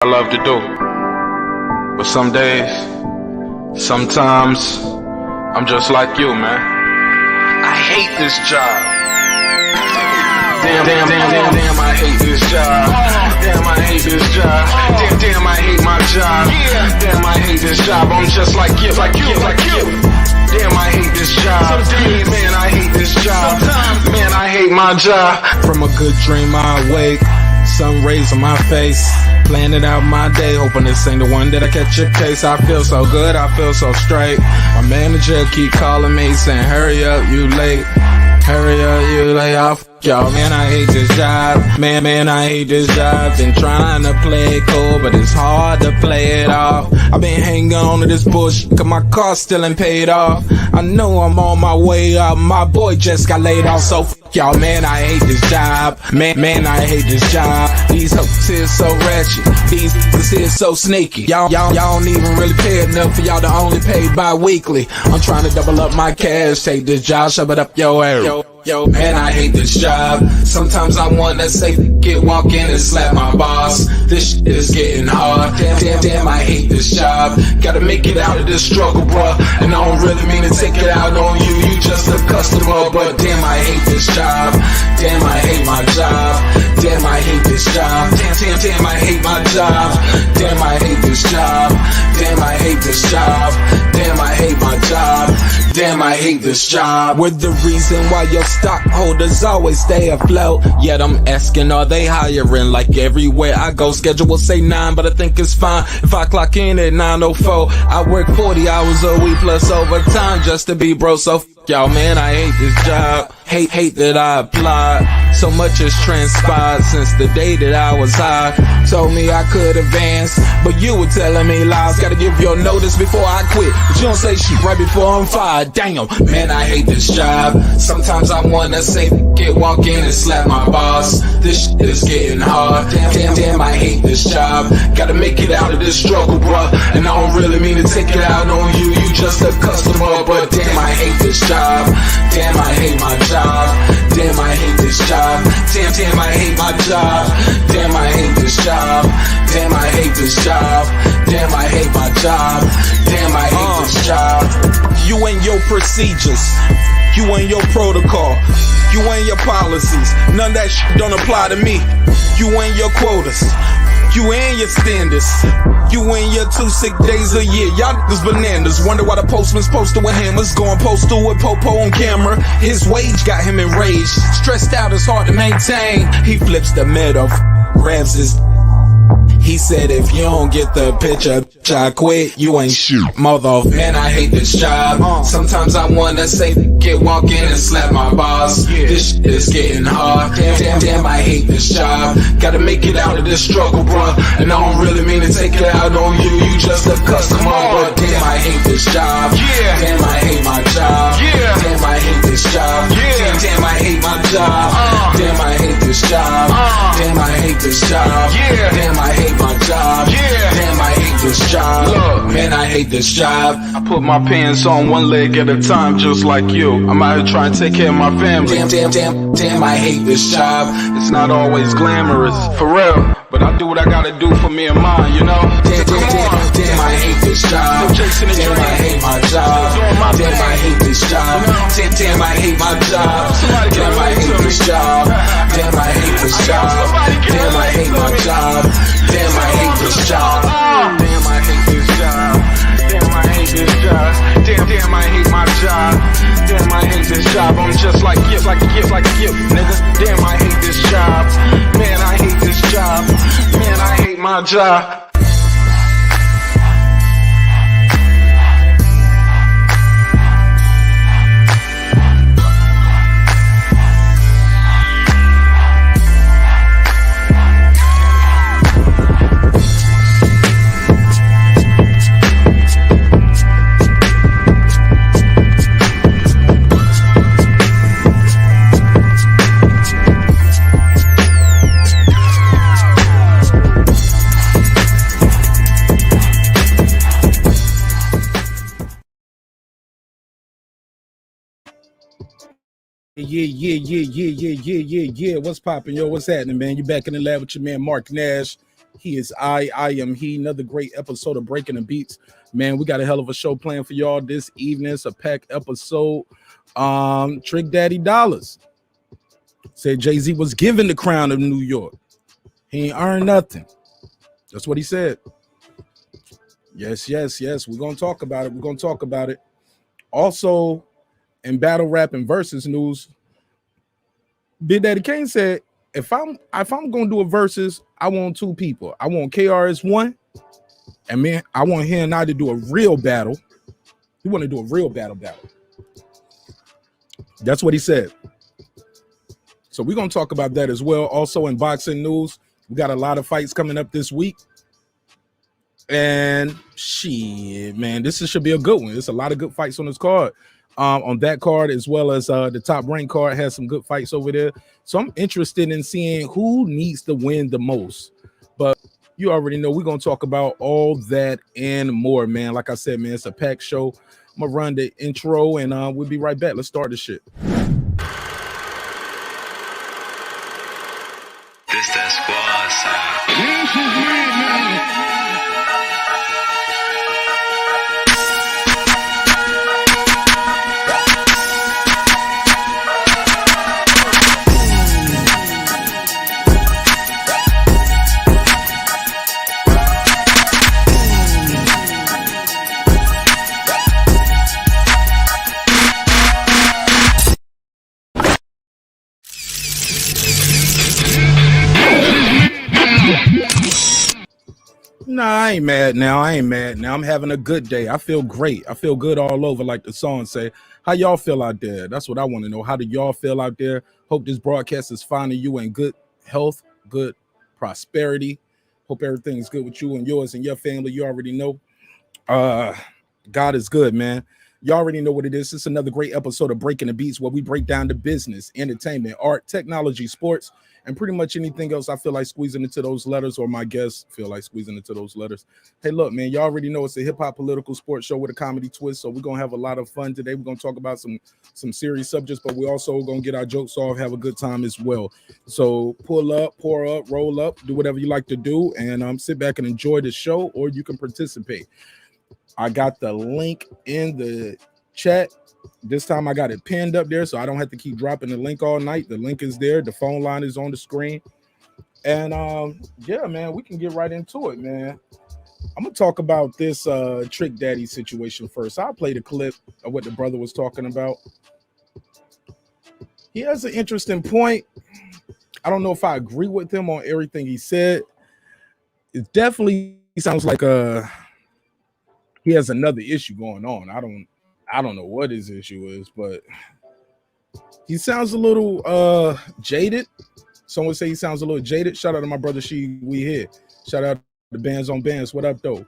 I love to do. But some days, sometimes, I'm just like you, man. I hate this job. Damn, I hate this job. Damn, I hate this job. Damn, I hate my job. Damn, I hate this job. I'm just like you. Damn, I hate this job. Man, I hate this job. Man, I hate my job. From a good dream I awake, sun rays on my face, planning out my day, hoping this ain't the one that I catch a case. I feel so good, I feel so straight. My manager keep calling me saying, hurry up, you late. Hurry up, you lay off. Y'all, man, I hate this job. Man, I hate this job. Been trying to play it cool, but it's hard to play it off. I've been hanging on to this bullshit, cause my car still ain't paid off. I know I'm on my way up, my boy just got laid off, so y'all, man, I hate this job. Man, I hate this job. These hoes here so ratchet, these niggas here so sneaky. Y'all don't even really pay enough for y'all to only pay bi-weekly. I'm trying to double up my cash, take this job, shove it up your area. Yo, man, I hate this job. Sometimes I wanna say, walk in and slap my boss. This shit is getting hard. Damn, I hate this job. Gotta make it out of this struggle, bruh. And I don't really mean to take it out on you. You just a customer, but damn, I hate this job. Damn, I hate my job. Damn, I hate this job. Damn, I hate my job. Damn, I hate this job. Damn, I hate this job. Damn, I hate my job. Damn, I hate this job. We're the reason why your stockholders always stay afloat. Yet I'm asking, are they hiring? Like everywhere I go, schedule will say 9, but I think it's fine if I clock in at 9:04. I work 40 hours a week plus overtime just to be bro. So y'all, man, I hate this job. Hate that I applied. So much has transpired since the day that I was high. Told me I could advance, but you were telling me lies. Gotta give your notice before I quit, but you don't say shit right before I'm fired. Damn, man, I hate this job. Sometimes I wanna say, walk in and slap my boss. This shit is getting hard. Damn, I hate this job. Gotta make it out of this struggle, bruh. And I don't really mean to take it out on you. You just a customer, but damn, I hate this job. Damn, I hate my job. Damn, I hate this job. Damn, I hate my job. Damn, I hate this job. Damn, I hate this job. Damn, I hate my job. Damn, I hate this job. You and your procedures, you and your protocol, you and your policies, none of that shit don't apply to me. You and your quotas, you and your standards, you and your 2 sick days a year. Y'all niggas bananas. Wonder why the postman's posted with hammers, going postal with Popo on camera. His wage got him enraged, stressed out, it's hard to maintain. He flips the middle, grabs his. He said, if you don't get the picture, I quit, you ain't shoot. Mother, man, I hate this job. Sometimes I wanna say, walk in and slap my boss. This shit is getting hard. Damn, I hate this job. Gotta make it out of this struggle, bruh. And I don't really mean to take it out on you. You just a customer, but damn, I hate this job. Damn, I hate my job. Damn, I hate this job. Damn, I hate my job. Damn, I hate this job. Damn, I hate this job. Damn, I hate my job. Damn, I hate this job. Look, man, I hate this job. I put my pants on one leg at a time, just like you. I'm out here trying to take care of my family. Damn, I hate this job. It's not always glamorous, for real, but I do what I gotta do for me and mine, you know? Damn, I hate this job. Damn, I hate my job. Damn, I hate this job. Damn, I hate my job. Damn, I hate this job. Damn, I hate this job. Damn, I hate my job. Damn, I hate this job. Damn, I hate this job. Damn, I hate this job. Damn, I hate my job. Damn, I hate this job. I'm just like you, nigga. Damn, I hate this job. Man, I hate this job. Man, I hate my job. Yeah. What's poppin', yo? What's happening, man? You back in the lab with your man Marq Nash. He is I am he. Another great episode of Breaking the Beats. Man, we got a hell of a show planned for y'all this evening. It's a packed episode. Trick Daddy Dollars said Jay-Z was given the crown of New York. He ain't earned nothing. That's what he said. Yes. We're gonna talk about it. Also, in battle rap and versus news, Big Daddy Kane said, if I'm gonna do a versus, I want two people. I want KRS-1, and man, I want him and I to do a real battle. He want to do a real battle. That's what he said. So we're gonna talk about that as well. Also, in boxing news, we got a lot of fights coming up this week. And shit, man, this should be a good one. There's a lot of good fights on this card. On that card, as well as the top rank card, has some good fights over there. So I'm interested in seeing who needs to win the most. But you already know we're gonna talk about all that and more, man. Like I said, man, it's a packed show. I'm gonna run the intro and we'll be right back. Let's start this shit. This that squad sound. Nah, I ain't mad now. I'm having a good day. I feel great. I feel good all over, like the song say. How y'all feel out there? That's what I want to know. How do y'all feel out there? Hope this broadcast is finding you in good health, good prosperity. Hope everything's good with you and yours and your family. You already know. God is good, man. You already know what it is. It's another great episode of Breaking the Beats, where we break down the business, entertainment, art, technology, sports, and pretty much anything else I feel like squeezing into those letters, or my guests feel like squeezing into those letters. Hey, look, man, you already know it's a hip-hop political sports show with a comedy twist, so we're going to have a lot of fun today. We're going to talk about some serious subjects, but we also going to get our jokes off, have a good time as well. So pull up, pour up, roll up, do whatever you like to do, and sit back and enjoy the show, or you can participate. I got the link in the chat. This time I got it pinned up there, so I don't have to keep dropping the link all night. The link is there. The phone line is on the screen. And yeah, man, we can get right into it, man. I'm gonna talk about this Trick Daddy situation first. I'll play the clip of what the brother was talking about. He has an interesting point. I don't know if I agree with him on everything he said. It definitely sounds like he has another issue going on. I don't know what his issue is, but he sounds a little jaded. Someone say he sounds a little jaded. Shout out to my brother we here. Shout out to Bands on Bands. What up though?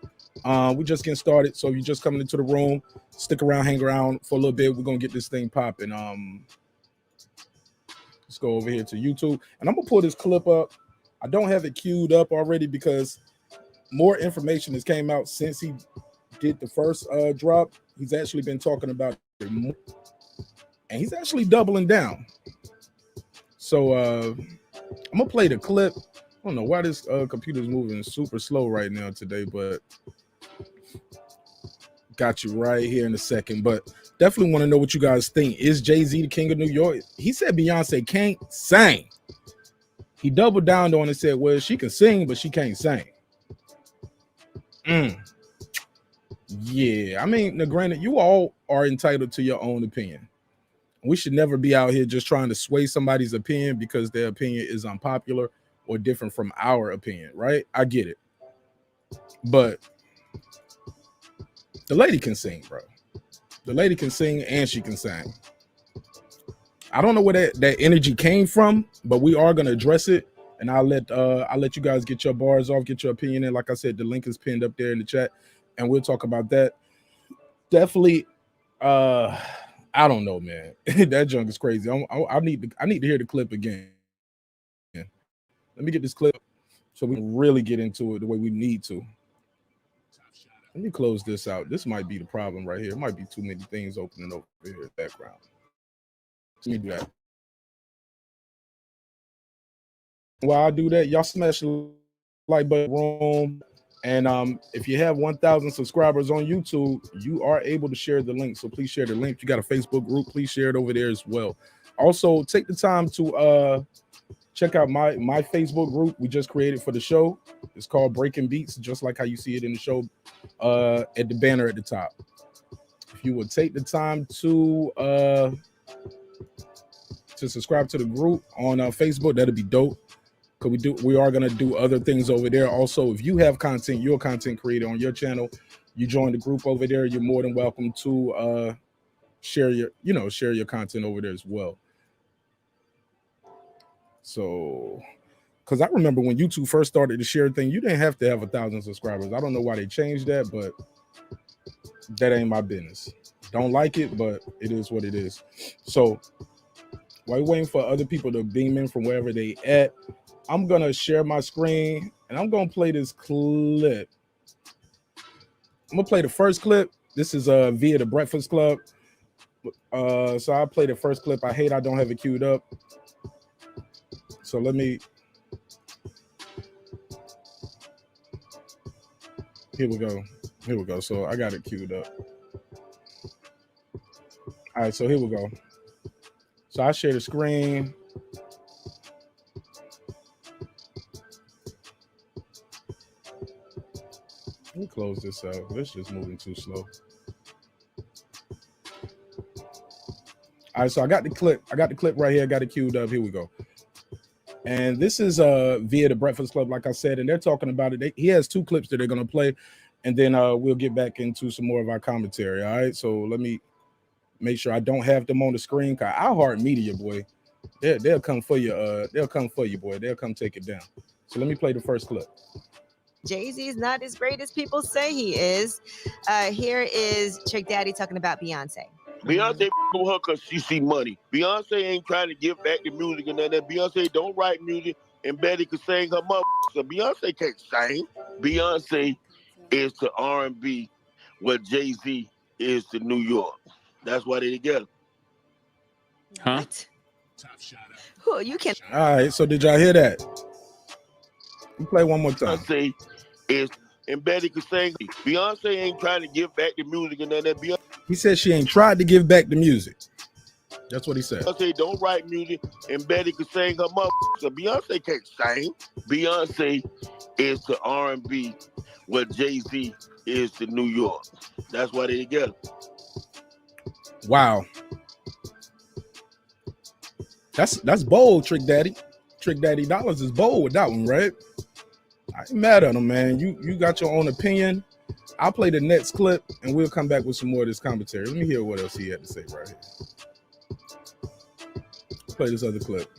We just getting started. So if you're just coming into the room, stick around, hang around for a little bit. We're gonna get this thing popping. Let's go over here to YouTube, and I'm gonna pull this clip up. I don't have it queued up already because more information has came out since he did the first drop. He's actually been talking about it more, and he's actually doubling down. So I'm gonna play the clip. I don't know why this computer's moving super slow right now today, but got you right here in a second. But definitely want to know what you guys think. Is Jay-Z the king of New York? He said Beyonce can't sing. He doubled down on it and said, well, she can sing, but she can't sing. Yeah, I mean, now, granted, you all are entitled to your own opinion. We should never be out here just trying to sway somebody's opinion because their opinion is unpopular or different from our opinion, right? I get it. But the lady can sing, bro. The lady can sing and she can sing. I don't know where that energy came from, but we are going to address it. And I'll let you guys get your bars off, get your opinion in. Like I said, the link is pinned up there in the chat, and we'll talk about that. Definitely, I don't know, man. That junk is crazy. I need to hear the clip again. Let me get this clip so we can really get into it the way we need to. Let me close this out. This might be the problem right here. It might be too many things opening over here in the background. Let me do that. While I do that, y'all smash the like button room. And if you have 1,000 subscribers on YouTube, you are able to share the link. So please share the link. If you got a Facebook group, please share it over there as well. Also, take the time to check out my Facebook group we just created for the show. It's called Breaking Beats, just like how you see it in the show at the banner at the top. If you would take the time to subscribe to the group on Facebook, that'd be dope. Because we are gonna do other things over there. Also, if you have content, you're a content creator on your channel, you join the group over there, you're more than welcome to share your content over there as well. So, because I remember when YouTube first started the share thing, you didn't have to have 1,000 subscribers. I don't know why they changed that, but that ain't my business. Don't like it, but it is what it is. So while you're waiting for other people to beam in from wherever they at, I'm gonna share my screen and I'm gonna play this clip. I'm gonna play the first clip. This is via the Breakfast Club. So I'll play the first clip. I don't have it queued up. So let me. Here we go. So I got it queued up. All right, so here we go. So I share the screen. Let me close this out. This is moving too slow. All right, so I got the clip. Right here. I got it queued up. Here we go. And this is via the Breakfast Club, like I said, and they're talking about it. He has 2 clips that they're gonna play, and then we'll get back into some more of our commentary. All right, so let me make sure I don't have them on the screen. Cause iHeartMedia, boy, they'll come for you. They'll come for you, boy. They'll come take it down. So let me play the first clip. Jay-Z is not as great as people say he is. Here is Trick Daddy talking about Beyonce. Beyonce with her because she see money. Beyonce ain't trying to give back the music and that. Beyonce don't write music and Betty could sing her mother. So Beyonce can't sing. Beyonce is to R&B what Jay-Z is to New York. That's why they together. Huh? What? Who you can? All right, so did y'all hear that? We play one more time. Beyonce is and Betty could sing. Beyonce ain't trying to give back the music and that. He said she ain't tried to give back the music. That's what he said. Beyonce don't write music and Betty could sing her mother. So Beyonce can't sing. Beyonce is to R&B what Jay-Z is to New York. That's why they together. Wow. That's bold, Trick Daddy. Trick Daddy Dollars is bold with that one, right? I ain't mad at him, man. You got your own opinion. I'll play the next clip and we'll come back with some more of this commentary. Let me hear what else he had to say right here. Play this other clip.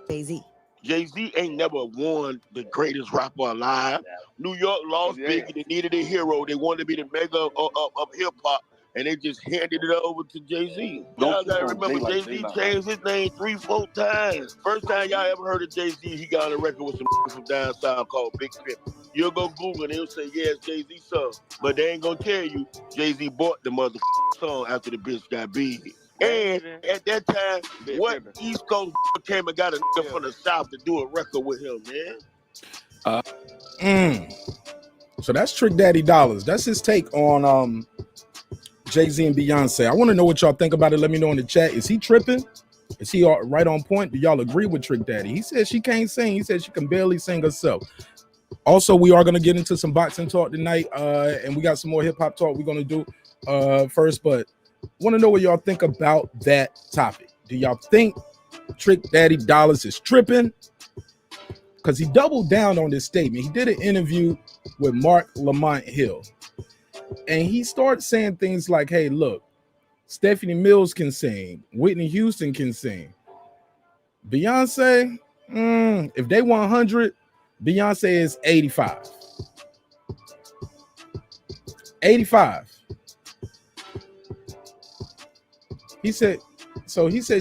Jay-Z. Jay-Z ain't never won the greatest rapper alive. New York lost Biggie. They needed a hero. They wanted to be the mega of hip-hop, and they just handed it over to Jay-Z. Y'all gotta remember, Jay-Z changed his name 3-4 times. First time y'all ever heard of Jay-Z, he got on a record with some from down south called Big Pimp. You'll go Google and they'll say, yeah, it's Jay-Z song. But they ain't gonna tell you Jay-Z bought the mother song after the bitch got big. And at that time, what East Coast came and got a nigga from the South to do a record with him, man? So that's Trick Daddy Dollars. That's his take on Jay-Z and Beyonce. I want to know what y'all think about it. Let me know in the chat. Is he tripping? Is he right on point? Do y'all agree with Trick Daddy? He said she can't sing. He said she can barely sing herself. Also, we are going to get into some boxing talk tonight, and we got some more hip-hop talk we're going to do first, but want to know what y'all think about that topic. Do y'all think Trick Daddy Dollars is tripping? Because he doubled down on this statement. He did an interview with Mark Lamont Hill, and he started saying things like, hey, look, Stephanie Mills can sing. Whitney Houston can sing. Beyonce, if they 100, Beyonce is 85. 85. He said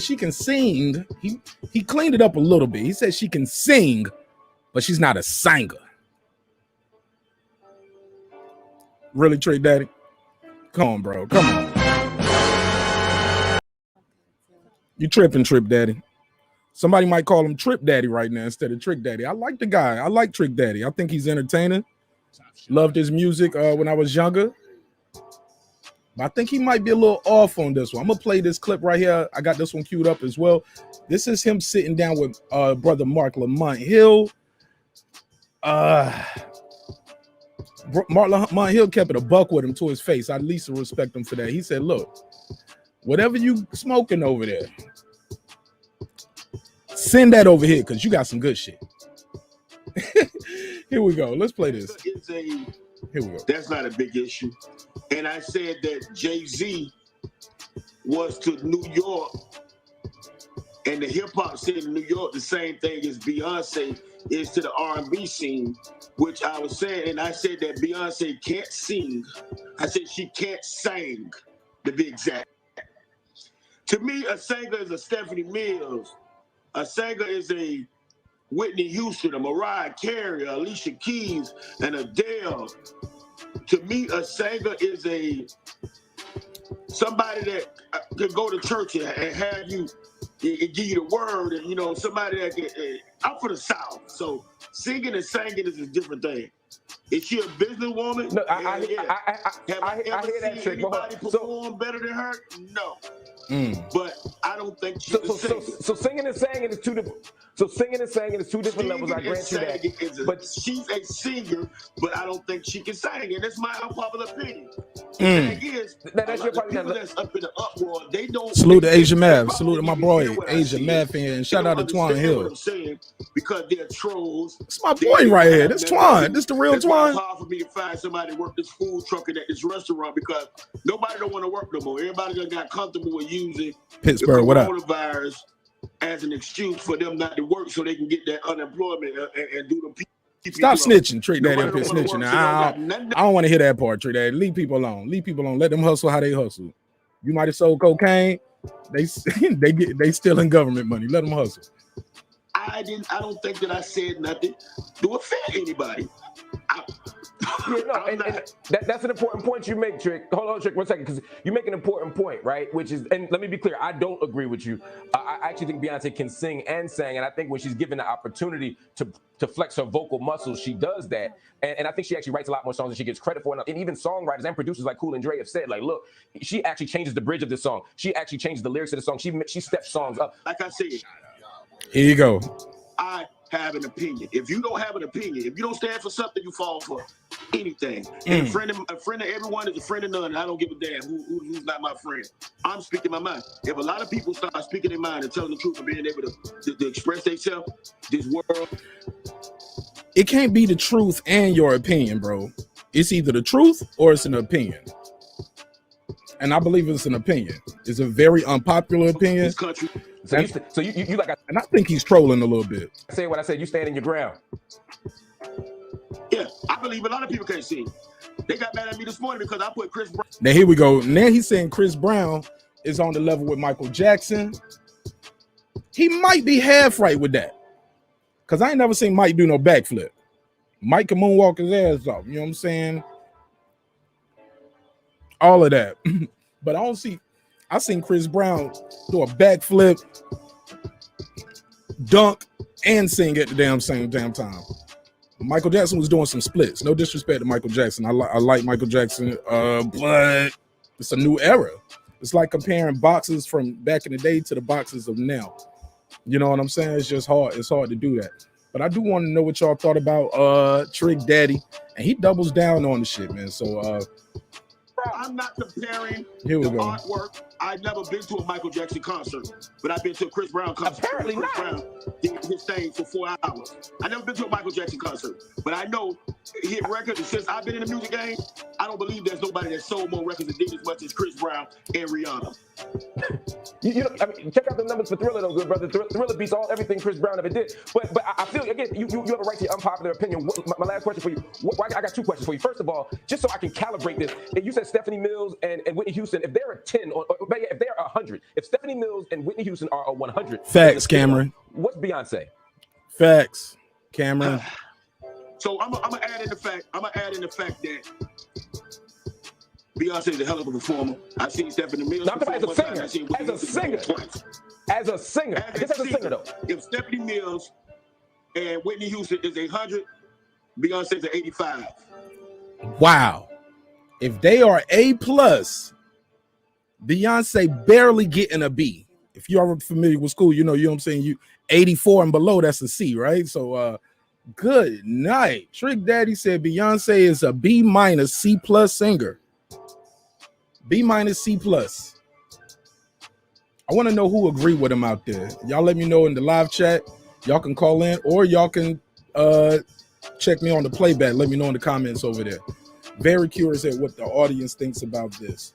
she can sing. He cleaned it up a little bit. He said she can sing, but she's not a singer. Really, Trick Daddy? Come on, bro. Come on. You tripping, Trick Daddy. Somebody might call him Trip Daddy right now instead of Trick Daddy. I like the guy. I like Trick Daddy. I think he's entertaining. Loved his music when I was younger. But I think he might be a little off on this one. I'm going to play this clip right here. I got this one queued up as well. This is him sitting down with brother Mark Lamont Hill. Mark Lamont Hill kept it a buck with him to his face. I at least respect him for that. He said, look, whatever you smoking over there, send that over here because you got some good shit. Here we go. Let's play this. Here we go. That's not a big issue. And I said that Jay-Z was to New York and the hip-hop scene in New York the same thing as Beyonce is to the R&B scene, which I was saying, and I said that Beyonce can't sing. I said she can't sing, to be exact. To me, a singer is a Stephanie Mills. A singer is a Whitney Houston, a Mariah Carey, a Alicia Keys, and Adele. To me, a singer is somebody that can go to church and have you and give you the word, and somebody that can. I'm from the South, so singing and singing is a different thing. Is she a businesswoman? No, I Have I ever hear that seen trick. anybody perform better than her? No. But I don't think she's a singer. So singing and singing is two different. So singing and singing is two different levels. I grant you that. But she's a singer, but I don't think she can sing, and that's my unpopular opinion. The thing is, that's your people that's up in the uproar, they don't. Salute to Asia Mav. Salute to my boy Asia Mav, and shout out to Twan Hill. What I'm saying, because they're trolls. It's my boy right here. This Twan. This the real Twan. It's hard for me to find somebody to work this food truck and at this restaurant because nobody don't want to work no more. Everybody just got comfortable with using Pittsburgh. What up? Coronavirus as an excuse for them not to work so they can get that unemployment and do the. Stop snitching, Trick Daddy up here snitching. I don't want to hear that part, Trick Daddy. Leave people alone. Leave people alone. Let them hustle how they hustle. You might have sold cocaine. They stealing government money. Let them hustle. I don't think that I said nothing to offend anybody. That's an important point you make, Trick. Hold on, Trick, 1 second, because you make an important point, right? Which is, and let me be clear, I don't agree with you. I actually think Beyonce can sing and sang, and I think when she's given the opportunity to flex her vocal muscles, she does that. And I think she actually writes a lot more songs than she gets credit for. And even songwriters and producers like Cool and Dre have said, like, look, she actually changes the bridge of this song. She actually changes the lyrics of the song. She steps songs up. Like I said, here you go. I have an opinion. If you don't have an opinion, if you don't stand for something, you fall for anything. And a friend of everyone is a friend of none. And I don't give a damn who's not my friend. I'm speaking my mind. If a lot of people start speaking their mind and telling the truth and being able to express themselves, this world. It can't be the truth and your opinion, bro. It's either the truth or it's an opinion. And I believe it's an opinion. It's a very unpopular opinion. This country. So you like, and I think he's trolling a little bit. I say what I said. You stand in your ground. Yeah, I believe a lot of people can't see. They got mad at me this morning because I put Chris Brown. Now here we go. Now he's saying Chris Brown is on the level with Michael Jackson. He might be half right with that. Because I ain't never seen Mike do no backflip. Mike can moonwalk his ass off. You know what I'm saying? All of that. But I seen Chris Brown do a backflip, dunk, and sing at the same time. Michael Jackson was doing some splits. No disrespect to Michael Jackson. I like Michael Jackson, but it's a new era. It's like comparing boxes from back in the day to the boxes of now. You know what I'm saying? It's just hard. It's hard to do that. But I do want to know what y'all thought about Trick Daddy, and he doubles down on the shit, man. So I'm not comparing the artwork. I've never been to a Michael Jackson concert, but I've been to a Chris Brown concert. Apparently Chris not. Brown did his thing for 4 hours. I've never been to a Michael Jackson concert, but I know he hit records. And since I've been in the music game, I don't believe there's nobody that sold more records and did as much as Chris Brown and Rihanna. I mean, check out the numbers for Thriller, though, good brother. Thriller beats everything Chris Brown ever did. But I feel, again, you have a right to your unpopular opinion. My last question for you, I got 2 questions for you. First of all, just so I can calibrate this, you said Stephanie Mills and Whitney Houston, if they're a 10, or if they're 100, if Stephanie Mills and Whitney Houston are a 100. Facts, Cameron. What's Beyonce? Facts, Cameron. So I'm gonna add in the fact that Beyonce is a hell of a performer. I've seen Stephanie Mills. Not as a singer. As a singer. As a singer, just as a singer though. If Stephanie Mills and Whitney Houston is 100, Beyonce's an 85. Wow. If they are A+, Beyonce barely getting a B. If you're familiar with school, you know what I'm saying? You 84 and below, that's a C, right? So good night. Trick Daddy said Beyonce is a B-, C+ singer. B-, C+. I want to know who agree with him out there. Y'all let me know in the live chat. Y'all can call in or y'all can check me on the playback. Let me know in the comments over there. Very curious at what the audience thinks about this.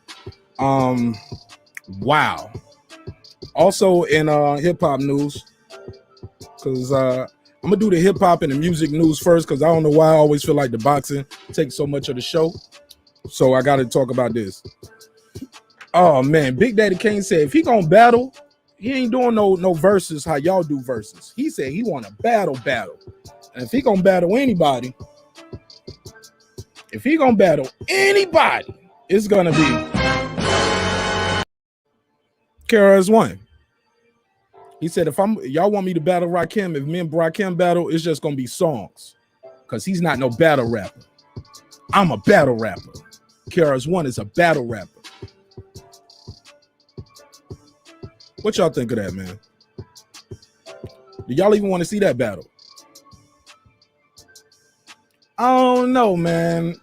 Wow. Also in hip-hop news, because I'm gonna do the hip-hop and the music news first, because I don't know why I always feel like the boxing takes so much of the show. So I gotta talk about this. Oh man, Big Daddy Kane said if he gonna battle, he ain't doing no verses how y'all do verses. He said he want to battle. And if he gonna battle anybody, it's gonna be KRS-1. He said if y'all want me to battle Rakim, if me and Rakim battle, it's just gonna be songs. Cause he's not no battle rapper. I'm a battle rapper. KRS-1 is a battle rapper. What y'all think of that, man? Do y'all even want to see that battle? I don't know, man.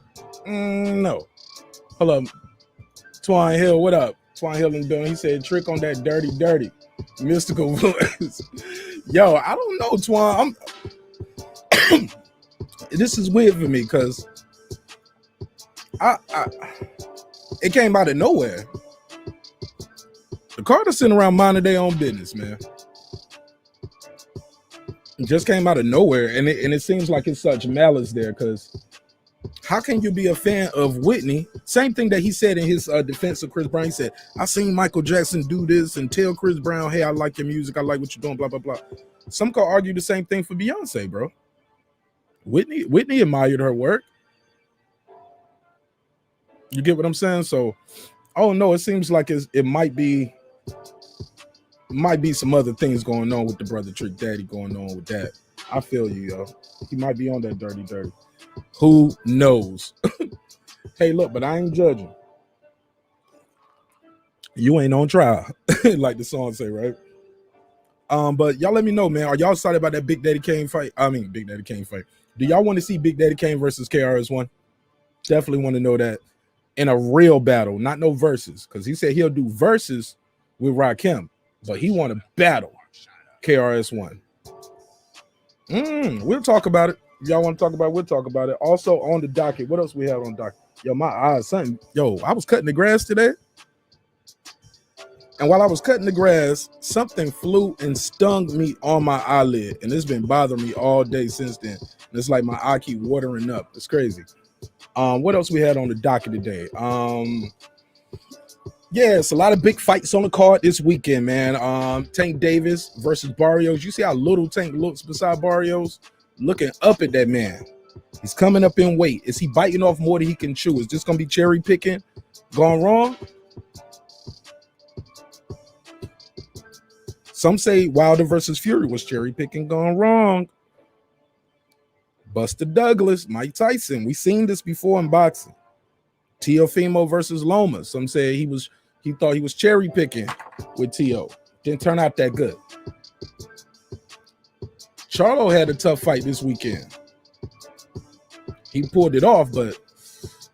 No. Hold up. Twine Hill, what up? Twine Hill in the building. He said, trick on that dirty, mystical voice. Yo, I don't know, Twine. This is weird for me because it came out of nowhere. The Carters sitting around minding their own business, man. It just came out of nowhere, and it seems like it's such malice there, because how can you be a fan of Whitney? Same thing that he said in his defense of Chris Brown. He said, I seen Michael Jackson do this and tell Chris Brown, hey, I like your music, I like what you're doing, blah, blah, blah. Some could argue the same thing for Beyonce, bro. Whitney admired her work. You get what I'm saying? So, oh no, it seems like it might be some other things going on with the brother Trick Daddy going on with that. I feel you, yo. He might be on that dirty. Who knows? Hey, look, but I ain't judging. You ain't on trial, like the song say, right? But y'all let me know, man. Are y'all excited about that Big Daddy Kane fight? Big Daddy Kane fight. Do y'all want to see Big Daddy Kane versus KRS-1? Definitely want to know that in a real battle, not no verses, because he said he'll do verses with Rakim, but he want to battle KRS-1. We'll talk about it. If y'all want to talk about it, we'll talk about it. Also on the docket, what else we have on the docket? Yo, my eyes, something. Yo, I was cutting the grass today. And while I was cutting the grass, something flew and stung me on my eyelid. And it's been bothering me all day since then. And it's like my eye keep watering up. It's crazy. What else we had on the docket today? Yeah, it's a lot of big fights on the card this weekend, man. Tank Davis versus Barrios. You see how little Tank looks beside Barrios? Looking up at that man. He's coming up in weight. Is he biting off more than he can chew? Is this going to be cherry picking? Gone wrong? Some say Wilder versus Fury was cherry picking, gone wrong. Buster Douglas, Mike Tyson. We've seen this before in boxing. Teofimo versus Loma. Some say he thought he was cherry picking with Teo. Didn't turn out that good. Charlo had a tough fight this weekend. He pulled it off, but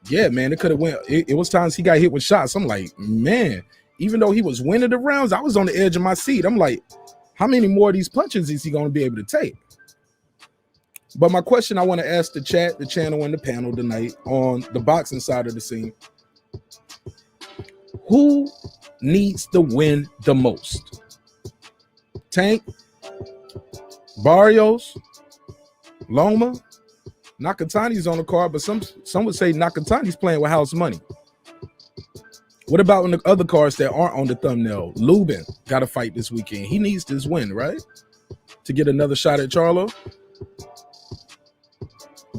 yeah, man, it could have went. It was times he got hit with shots. I'm like, man, even though he was winning the rounds, I was on the edge of my seat. I'm like, how many more of these punches is he going to be able to take? But my question I want to ask the chat, the channel, and the panel tonight on the boxing side of the scene: who needs to win the most? Tank, Barrios, Loma, Nakatani's on the card, but some would say Nakatani's playing with house money. What about on the other cards that aren't on the thumbnail? Lubin got to fight this weekend. He needs this win, right? To get another shot at Charlo.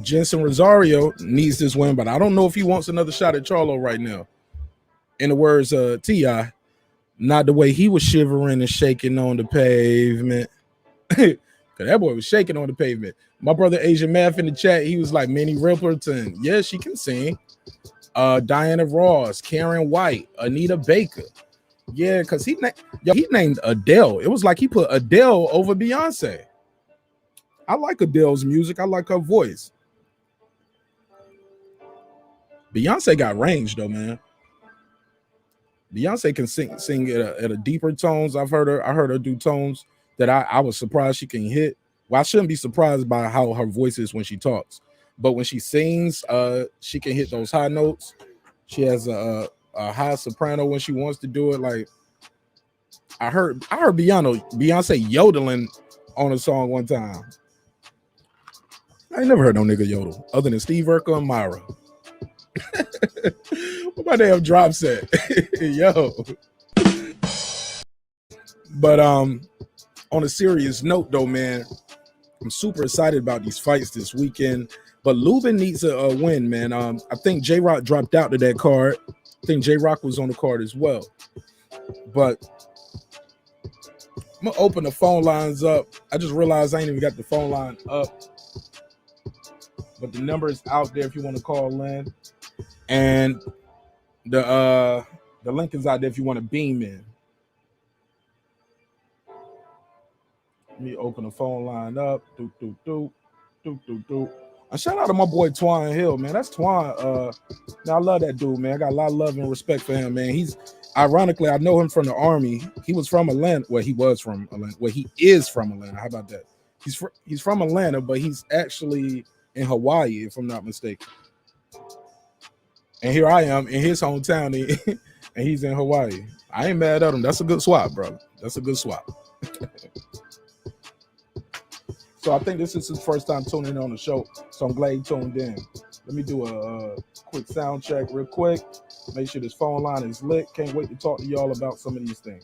Jensen Rosario needs this win, but I don't know if he wants another shot at Charlo right now. In the words of T.I., Not the way he was shivering and shaking on the pavement. Cause that boy was shaking on the pavement. My brother Asian Math in the chat, he was like Minnie Riperton. Yeah, she can sing. Diana Ross, Karen White, Anita Baker. Yeah, because he named Adele. It was like he put Adele over Beyonce. I like Adele's music. I like her voice. Beyonce got range though, man. Beyonce can sing at a deeper tones. I heard her do tones that I was surprised she can hit. Well, I shouldn't be surprised by how her voice is when she talks, but when she sings, she can hit those high notes. She has a high soprano when she wants to do it. Like I heard Beyonce yodeling on a song one time. I ain't never heard no nigga yodel other than Steve Urkel and Myra. What my damn drop set? Yo. But on a serious note though, man, I'm super excited about these fights this weekend. But Lubin needs a win, man. I think J-Rock dropped out to that card. I think J-Rock was on the card as well. But I'm gonna open the phone lines up. I just realized I ain't even got the phone line up. But the number is out there if you want to call in. And the link is out there if you want to beam in. Let me open the phone line up. And shout out to my boy Twan Hill, man. That's Twan. Man, I love that dude, man. I got a lot of love and respect for him, man. He's ironically, I know him from the Army. He was from Atlanta. Well, he was from Atlanta. Well, he is from Atlanta. How about that? He's from Atlanta, but he's actually in Hawaii, if I'm not mistaken. And here I am in his hometown, and he's in Hawaii. I ain't mad at him. That's a good swap, bro. That's a good swap. So I think this is his first time tuning in on the show. So I'm glad he tuned in. Let me do a quick sound check real quick. Make sure this phone line is lit. Can't wait to talk to y'all about some of these things.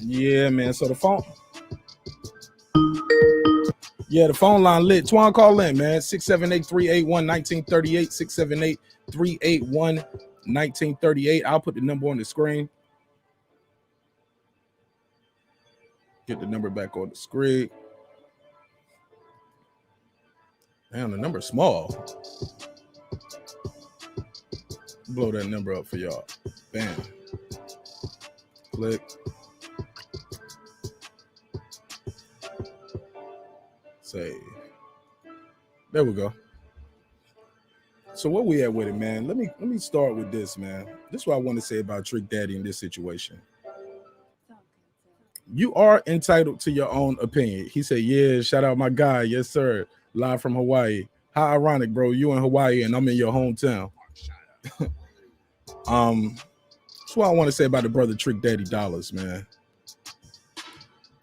Yeah, man. So the phone line lit. Twan, call in, man. 678-381-1938. 678-381-1938. I'll put the number on the screen. Get the number back on the screen. Damn, the number's small. Blow that number up for y'all. Bam. Click. Save. There we go. So what we at with it, man? Let me start with this, man. This is what I want to say about Trick Daddy in this situation. You are entitled to your own opinion. He said, yeah, shout out my guy. Yes, sir. Live from Hawaii. How ironic, bro. You in Hawaii and I'm in your hometown. That's what I want to say about the brother Trick Daddy Dollars, man.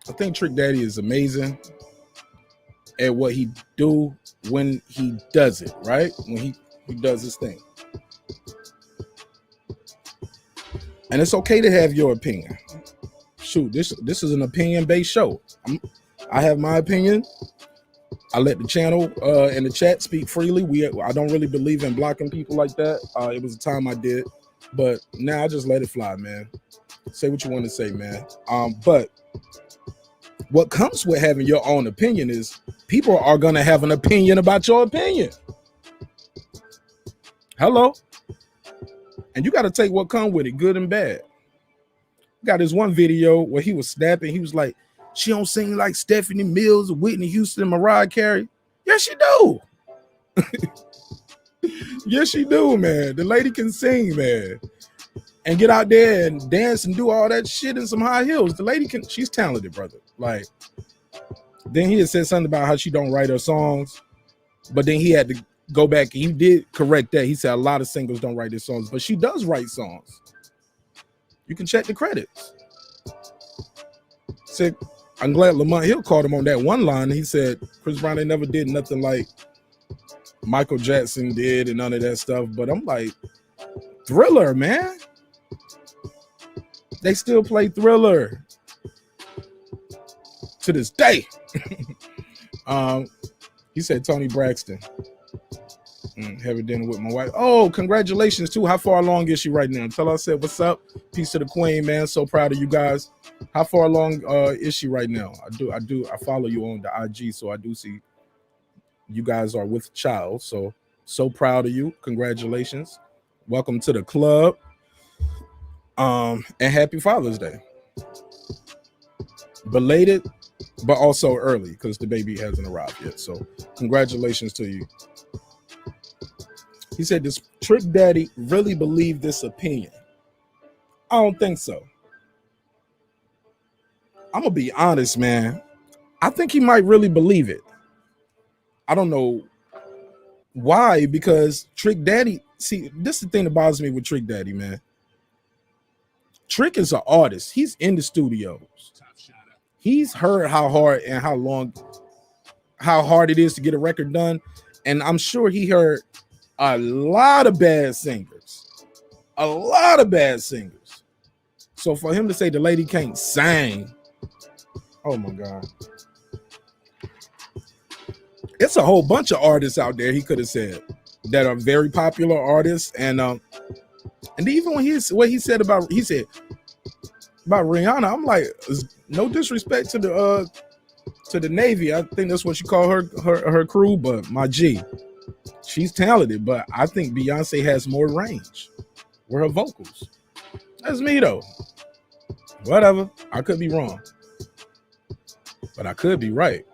I think Trick Daddy is amazing at what he do when he does it, right? When he does his thing. And it's okay to have your opinion. Shoot, this is an opinion-based show. I have my opinion. I let the channel and the chat speak freely. I don't really believe in blocking people like that. It was a time I did, but now I just let it fly, man. Say what you want to say, man. But what comes with having your own opinion is people are going to have an opinion about your opinion. Hello? And you got to take what comes with it, good and bad. Got this one video where he was snapping. He was like, she don't sing like Stephanie Mills, Whitney Houston, Mariah Carey. Yes, she do. Yes, she do, man. The lady can sing, man. And get out there and dance and do all that shit in some high heels. The lady she's talented, brother. Like, then he had said something about how she don't write her songs. But then he had to go back. He did correct that. He said a lot of singers don't write their songs, but she does write songs. You can check the credits. Said, I'm glad Lamont Hill called him on that one line. He said, Chris Brown, they never did nothing like Michael Jackson did and none of that stuff. But I'm like, Thriller, man. They still play Thriller to this day. He said Tony Braxton. Having dinner with my wife. Oh, congratulations too. How far along is she right now? Tell her I said what's up. Peace to the queen, man. So proud of you guys. How far along is she right now? I follow you on the IG, so I do see you guys are with child. So proud of you. Congratulations. Welcome to the club. And happy Father's Day. Belated, but also early because the baby hasn't arrived yet. So congratulations to you. He said, does Trick Daddy really believe this opinion? I don't think so. I'm gonna be honest, man. I think he might really believe it. I don't know why, because Trick Daddy, see, this is the thing that bothers me with Trick Daddy, man. Trick is an artist. He's in the studios. He's heard how hard and how hard it is to get a record done. And I'm sure he heard a lot of bad singers. So for him to say the lady can't sing, oh my God. It's a whole bunch of artists out there he could have said that are very popular artists. And even when what he said about Rihanna, I'm like, no disrespect to the Navy. I think that's what you call her crew, but my G, she's talented, but I think Beyonce has more range with her vocals. That's me though. Whatever. I could be wrong, but I could be right.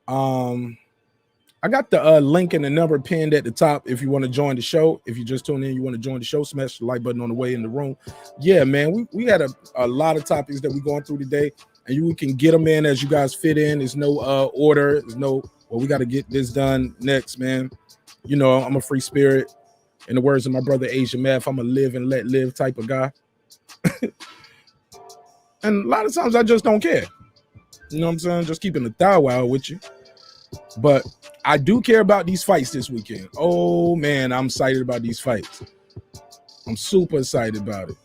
I got the link and the number pinned at the top if you want to join the show. If you just tune in, you want to join the show, smash the like button on the way in the room. Yeah, man, we had a lot of topics that we're going through today, and we can get them in as you guys fit in. There's no order. There's no, well, we got to get this done next, man. You know, I'm a free spirit. In the words of my brother Asian Math, I'm a live and let live type of guy. And a lot of times I just don't care. You know what I'm saying? Just keeping the thigh wild with you. But I do care about these fights this weekend. Oh man, I'm excited about these fights. I'm super excited about it.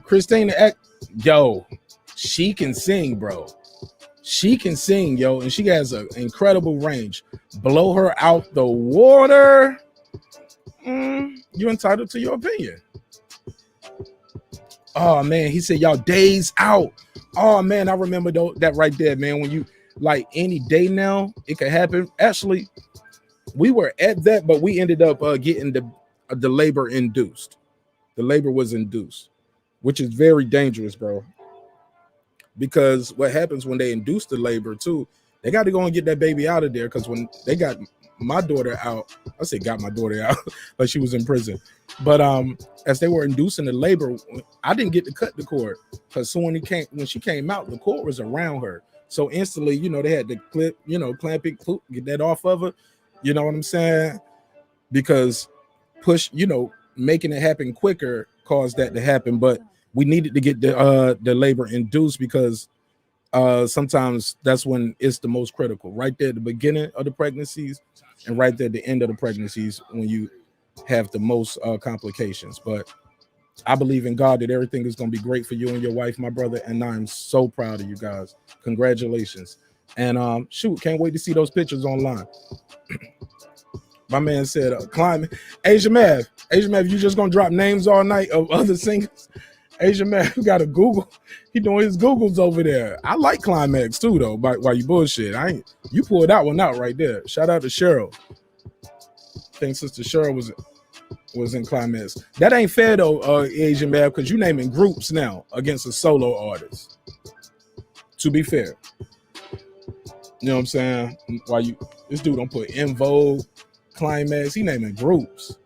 Christina, yo, she can sing, bro. She can sing, yo, and she has an incredible range. Blow her out the water. You're entitled to your opinion. Oh man, he said y'all days out. Oh man, I remember that right there, man. When you like any day now, it could happen. Actually, we were at that, but we ended up getting the labor induced. The labor was induced, which is very dangerous, bro. Because what happens when they induce the labor too, they got to go and get that baby out of there. Because when they got my daughter out, I say got my daughter out, like she was in prison. But as they were inducing the labor, I didn't get to cut the cord because when she came out, the cord was around her. So instantly, you know, they had to clamp it, get that off of her. You know what I'm saying? Because making it happen quicker caused that to happen. But we needed to get the labor induced because sometimes that's when it's the most critical. Right there at the beginning of the pregnancies and right there at the end of the pregnancies when you have the most complications. But I believe in God that everything is going to be great for you and your wife, my brother, and I'm so proud of you guys. Congratulations. And can't wait to see those pictures online. My man said climate. Asia Mav, you just gonna drop names all night of other singers? Asia Mav, you got a Google. He doing his Googles over there. I like Climax too, though. While you bullshit, you pulled that one out right there. Shout out to Cheryl. I think Sister Cheryl was in Climax. That ain't fair though, Asian Mav, because you naming groups now against a solo artist. To be fair, you know what I'm saying? This dude don't put In Vogue, Climax. He naming groups.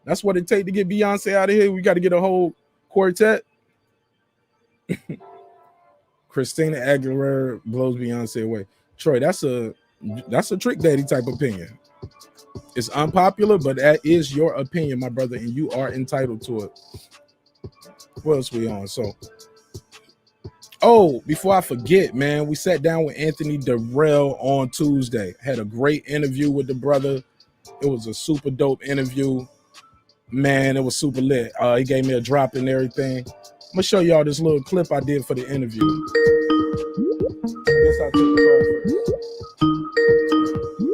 That's what it take to get Beyonce out of here. We got to get a whole quartet. Christina Aguilera blows Beyonce away. Troy, that's a Trick Daddy type opinion. It's unpopular, but that is your opinion, my brother, and you are entitled to it. What else we on? Before I forget, man, we sat down with Anthony Darrell on Tuesday. Had a great interview with the brother. It was a super dope interview. Man, it was super lit. He gave me a drop and everything. I'm gonna show y'all this little clip I did for the interview. I guess I'll take the call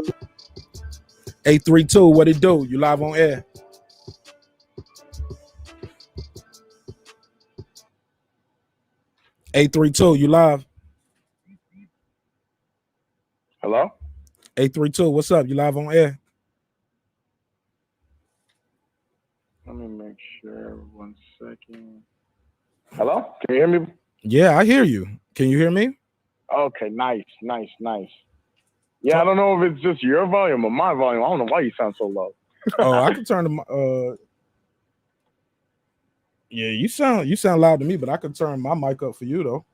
first. 832, what it do? You live on air. $832, you live. Hello? 832, what's up? You live on air. Let me make sure. 1 second. Hello? Can you hear me? Yeah, I hear you. Can you hear me? Okay, nice. Yeah, I don't know if it's just your volume or my volume. I don't know why you sound so low. Oh, I can turn the yeah, you sound loud to me, but I can turn my mic up for you though.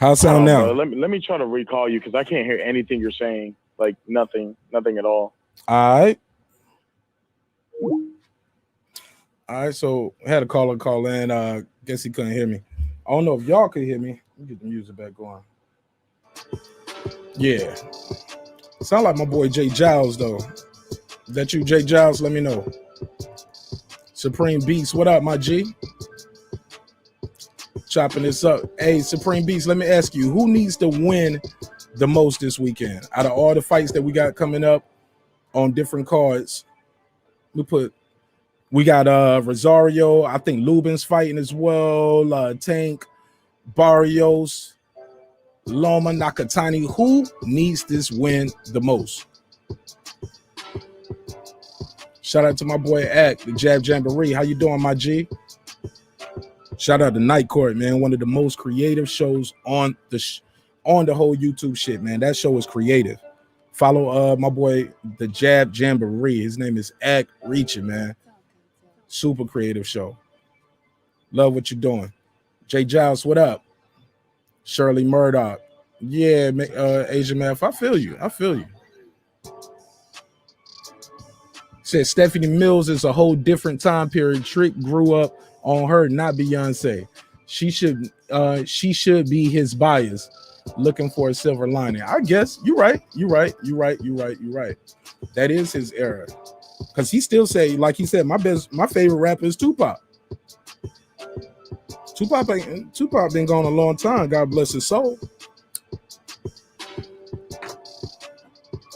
How's it sound now? Let me try to recall you because I can't hear anything you're saying. Like nothing at all. All right, so I had a caller call in. Guess he couldn't hear me. I don't know if y'all could hear me. Let me get the music back going. Yeah. Sound like my boy Jay Giles though. Is that you, Jay Giles? Let me know. Supreme Beast, what up, my G? Chopping this up. Hey, Supreme Beast, let me ask you, who needs to win the most this weekend? Out of all the fights that we got coming up on different cards, we got Rosario, I think Lubin's fighting as well, Tank, Barrios, Loma, Nakatani. Who needs this win the most? Shout out to my boy Act, the Jab Jamboree. How you doing, my G? Shout out to Night Court, man. One of the most creative shows on the whole YouTube shit, man. That show is creative. Follow my boy, the Jab Jamboree. His name is Act Reaching, man. Super creative show. Love what you're doing. Jay Giles, what up? Shirley Murdoch. Yeah, Asian Math. I feel you. Said Stephanie Mills is a whole different time period. Trick grew up on her, not Beyonce. She should be his bias, looking for a silver lining. I guess you're right. That is his era. Because he still say, like he said, my favorite rapper is Tupac. Tupac been gone a long time. God bless his soul.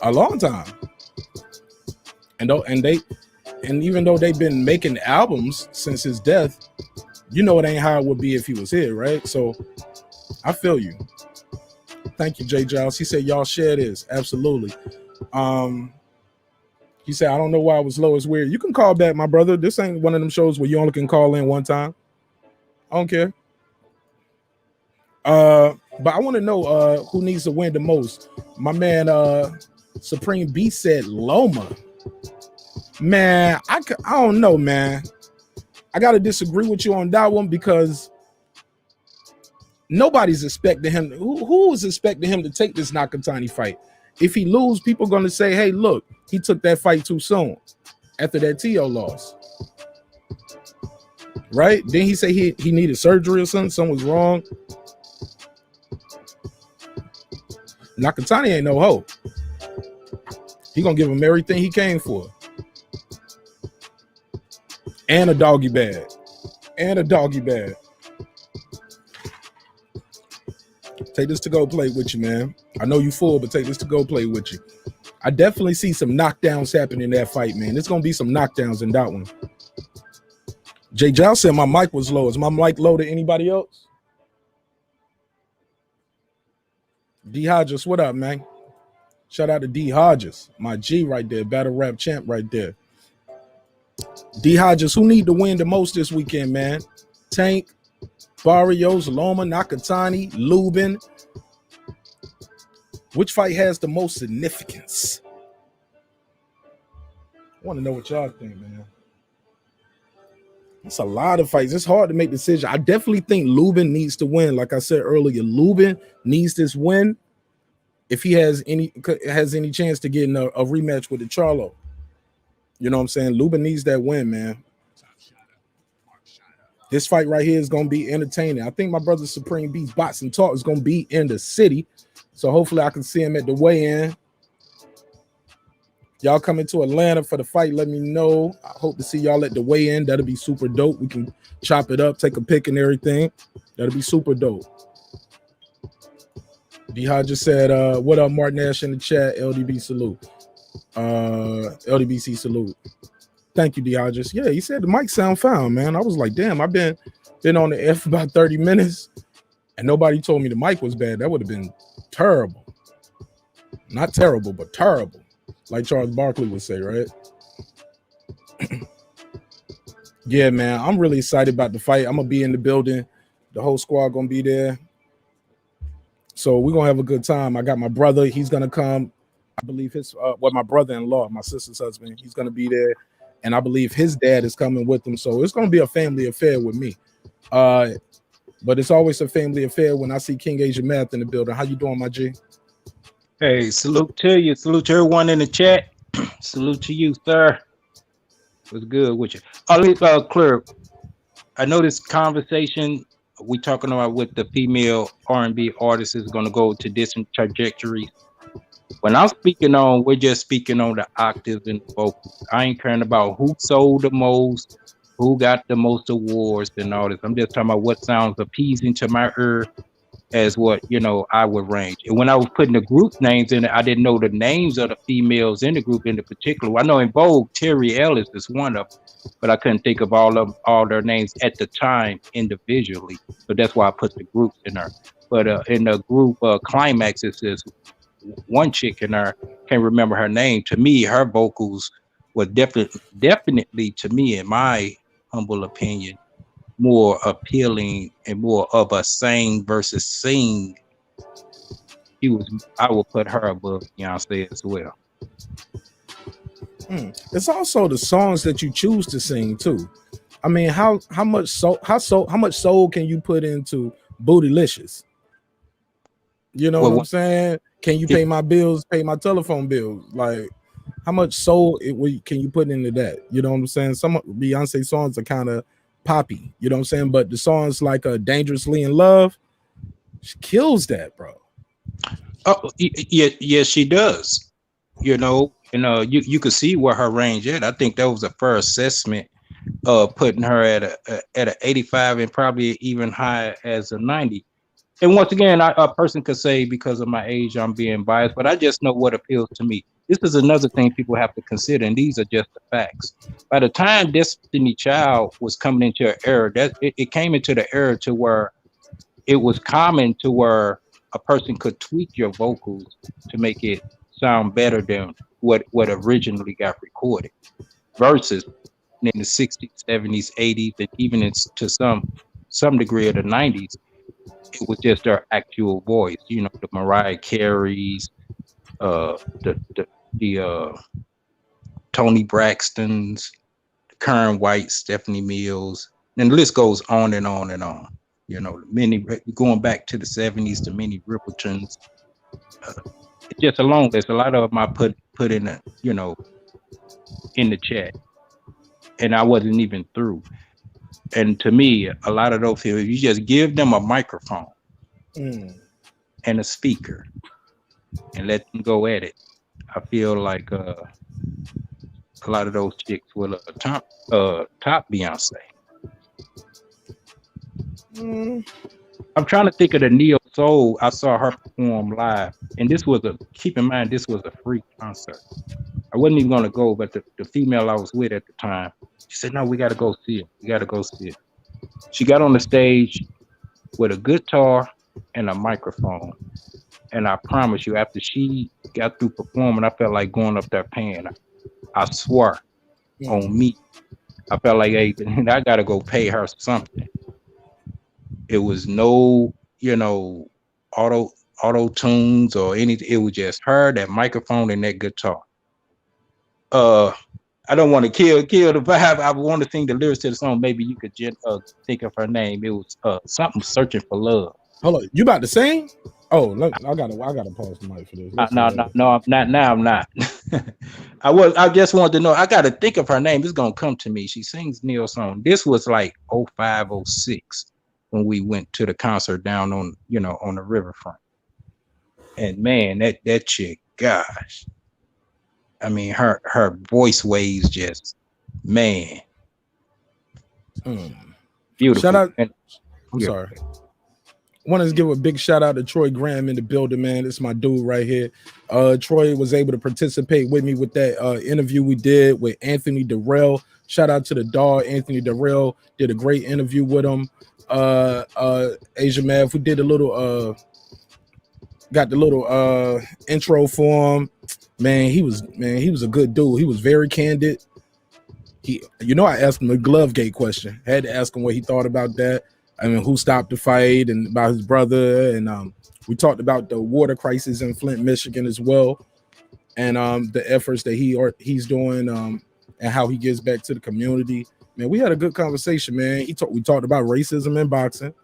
A long time. And even though they've been making albums since his death, you know it ain't how it would be if he was here, right? So I feel you. Thank you, Jay Giles. He said y'all share this. Absolutely. He said, I don't know why I was low. It's weird. You can call back, my brother. This ain't one of them shows where you only can call in one time. I don't care. But I want to know who needs to win the most. My man Supreme Beast said Loma. Man, I don't know, man. I gotta disagree with you on that one because nobody's expecting him. Who was expecting him to take this Nakatani fight? If he lose, people are gonna say, "Hey, look, he took that fight too soon after that T.O. loss." Right? Then he say he needed surgery or something. Something was wrong. Nakatani ain't no hope. He gonna give him everything he came for. And a doggy bag. Take this to go play with you, man. I know you full, but take this to go play with you. I definitely see some knockdowns happening in that fight, man. There's gonna be some knockdowns in that one. Jay Giles said my mic was low. Is my mic low to anybody else? D Hodges, what up, man? Shout out to D Hodges, my G right there, battle rap champ right there. D Hodges, who need to win the most this weekend, man? Tank, Barrios, Loma, Nakatani, Lubin. Which fight has the most significance? I want to know what y'all think, man. It's a lot of fights. It's hard to make decisions. I definitely think Lubin needs to win. Like I said earlier, Lubin needs this win if he has any chance to get in a rematch with the Charlo. You know what I'm saying? Lubin needs that win, man. This fight right here is going to be entertaining. I think my brother Supreme Beast Bots and Talk is going to be in the city. So hopefully I can see him at the weigh-in. Y'all coming to Atlanta for the fight, let me know. I hope to see y'all at the weigh-in. That'll be super dope. We can chop it up, take a pic and everything. That'll be super dope. D-Ha just said, what up, Marq Nash in the chat, LDB salute. LDBC salute. Thank you, D-Hodges. Yeah, he said the mic sound fine, man. I was like, damn, I've been on the air for about 30 minutes and nobody told me the mic was bad. That would have been terrible. Not terrible, but terrible. Like Charles Barkley would say, right? Yeah, man, I'm really excited about the fight. I'm going to be in the building. The whole squad going to be there. So we're going to have a good time. I got my brother. He's going to come. I believe his, my brother-in-law, my sister's husband, he's going to be there. And I believe his dad is coming with him. So it's going to be a family affair with me. But it's always a family affair when I see King Asia Math in the building. How you doing, my G? Hey, salute to you. Salute to everyone in the chat. Salute to you, sir. What's good with you? I'll leave clear. I know this conversation we talking about with the female R&B artists is going to go to different trajectories. When I'm speaking on, we're just speaking on the octaves and the vocals. I ain't caring about who sold the most, who got the most awards and all this. I'm just talking about what sounds appeasing to my ear as what, you know, I would range. And when I was putting the group names in it, I didn't know the names of the females in the group in particular. I know in Vogue, Terry Ellis is one of them, but I couldn't think of all their names at the time individually. So that's why I put the groups in there. But in the group Climax, it says one chick in there, can't remember her name. To me, her vocals were definitely to me, in my humble opinion, more appealing and more of a sing versus sing. I will put her above Beyonce as well. It's also the songs that you choose to sing too. I mean, how much soul can you put into Bootylicious? You know what I'm saying? Can you pay my bills, pay my telephone bills? Like, how much soul can you put into that? You know what I'm saying? Some Beyonce songs are kind of poppy, you know what I'm saying? But the songs like Dangerously in Love, she kills that, bro. Oh, yeah, she does. You know, and you could see where her range is. I think that was a fair assessment, putting her at a 85 and probably even high as a 90. And once again, a person could say because of my age, I'm being biased, but I just know what appeals to me. This is another thing people have to consider, and these are just the facts. By the time Destiny Child was coming into an era, it came into the era to where it was common to where a person could tweak your vocals to make it sound better than what originally got recorded, versus in the 60s, 70s, 80s, and even to some degree of the 90s. It was just their actual voice, you know, the Mariah Careys, the Tony Braxtons, the Karen White, Stephanie Mills, and the list goes on and on and on. You know, many going back to the 70s, to many Rippletons. It's just a long list. A lot of them I put in the, you know, in the chat, and I wasn't even through. And to me, a lot of those people, you just give them a microphone and a speaker and let them go at it. I feel like a lot of those chicks will top Beyonce. I'm trying to think of the Neo Soul. I saw her perform live, and keep in mind, this was a free concert. I wasn't even gonna go, but the female I was with at the time, she said, "No, we gotta go see it. We gotta go see it." She got on the stage with a guitar and a microphone, and I promise you, after she got through performing, I felt like going up there paying her. I swear on me, I felt like, hey, I gotta go pay her something. It was no, you know, auto tunes or anything. It was just her, that microphone, and that guitar. I don't want to kill the vibe. I want to sing the lyrics to the song. Maybe you could think of her name. It was something Searching for Love. Hold on, you about to sing? Oh, I gotta pause the mic for this. No, I'm not. Now I'm not. I just wanted to know. I got to think of her name. It's gonna come to me. She sings Neil song. This was like 05, 06 when we went to the concert down on the riverfront. And man, that chick, gosh. I mean, her voice waves just, man. Beautiful. Shout out. I'm sorry. want to give a big shout out to Troy Graham in the building, man. It's my dude right here. Troy was able to participate with me with that interview we did with Anthony Darrell. Shout out to the dog, Anthony Darrell. Did a great interview with him. Asia Mav, we did a little got the little intro for him. Man, he was a good dude. He was very candid. I asked him a glove gate question. Had to ask him what he thought about that. I mean, who stopped the fight and about his brother. And we talked about the water crisis in Flint, Michigan as well. And the efforts that he's doing and how he gives back to the community. Man, we had a good conversation, man. We talked about racism in boxing.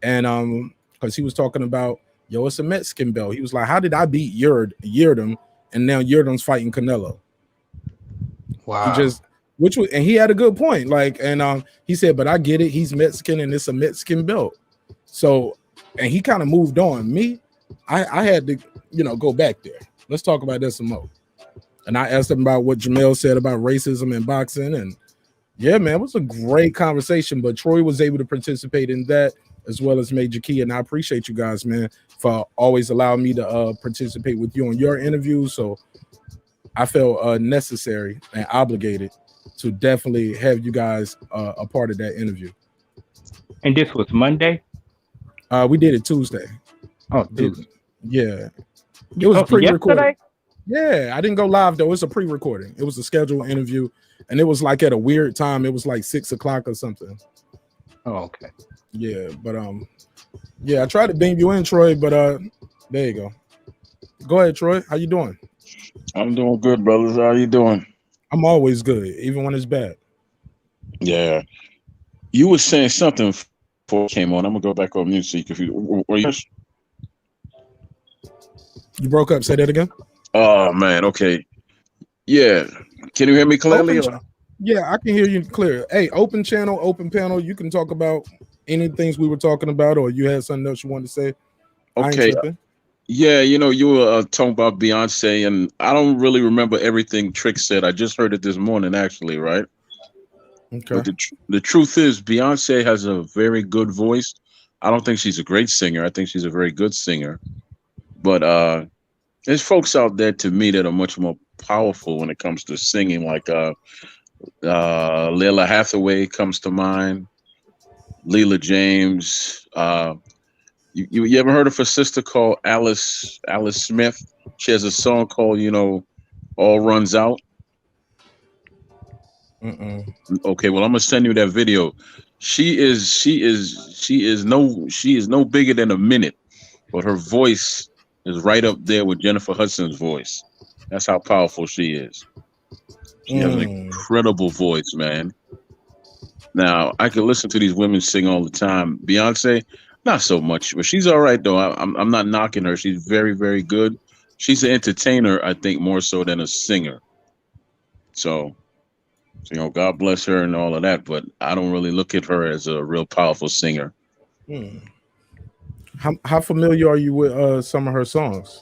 And because he was talking about, it's a Mexican belt. He was like, how did I beat Yildirim? And now Yildirim's fighting Canelo. Wow. And he had a good point. Like, and he said, but I get it. He's Mexican and it's a Mexican belt. So, and he kind of moved on. Me, I had to, go back there. Let's talk about that some more. And I asked him about what Jamel said about racism in boxing. And yeah, man, it was a great conversation. But Troy was able to participate in that as well as Major Key. And I appreciate you guys, man, for always allowing me to participate with you on your interviews. So I felt necessary and obligated to definitely have you guys a part of that interview. And this was Monday? We did it Tuesday. Oh, Tuesday. Yeah. It was pre-recorded. Yesterday? Yeah, I didn't go live though. It's a pre-recording. It was a scheduled interview, and it was like at a weird time. It was like 6 o'clock or something. Oh, okay. Yeah, but yeah, I tried to beam you in, Troy, but there you go. Go ahead, Troy. How you doing? I'm doing good, brothers. How you doing? I'm always good, even when it's bad. Yeah. You were saying something before it came on. I'm gonna go back on mute so you can. You broke up. Say that again. Oh man. Okay. Yeah. Can you hear me clearly? Yeah, I can hear you clear. Hey, open channel, open panel. You can talk about any things we were talking about, or you had something else you wanted to say. Okay. Yeah, you were talking about Beyonce, and I don't really remember everything Trick said. I just heard it this morning, actually, right? Okay. But the truth is, Beyonce has a very good voice. I don't think she's a great singer. I think she's a very good singer. But there's folks out there, to me, that are much more powerful when it comes to singing, like Layla Hathaway comes to mind, Leela James. You ever heard of a sister called Alice Smith? She has a song called, All Runs Out. Okay, well, I'm gonna send you that video. She is no bigger than a minute, but her voice is right up there with Jennifer Hudson's voice. That's how powerful she is. She has an incredible voice, man. Now, I can listen to these women sing all the time. Beyonce, not so much, but she's all right, though. I'm not knocking her. She's very, very good. She's an entertainer, I think, more so than a singer. So God bless her and all of that, but I don't really look at her as a real powerful singer. How familiar are you with some of her songs?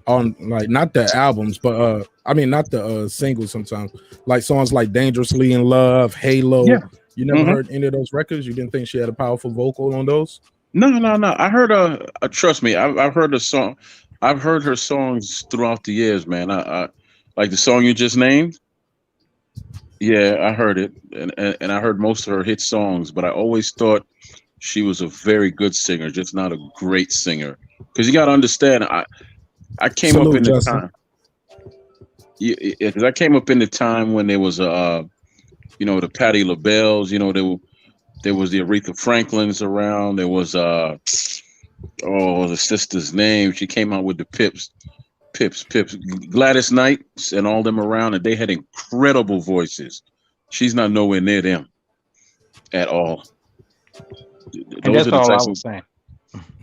On like not the albums, but I mean not the singles sometimes. Like songs like Dangerously in Love, Halo. Yeah. You never heard any of those records? You didn't think she had a powerful vocal on those? No. I heard trust me, I've heard a song. I've heard her songs throughout the years, man. I like the song you just named. Yeah, I heard it, and I heard most of her hit songs, but I always thought she was a very good singer, just not a great singer. Because you got to understand, I came up in the time. Yeah, because I came up in the time when there was the Patti LaBelle's, there was the Aretha Franklin's around. There was the sister's name. She came out with the Pips, Gladys Knight, and all them around, and they had incredible voices. She's not nowhere near them at all. And that's all I was saying.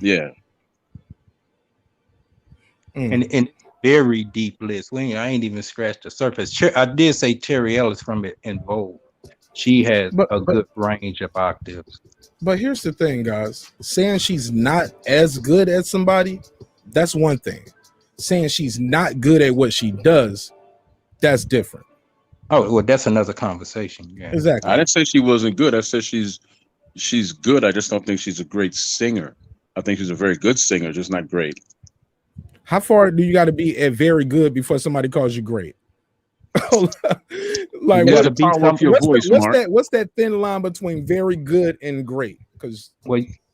Yeah. And very deep list. I ain't even scratched the surface. I did say Terry Ellis from it in Vogue. She has a good range of octaves. But here's the thing, guys. Saying she's not as good as somebody, that's one thing. Saying she's not good at what she does, that's different. Oh, well, that's another conversation. Yeah. Exactly. I didn't say she wasn't good. I said she's good. I just don't think she's a great singer. I think she's a very good singer, just not great. How far do you got to be at very good before somebody calls you great? Like, you got to power up your voice, Mark. What's that thin line between very good and great? Because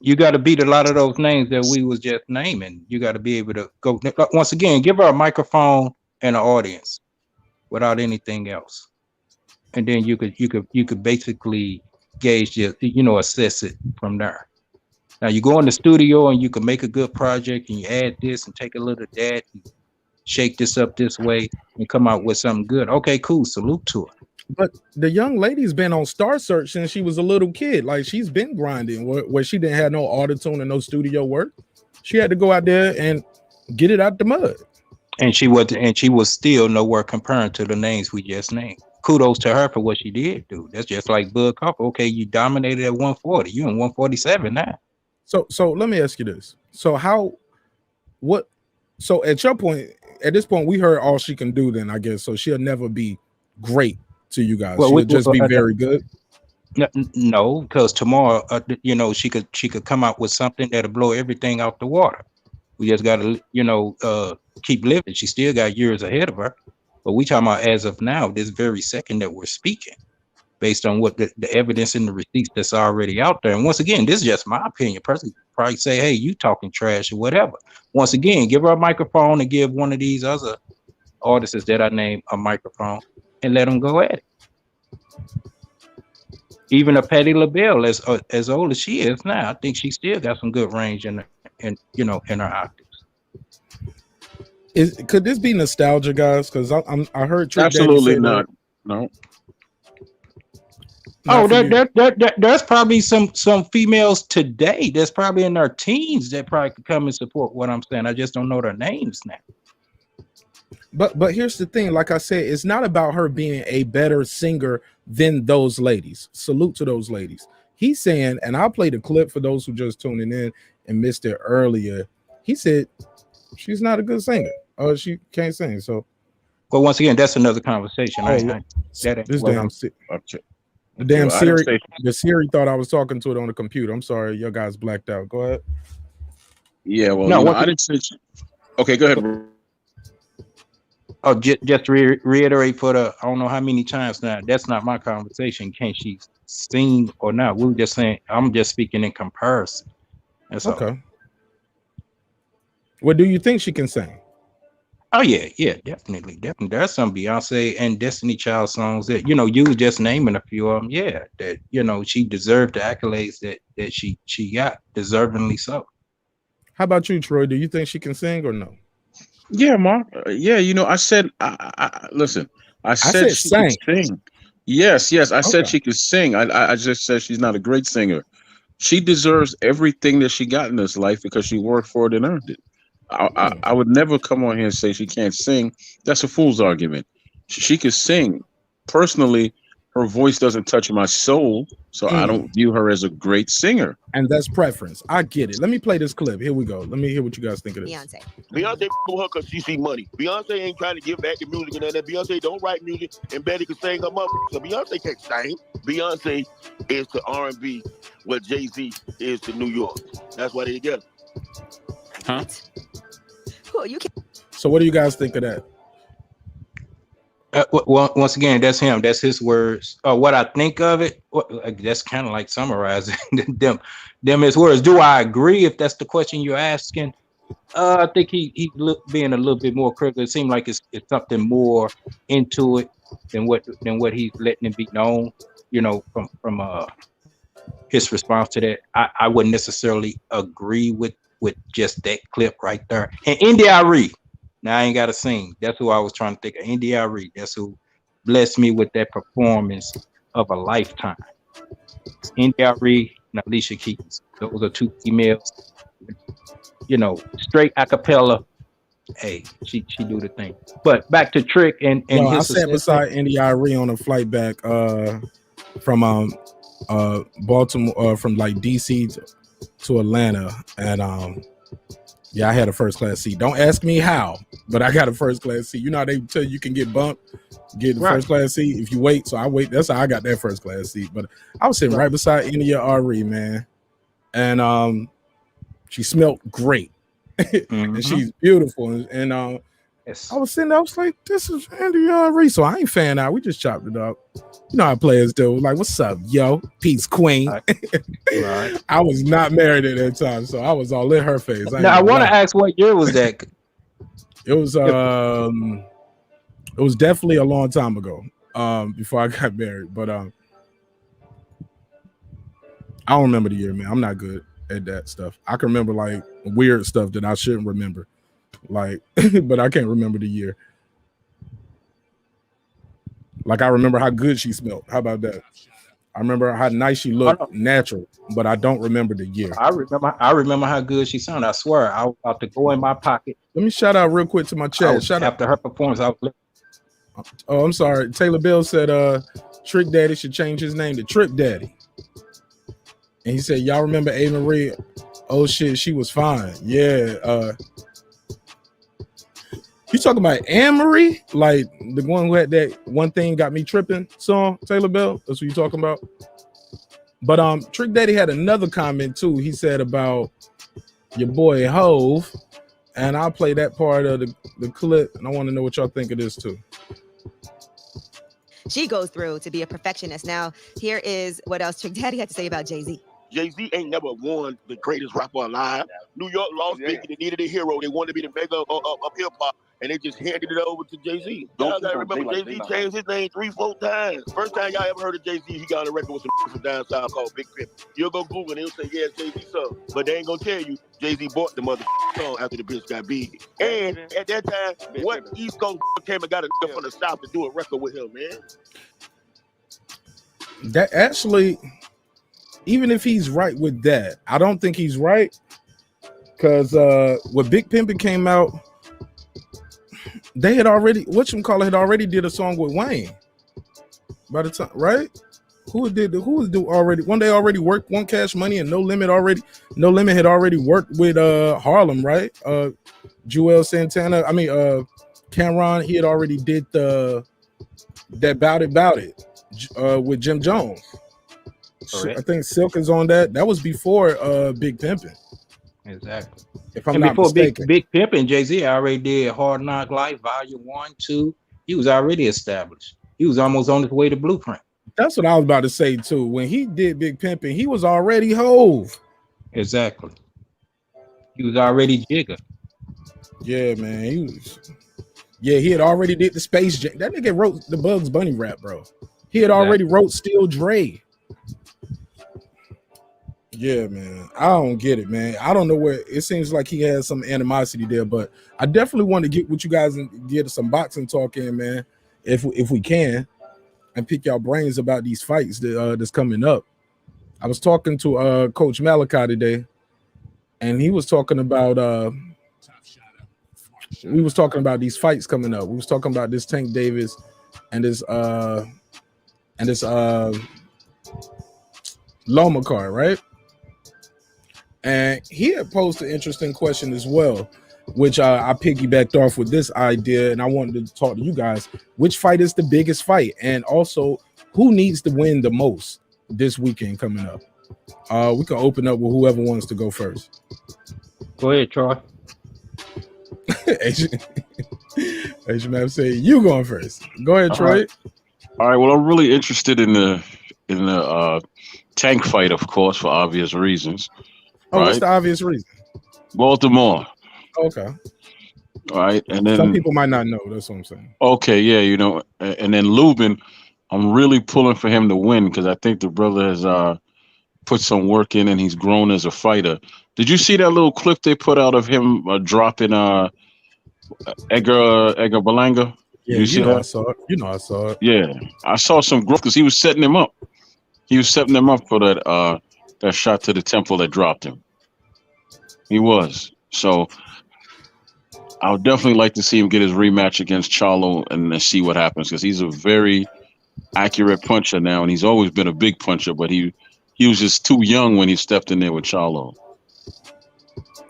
you got to beat a lot of those names that we was just naming. You got to be able to go. Once again, give her a microphone and an audience without anything else, and then you could basically gauge it, assess it from there. Now you go in the studio and you can make a good project, and you add this and take a little of that, and shake this up this way, and come out with something good. Okay, cool. Salute to her. But the young lady's been on Star Search since she was a little kid. Like, she's been grinding where she didn't have no auto-tune and no studio work. She had to go out there and get it out the mud. And she was still nowhere comparing to the names we just named. Kudos to her for what she did, dude. That's just like Bud Copper. Okay, you dominated at 140. You in 147 now. So let me ask you this. So at your point, at this point, we heard all she can do then, I guess. So she'll never be great to you guys. She'll just be very good. No, because tomorrow, she could come out with something that'll blow everything out the water. We just got to, keep living. She still got years ahead of her. But we talking about as of now, this very second that we're speaking, based on what the evidence and the receipts that's already out there. And once again, this is just my opinion. Personally, probably say, hey, you talking trash or whatever. Once again, give her a microphone and give one of these other artists that I named a microphone and let them go at it. Even a Patti LaBelle, as old as she is now, I think she still got some good range in her octaves. Could this be nostalgia, guys? Because I heard Trick absolutely Daddy not. No. Oh, there's probably some females today that's probably in their teens that probably could come and support what I'm saying. I just don't know their names now. But here's the thing, like I said, it's not about her being a better singer than those ladies. Salute to those ladies. He's saying, and I'll play the clip for those who just tuning in and missed it earlier. He said she's not a good singer. Oh, she can't sing. So, well, once again, that's another conversation. The Siri thought I was talking to it on the computer. I'm sorry, your guys blacked out. Go ahead. Yeah, well, I didn't say. Okay, go ahead. Oh, just to reiterate for I don't know how many times now. That's not my conversation. Can she sing or not? We were just saying. I'm just speaking in comparison. That's okay. All. Well, do you think she can sing? Oh yeah, definitely. There's some Beyonce and Destiny Child songs that you were just naming a few of them. Yeah, that she deserved the accolades that she got, deservingly so. How about you, Troy? Do you think she can sing or no? Yeah, Mark. Yeah, I said. Listen, I said she could sing. Yes. I said she could sing. I just said she's not a great singer. She deserves everything that she got in this life because she worked for it and earned it. I would never come on here and say she can't sing. That's a fool's argument. She could sing. Personally, her voice doesn't touch my soul, so I don't view her as a great singer. And that's preference. I get it. Let me play this clip. Here we go. Let me hear what you guys think of this. Beyonce with her because she see money. Beyonce ain't trying to give back the music and that. Beyonce don't write music and Betty can sing her mother. So Beyonce can't sing. Beyonce is to R&B what Jay-Z is to New York. That's why they together. Huh? Well, you can. So what do you guys think of that? Well, once again, that's him. That's his words. What I think of it, that's kind of like summarizing them his words. Do I agree? If that's the question you're asking, I think he being a little bit more critical. It seemed like it's something more into it than what he's letting it be known. From his response to that, I wouldn't necessarily agree with just that clip right there. And India.Arie. Now I ain't got to sing. That's who I was trying to think of. India.Arie. That's who blessed me with that performance of a lifetime. India.Arie and Alicia Keys. Those are two females. Straight a cappella. Hey, she do the thing. But back to Trick and his. I sat beside India.Arie on a flight back from Baltimore, from like DC to Atlanta, and I had a first class seat. Don't ask me how, but I got a first class seat. You know how they tell you can get bumped, get the first class seat if you wait. So I wait. That's how I got that first class seat. But I was sitting right beside India.Arie, man, and She smelled great. And she's beautiful. And Yes. I was sitting there, I was like, this is Andy Reese. So I ain't fan out. We just chopped it up. You know how players do. Like, what's up, yo? Peace, queen. Right. I was not married at that time, so I was all in her face. Now I want to ask, what year was that? It was definitely a long time ago, before I got married. But I don't remember the year, man. I'm not good at that stuff. I can remember like weird stuff that I shouldn't remember. Like, but I can't remember the year. Like, I remember how good she smelled. How about that? I remember how nice she looked, natural, but I don't remember the year. I remember how good she sounded. I swear, I was about to go in my pocket. Let me shout out real quick to my chat. Shout out after her performance. Oh, I'm sorry. Taylor Bill said Trick Daddy should change his name to Trip Daddy. And he said, y'all remember A. Marie? Oh shit, she was fine. Yeah. You talking about Anne Marie? Like the one who had that One Thing Got Me Tripping song, Taylor Bell? That's what you talking about? But Trick Daddy had another comment too. He said about your boy Hove. And I'll play that part of the clip. And I want to know what y'all think of this too. She goes through to be a perfectionist. Now, here is what else Trick Daddy had to say about Jay-Z. Jay-Z ain't never won the greatest rapper alive. New York lost Biggie. They needed a hero. They wanted to be the mega of hip-hop, and they just handed it over to Jay-Z. Y'all gotta remember, Jay-Z changed his name 3-4 times. First time y'all ever heard of Jay-Z, he got on a record with some from down south called Big Pimp. You'll go Google and he'll say, yeah, Jay-Z song. But they ain't gonna tell you Jay-Z bought the mother song after the bitch got big. And at that time, what East Coast came and got a nigga from the South to do a record with him, man? That actually... Even if he's right with that, I don't think he's right, because when Big Pimpin' came out, they had already had already did a song with Wayne. By the time, right? Who was already? One day already worked One Cash Money and No Limit had already worked with Harlem, right? Joel Santana. Cameron. He had already did that Bout It with Jim Jones. Correct. I think Silk is on that. That was before Big Pimpin'. Exactly. If I'm not mistaken. Big Pimpin', Jay-Z already did Hard Knock Life, Volume 1, 2. He was already established. He was almost on his way to Blueprint. That's what I was about to say too. When he did Big Pimpin', he was already Hove. Exactly. He was already Jigga. Yeah, man. He had already did the Space Jam. That nigga wrote the Bugs Bunny rap, bro. He had already wrote Still Dre. Yeah, man. I don't get it, man. I don't know where it seems like he has some animosity there, but I definitely want to get with you guys and get some boxing talk in, man, if we can, and pick y'all brains about these fights that's coming up. I was talking to Coach Malachi today, and he was talking about we was talking about these fights coming up. We was talking about this Tank Davis and this Loma card, right? And he had posed an interesting question as well, which I piggybacked off with this idea, and I wanted to talk to you guys. Which fight is the biggest fight? And also, who needs to win the most this weekend coming up? We can open up with whoever wants to go first. Go ahead, Troy. Asian man say you going first. Go ahead, Troy. All right. Well, I'm really interested in the Tank fight, of course, for obvious reasons. Oh, what's the obvious reason? Baltimore. Okay. All right, and then some people might not know. That's what I'm saying. Okay, yeah, and then Lubin, I'm really pulling for him to win because I think the brother has put some work in and he's grown as a fighter. Did you see that little clip they put out of him dropping Edgar Berlanga? Yeah, I saw it. I saw it. Yeah, I saw some growth because he was setting him up. He was setting him up for that shot to the temple that dropped him. He was. So I would definitely like to see him get his rematch against Charlo and see what happens because he's a very accurate puncher now, and he's always been a big puncher, but he was just too young when he stepped in there with Charlo.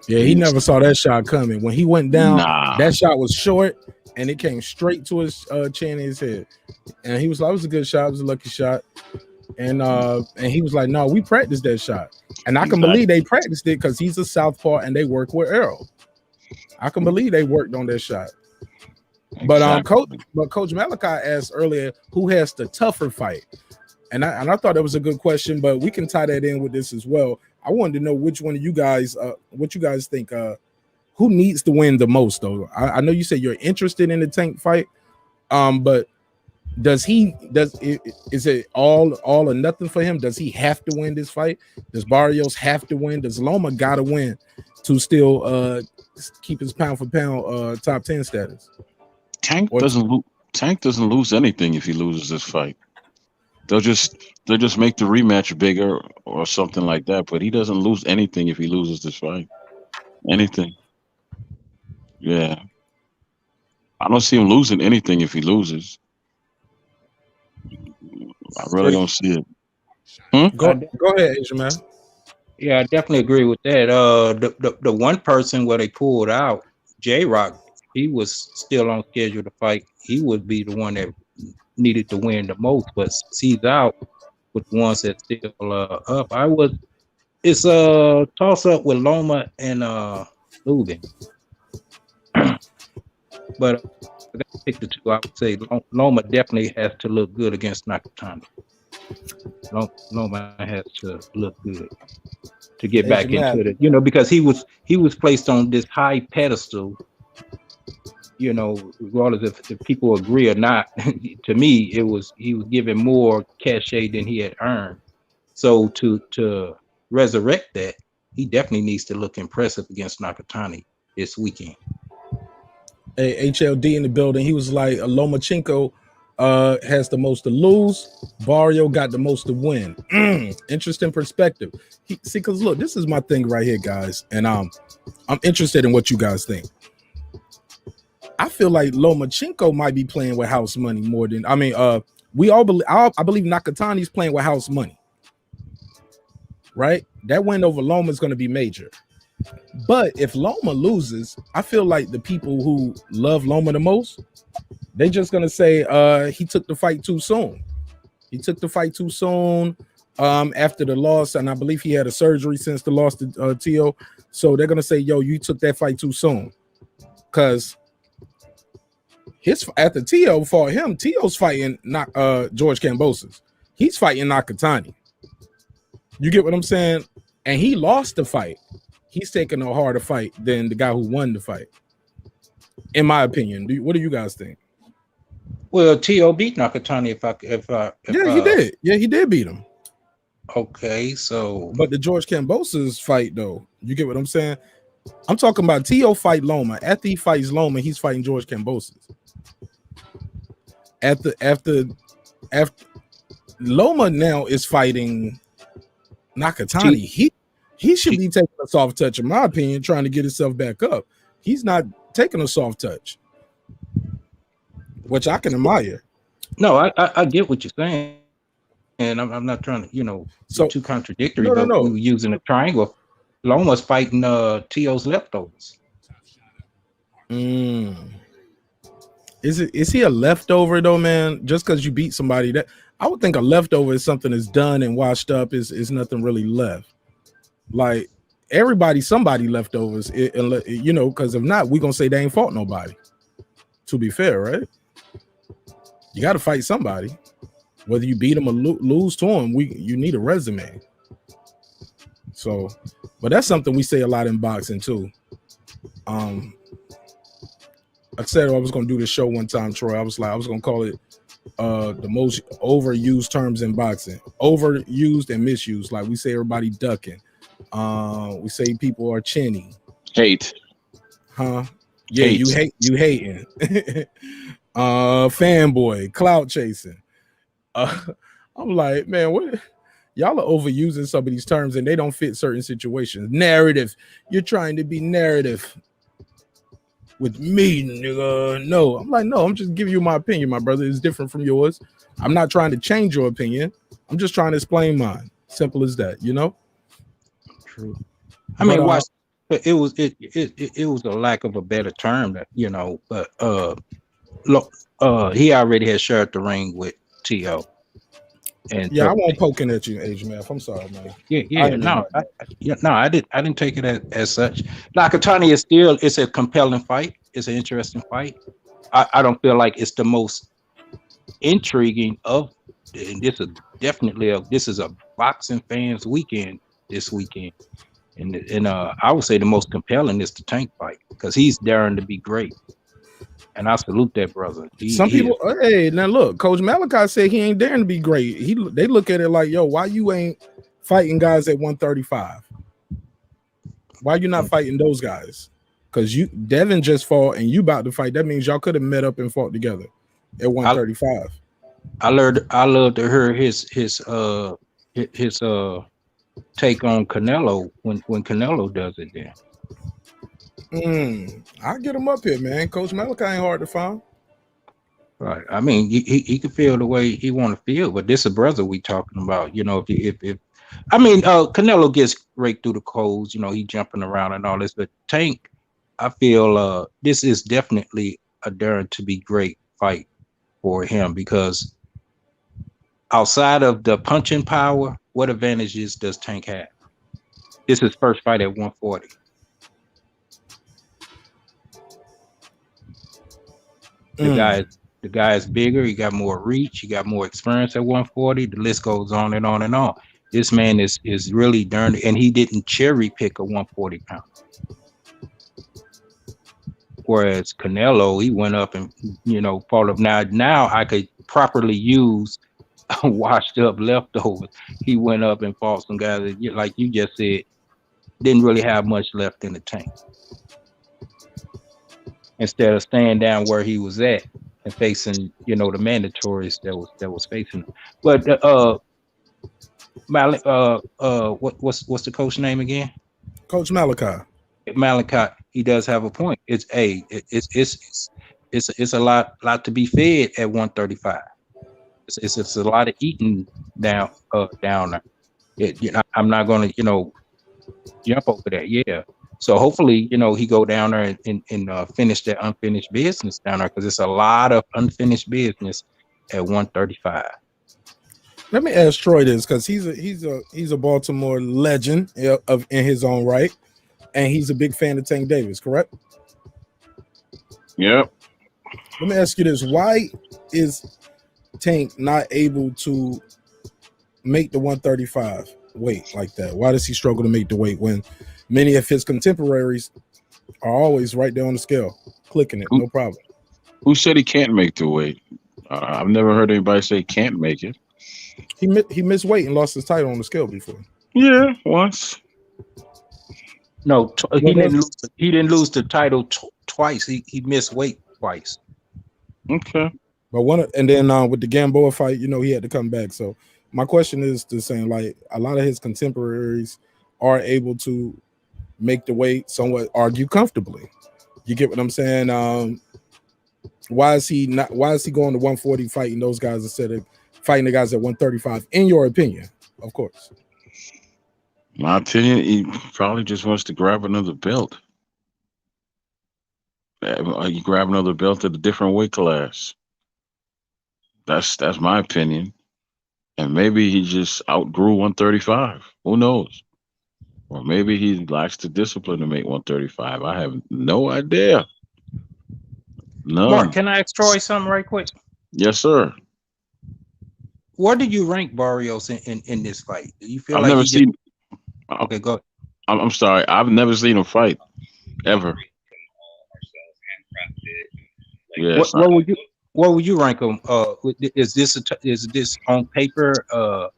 Yeah, he never saw that shot coming. When he went down, that shot was short, and it came straight to his chin and his head. And he was like, it was a good shot. It was a lucky shot. And he was like, no, we practiced that shot. And I can Exactly. believe they practiced it because he's a southpaw and they work with Earl. I can believe they worked on that shot. But Coach Malachi asked earlier, who has the tougher fight? And I thought that was a good question, but we can tie that in with this as well. I wanted to know which one of you guys, what you guys think, who needs to win the most though? I know you said you're interested in the Tank fight, but is it all or nothing for him? Does he have to win this fight? Does Barrios have to win? Does Loma gotta win to still keep his pound for pound top 10 status? Tank doesn't lose anything if he loses this fight. They'll just make the rematch bigger or something like that. But he doesn't lose anything if he loses this fight. Anything. Yeah. I don't see him losing anything if he loses. I really don't see it. Go ahead, Asia, man. Yeah, I definitely agree with that. The one person where they pulled out, J-Rock, he was still on schedule to fight. He would be the one that needed to win the most, but since he's out with the ones that still up, it's a toss up with Loma and Lubin. But I got to pick the two. I would say Loma definitely has to look good against Nakatani. Loma has to look good to get back into it, because he was placed on this high pedestal. Regardless if people agree or not, to me, he was given more cachet than he had earned. So to resurrect that, he definitely needs to look impressive against Nakatani this weekend. Hey, HLD in the building. He was like, Lomachenko has the most to lose. Barrio got the most to win. Interesting perspective. Because look, this is my thing right here, guys, and I'm interested in what you guys think. I feel like Lomachenko might be playing with house money more than we all believe. I believe Nakatani's playing with house money, right? That win over Loma is going to be major. But if Loma loses, I feel like the people who love Loma the most, they're just going to say he took the fight too soon. He took the fight too soon after the loss, and I believe he had a surgery since the loss to T.O. So they're going to say, yo, you took that fight too soon. Because after T.O. fought him, T.O.'s fighting George Kambosos. He's fighting Nakatani. You get what I'm saying? And he lost the fight. He's taking a harder fight than the guy who won the fight, in my opinion. What do you guys think? Well, T.O. beat Nakatani. He did. Yeah, he did beat him. Okay, so but the George Kambosos fight, though, you get what I'm saying? I'm talking about T.O. fight Loma. After he fights Loma, he's fighting George Kambosos. After Loma now is fighting Nakatani. He should be taking a soft touch, in my opinion, trying to get himself back up. He's not taking a soft touch, which I can admire. No, I get what you're saying, and I'm not trying to, too contradictory. But we were using a triangle. Loma's fighting T.O.'s leftovers. Is he a leftover though, man? Just because you beat somebody, that I would think a leftover is something that's done and washed up. Is nothing really left. Like somebody leftovers, because if not, we're gonna say they ain't fought nobody. To be fair, right? You got to fight somebody, whether you beat them or lose to them. You need a resume. So, but that's something we say a lot in boxing too. I said I was gonna do this show one time, Troy. I was gonna call it the most overused terms in boxing. Overused and misused. Like we say everybody ducking. We say people are chinny. Hate. Huh? Yeah, you hating. Fanboy, clout chasing. I'm like, man, what? Y'all are overusing some of these terms and they don't fit certain situations. Narrative. You're trying to be narrative with me, nigga. No, I'm like, no, I'm just giving you my opinion, my brother. It's different from yours. I'm not trying to change your opinion. I'm just trying to explain mine. Simple as that, True. I mean, watch. It was a lack of a better term, but he already had shared the ring with T.O. And Yeah, I so, won't poking at you, Age Math. I'm sorry, man. yeah, didn't mean that. I didn't take it as such. Nakatani is still, it's a compelling fight. It's an interesting fight. I don't feel like it's the most intriguing of, and this is definitely this is a boxing fans weekend this weekend. And I would say the most compelling is the Tank fight because he's daring to be great. And I salute that brother. Some people, hey, now look, Coach Malachi said he ain't daring to be great. They look at it like, yo, why you ain't fighting guys at 135? Why you not fighting those guys? Because Devin just fought and you about to fight. That means y'all could have met up and fought together at 135. I love to hear his take on Canelo when Canelo does it then. I'll get him up here, man. Coach Malachi ain't hard to find. Right. I mean, he can feel the way he want to feel, but this is a brother we talking about. You know, if I mean, Canelo gets raked through the coals. You know, he jumping around and all this, but Tank, I feel this is definitely a daring to be great fight for him because outside of the punching power, what advantages does Tank have? This is his first fight at 140. The guy is bigger. He got more reach. He got more experience at 140. The list goes on and on and on. This man is really darn, and he didn't cherry pick a 140 pounder. Whereas Canelo, he went up and fought up. Now I could properly use washed up leftovers. He went up and fought some guys that, like you just said, didn't really have much left in the tank. Instead of staying down where he was at and facing, the mandatories that was facing him. But what's the coach name again? Coach Malachi. Malachi, he does have a point. It's a lot to be fed at 135. It's a lot of eating down there. I'm not gonna jump over that. Yeah. So hopefully, he go down there and finish that unfinished business down there because it's a lot of unfinished business at 135. Let me ask Troy this because he's a Baltimore legend in his own right, and he's a big fan of Tank Davis, correct? Yep. Let me ask you this: why is Tank not able to make the 135 weight like that? Why does he struggle to make the weight when many of his contemporaries are always right there on the scale, clicking it, no problem? Who said he can't make the weight? I've never heard anybody say can't make it. He missed weight and lost his title on the scale before. Yeah, once. No, he didn't lose the title twice. He missed weight twice. Okay. But and then with the Gamboa fight, he had to come back. So my question is to saying, like, a lot of his contemporaries are able to make the weight somewhat, argue comfortably. You get what I'm saying? Why is he going to 140 fighting those guys instead of fighting the guys at 135? In your opinion, of course. My opinion, he probably just wants to grab another belt. You grab another belt at a different weight class. That's my opinion. And maybe he just outgrew 135. Who knows? Or maybe he lacks the discipline to make 135. I have no idea. None. Mark, can I ask Troy something right quick? Yes, sir. Where do you rank Barrios in this fight? Do you feel I've like never seen? Okay, go ahead. I'm sorry. I've never seen him fight ever. Yes. What would you rank him? Is this on paper? I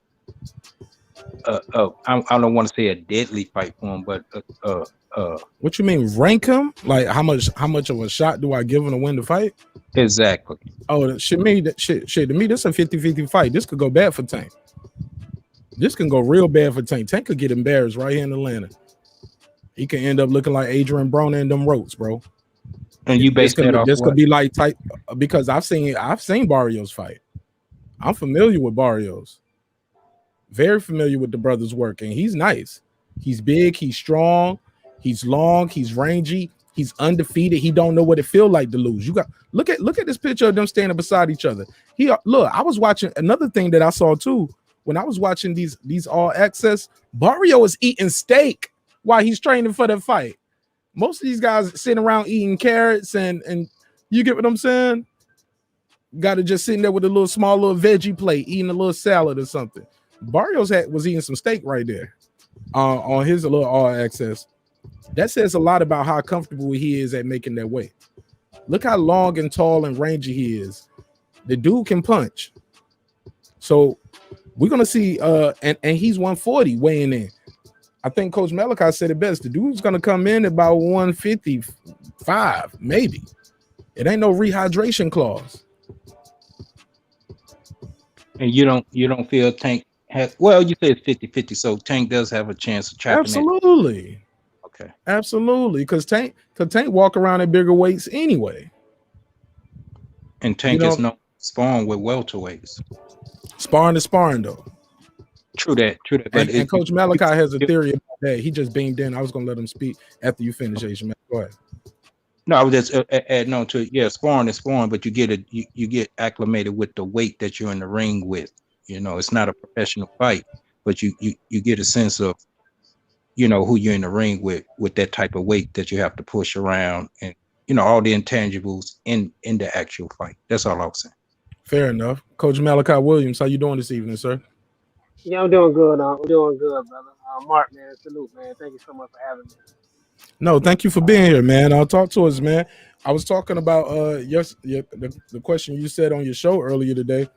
don't want to say a deadly fight for him, but what you mean rank him? Like how much of a shot do I give him to win the fight? Exactly. Oh, to me, this is a 50-50 fight. This could go bad for Tank. This can go real bad for Tank. Tank could get embarrassed right here in Atlanta. He can end up looking like Adrian Broner in them ropes, bro. And you base that off this what? Could be like type because I've seen Barrios fight. I'm familiar with Barrios. Very familiar with the brother's work, and he's nice. He's big, he's strong, he's long, he's rangy. He's undefeated. He don't know what it feel like to lose. You got look at this picture of them standing beside each other. Look. I was watching another thing that I saw too when I was watching these all access. Barrio is eating steak while he's training for the fight. Most of these guys sitting around eating carrots and you get what I'm saying. Got to just sitting there with a small little veggie plate, eating a little salad or something. Barrios was eating some steak right there on his little all access. That says a lot about how comfortable he is at making that weight. Look how long and tall and rangy he is. The dude can punch. So we're gonna see. And he's 140 weighing in. I think Coach Malachi said it best. The dude's gonna come in about 155, maybe. It ain't no rehydration clause. And you don't feel Tank has, well, you say it's 50-50, so Tank does have a chance of trapping Absolutely. It. Okay. Absolutely. Because Tank walk around at bigger weights anyway. And Tank is not sparring with welterweights. Sparring is sparring though. True that. And Coach Malachi has a theory about that. He just beamed in. I was gonna let him speak after you finish, Asian man. Go ahead. No, I was just adding on to it. Yeah, sparring is sparring, but you get acclimated with the weight that you're in the ring with. You know, it's not a professional fight, but you get a sense of, you know, who you're in the ring with that type of weight that you have to push around, and you know all the intangibles in the actual fight. That's all I was saying. Fair enough. Coach Malachi Williams, how you doing this evening, sir? Yeah, I'm doing good. I'm doing good, brother. Mark, man, salute, man. Thank you so much for having me. No, thank you for being here, man. Talk to us, man. I was talking about the question you said on your show earlier today,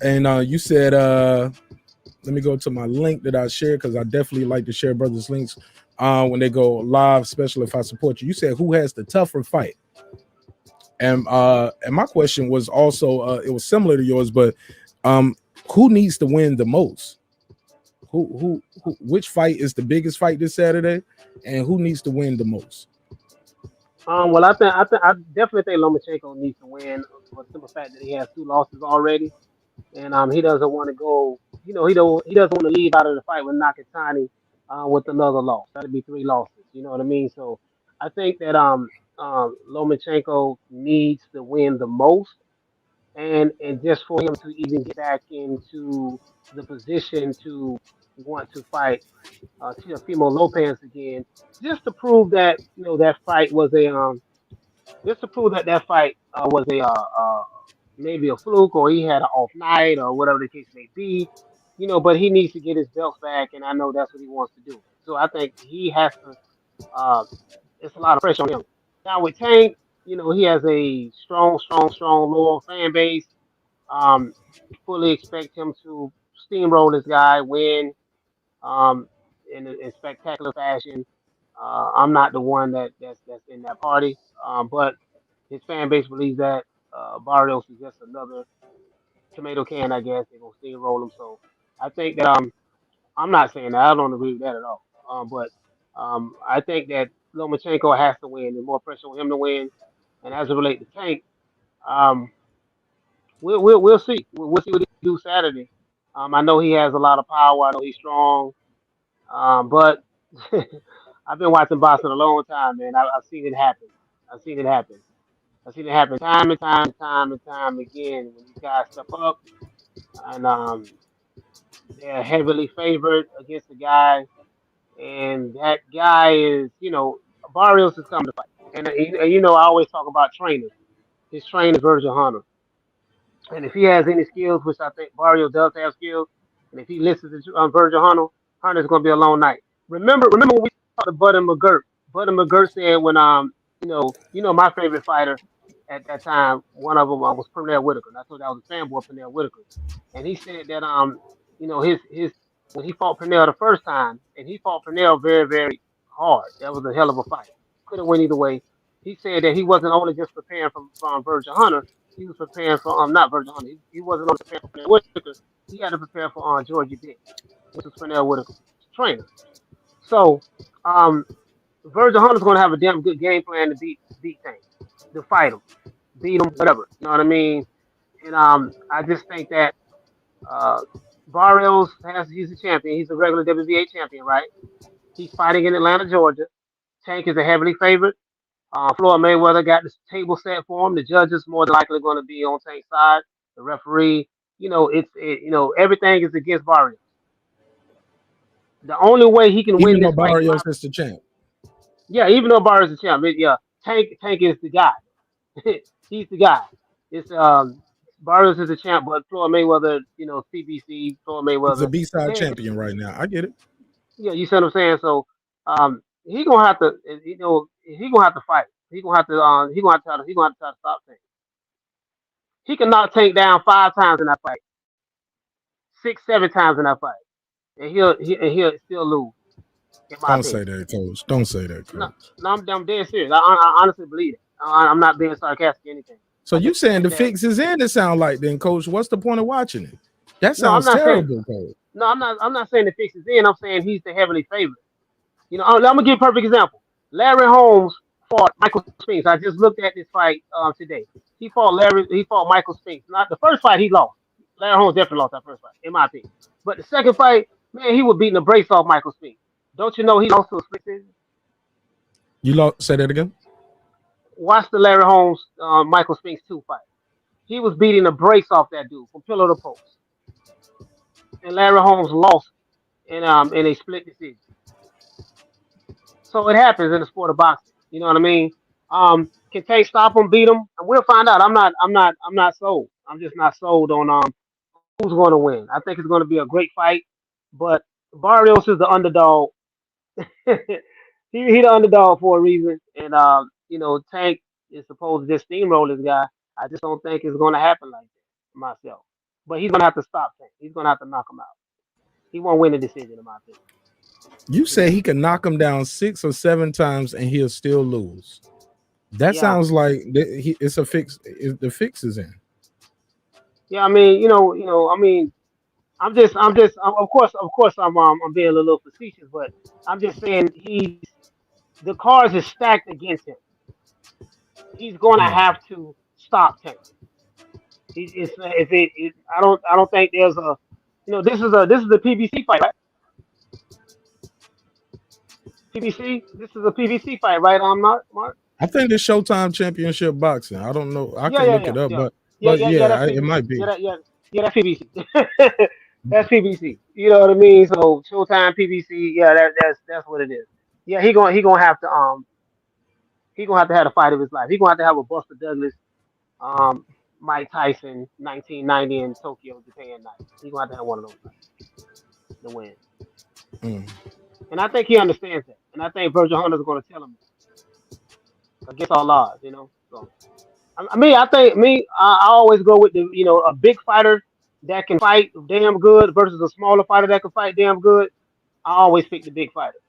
and you said let me go to my link that I shared because I definitely like to share brothers' links when they go live, especially if I support you. You said who has the tougher fight, and my question was also it was similar to yours, but who needs to win the most? Who which fight is the biggest fight this Saturday, and who needs to win the most? Well, I definitely think Lomachenko needs to win for the simple fact that he has 2 losses already, and he doesn't want to go. You know, he doesn't want to leave out of the fight with Nakatani with another loss. That'd be 3 losses. You know what I mean? So I think that Lomachenko needs to win the most, and just for him to even get back into the position to want to fight Teofimo Lopez again, just to prove that that fight was just to prove that fight was maybe a fluke, or he had an off night, or whatever the case may be, But he needs to get his belts back, and I know that's what he wants to do. So I think he has to. It's a lot of pressure on him now with Tank. He has a strong, loyal fan base. Fully expect him to steamroll this guy, win. Um, in spectacular fashion. I'm not the one that's in that party, but his fan base believes that Barrios is just another tomato can, I guess. They're gonna steamroll him. So I think that I'm not saying that. I don't agree with that at all. But I think that Lomachenko has to win. There's more pressure on him to win. And as it relates to Tank, um, we'll see. We'll see what he do Saturday. I know he has a lot of power. I know he's strong. But I've been watching boxing a long time, man. I've seen it happen. I've seen it happen. I've seen it happen time and time again when these guys step up and they're heavily favored against the guy, and that guy is, Barrios is coming to fight. And I always talk about trainers. His trainer, Virgil Hunter. And if he has any skills, which I think Barrio does have skills, and if he listens to Virgil Hunter, Hunter's going to be a long night. Remember when we talked to Buddy McGirt? Buddy McGirt said when my favorite fighter at that time, one of them was Pernell Whitaker. And I told you I was a fanboy of Pernell Whitaker, and he said that his when he fought Pernell the first time, and he fought Pernell very, very hard. That was a hell of a fight. Could have went either way. He said that he wasn't only just preparing from Virgil Hunter. He was preparing for not Virgil Hunter. He wasn't only preparing for Pernell Whitaker. He had to prepare for Georgie Dick, which was Pernell Whitaker's trainer. So Virgil Hunter's going to have a damn good game plan to beat Tank, to fight him, beat him, whatever. You know what I mean? And I just think that Barrios he's a champion. He's a regular WBA champion, right? He's fighting in Atlanta, Georgia. Tank is a heavily favorite. Floyd Mayweather got the table set for him. The judges more than likely going to be on Tank's side. The referee, everything is against Barrios. The only way he can win Even though this fight, Barrios is the champ. yeah, even though Barrios is the champ, Tank is the guy. He's the guy. It's Barrios is the champ, but Floyd Mayweather, CBC, Floyd He's Mayweather. a B-side champion right now. I get it. Yeah, you see what I'm saying? So he gonna have to, he gonna have to fight. He gonna have to try to stop Tank. He can knock Tank down 5 times in that fight, 6, 7 times in that fight, and he'll still lose. In my Don't opinion. say that, coach. Don't say that, coach. No, I'm dead serious. I honestly believe it. I'm not being sarcastic or anything. So you saying the fix is in? It sound like then, coach. What's the point of watching it? That No, I'm sounds not terrible, coach. No, I'm not saying the fix is in. I'm saying he's the heavily favorite. I'm gonna give you a perfect example. Larry Holmes fought Michael Spinks. I just looked at this fight today. He fought Michael Spinks. Not the first fight he lost. Larry Holmes definitely lost that first fight, in my opinion. But the second fight, man, he was beating the brace off Michael Spinks. Don't you know he lost to a split decision? You lost. Say that again. Watch the Larry Holmes Michael Spinks 2 fight. He was beating the brace off that dude from pillar to post. And Larry Holmes lost in a split decision. So it happens in the sport of boxing. You know what I mean? Can Tank stop him, beat him? And we'll find out. I'm not sold. I'm just not sold on who's going to win. I think it's going to be a great fight, but Barrios is the underdog. he the underdog for a reason, and Tank is supposed to just steamroll this guy. I just don't think it's going to happen like that myself. But he's going to have to stop Tank. He's going to have to knock him out. He won't win the decision, in my opinion. You say he can knock him down 6 or 7 times and he'll still lose. That sounds like it's a fix. The fix is in. Yeah, I mean, I'm of course, I'm being a little facetious, but I'm just saying the cards is stacked against him. He's going to have to stop Tank. I don't think there's a, this is a PBC fight, right? PBC, this is a PBC fight, right? Mark. I think it's Showtime Championship Boxing. I don't know. I can look it up, but it might be. That's PBC. That's PBC. You know what I mean? So Showtime PBC. Yeah, that's what it is. Yeah, he gonna have to have the fight of his life. He gonna have a Buster Douglas, Mike Tyson, 1990 in Tokyo, Japan night. He gonna have one of those fights to win. And I think he understands that. And I think Virgil Hunter's going to tell him against all odds, So, I always go with a big fighter that can fight damn good versus a smaller fighter that can fight damn good. I always pick the big fighter.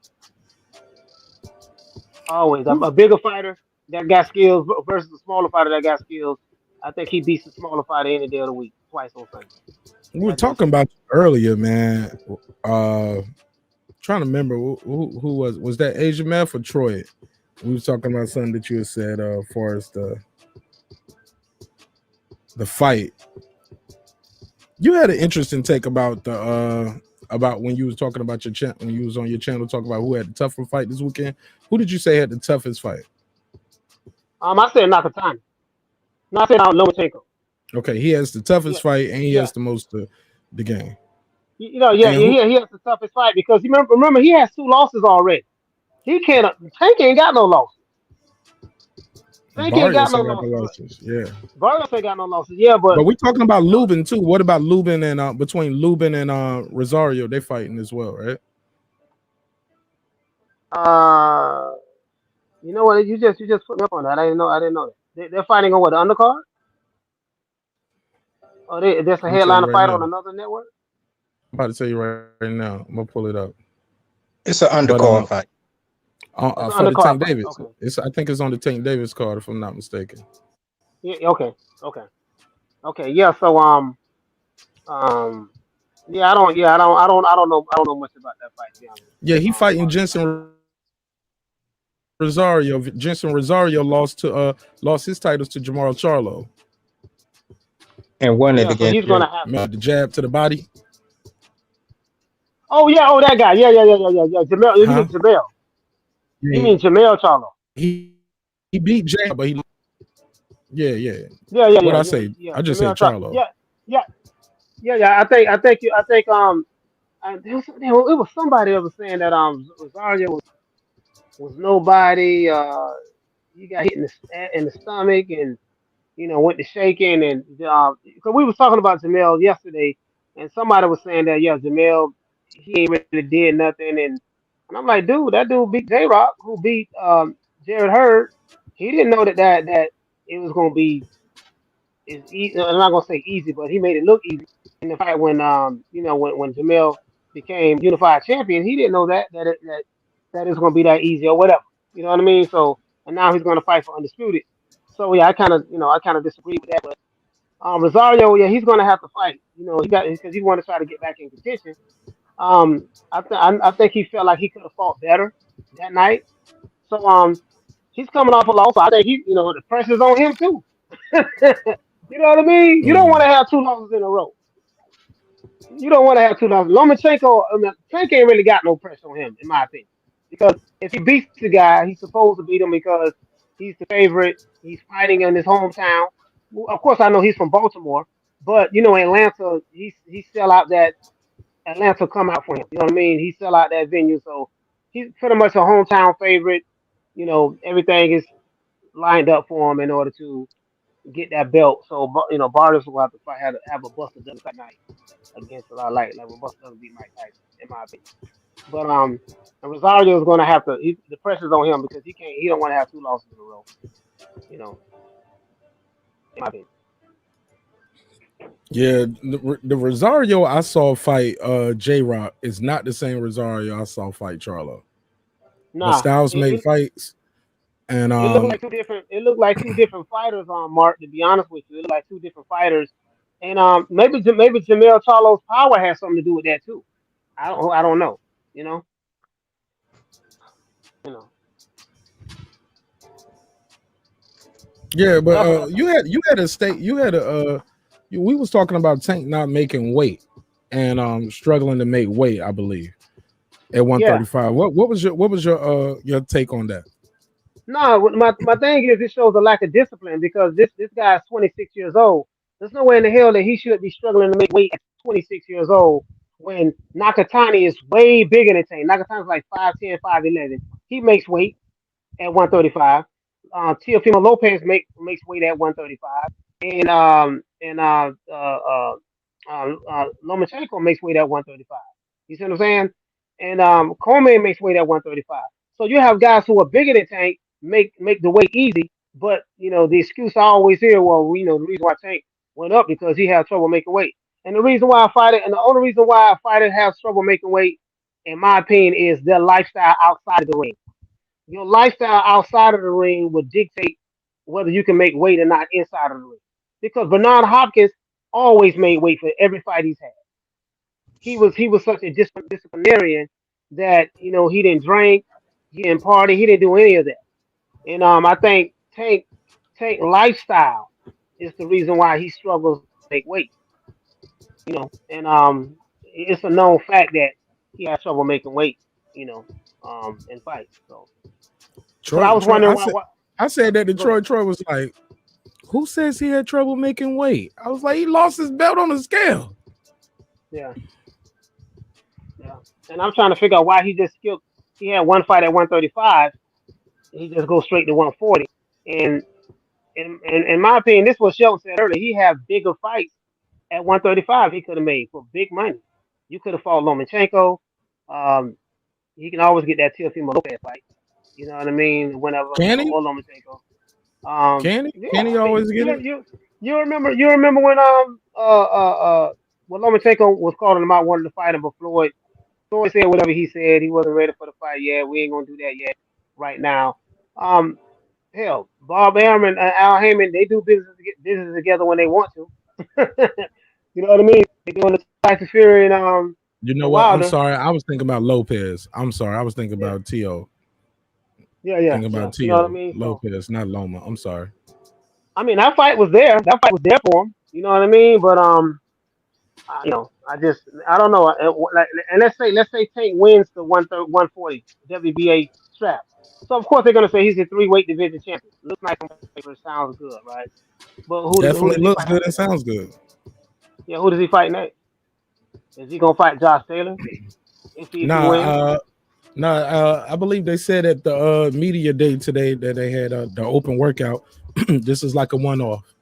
Always. A bigger fighter that got skills versus a smaller fighter that got skills. I think he beats the smaller fighter any day of the week, twice on Sunday. We were talking about earlier, man. Trying to remember who was that Asian man for Troy? We were talking about something that you had said as far as the fight. You had an interesting take about about when you was talking about your channel, when you was on your channel talking about who had the tougher fight this weekend. Who did you say had the toughest fight? I said Nakatani. No, I said Lomachenko. Okay, he has the toughest fight and he has the most the game. He has the toughest fight because remember he has 2 losses already. Tank ain't got no losses. Tank ain't got no losses. Yeah. Barrios ain't got no losses. Yeah, but we're talking about Lubin too. What about Lubin and between Lubin and Rosario? They fighting as well, right? You know what? You just put me up on that. I didn't know that. They're fighting on what, the undercard? Oh, there's a headliner fight on another network? I'm about to tell you right now. I'm gonna pull it up. It's an undercard fight. For the Tank Davis. Okay. I think it's on the Tank Davis card, if I'm not mistaken. Yeah. Okay. Yeah. So yeah. I don't know much about that fight. To be honest. Yeah, he fighting Jensen Rosario. Jensen Rosario lost his titles to Jamar Charlo. And won it again. So he's gonna have the jab to the body. Oh yeah, that guy. Yeah. Jamel, Jamel. You mean Jamel Charlo? He beat Jay, but he yeah. Yeah. What I say? I just said Jamel Charlo. Charlo. Yeah. I think it was somebody that was saying that Rosario was nobody. He got hit in the stomach and went to shaking and because we was talking about Jamel yesterday and somebody was saying that Jamel he ain't really did nothing and I'm like that dude beat J Rock who beat Jared Hurd. He didn't know that it was gonna be I'm not gonna say easy, but he made it look easy in the fight when when Jamel became unified champion. He didn't know that it's gonna be that easy or whatever. You know what I mean? So and now he's gonna fight for undisputed. So yeah, I kind of disagree with that. But Rosario, yeah, he's gonna have to fight. He got because he want to try to get back in contention. I think he felt like he could have fought better that night. So he's coming off a loss. So I think the pressure's on him too. You know what I mean? You don't want to have two losses in a row. You don't want to have two losses. Lomachenko, Tank ain't really got no pressure on him, in my opinion. Because if he beats the guy, he's supposed to beat him because he's the favorite. He's fighting in his hometown. Well, of course, I know he's from Baltimore, but Atlanta, he sell out that Atlanta come out for him. You know what I mean? He sell out that venue, so he's pretty much a hometown favorite. Everything is lined up for him in order to get that belt. So Barrios will have to fight, have a Buster Douglas that night against like when Buster Douglas beat Mike Tyson, in my opinion. But and Rosario is going to have to. The pressure's on him because he can't. He don't want to have two losses in a row. In my opinion. Yeah, the Rosario I saw fight J Rock is not the same Rosario I saw fight Charlo. Nah, but Styles made fights, and it looked like two different. It looked like two different fighters on Mark. To be honest with you, it looked like two different fighters. And maybe Jamel Charlo's power has something to do with that too. I don't know. Yeah, but you had a state. We was talking about Tank not making weight and struggling to make weight. I believe at 135. Yeah. What was your take on that? No, my thing is it shows a lack of discipline because this guy is 26 years old. There's no way in the hell that he should be struggling to make weight at 26 years old when Nakatani is way bigger than Tank. Nakatani's like 5'10", 5'11". He makes weight at 135. Teofimo Lopez makes weight at 135, and Lomachenko makes weight at 135. You see what I'm saying? And Coleman makes weight at 135. So you have guys who are bigger than Tank make the weight easy, but the excuse I always hear, well, the reason why Tank went up because he had trouble making weight, and the reason why the only reason why a fighter has trouble making weight, in my opinion, is their lifestyle outside of the ring. Your lifestyle outside of the ring would dictate whether you can make weight or not inside of the ring. Because Bernard Hopkins always made weight for every fight he's had. He was such a disciplinarian that he didn't drink, he didn't party, he didn't do any of that. And I think Tank lifestyle is the reason why he struggles to make weight. And it's a known fact that he has trouble making weight. In fights. So. Troy, I was wondering why. I said that to Troy. Troy was like, "Who says he had trouble making weight?" I was like, "He lost his belt on the scale." Yeah. And I'm trying to figure out why he just skipped. He had one fight at 135. He just goes straight to 140. And in my opinion, this is what Shelton said earlier. He had bigger fights at 135. He could have made for big money. You could have fought Lomachenko. He can always get that Teofimo Lopez fight. You know what I mean? Whenever can he? Or Lomachenko. Can he? Yeah, can he always get it? You remember when Lomachenko was calling him out, wanted to fight him, but Floyd said whatever he said. He wasn't ready for the fight yet. We ain't gonna do that yet right now. Hell, Bob Arum and Al Heyman, they do business together when they want to. You know what I mean? They doing the Tyson Fury and You know what? Wilder. I'm sorry. I was thinking about Lopez. I'm sorry. I was thinking about T.O. Yeah. Thinking about T.O. You know what I mean? Lopez, not Loma. I'm sorry. I mean, that fight was there. That fight was there for him. You know what I mean? But I don't know. And let's say Tank wins the 140 WBA straps. So of course they're gonna say he's a 3-weight division champion. Looks like on paper, sounds good, right? But who Definitely does he looks fight good after and that? sounds good. Yeah, who does he fight next? Is he gonna fight Josh Taylor if he Nah, wins? I believe they said at the media day today that they had the open workout. This is like a one-off.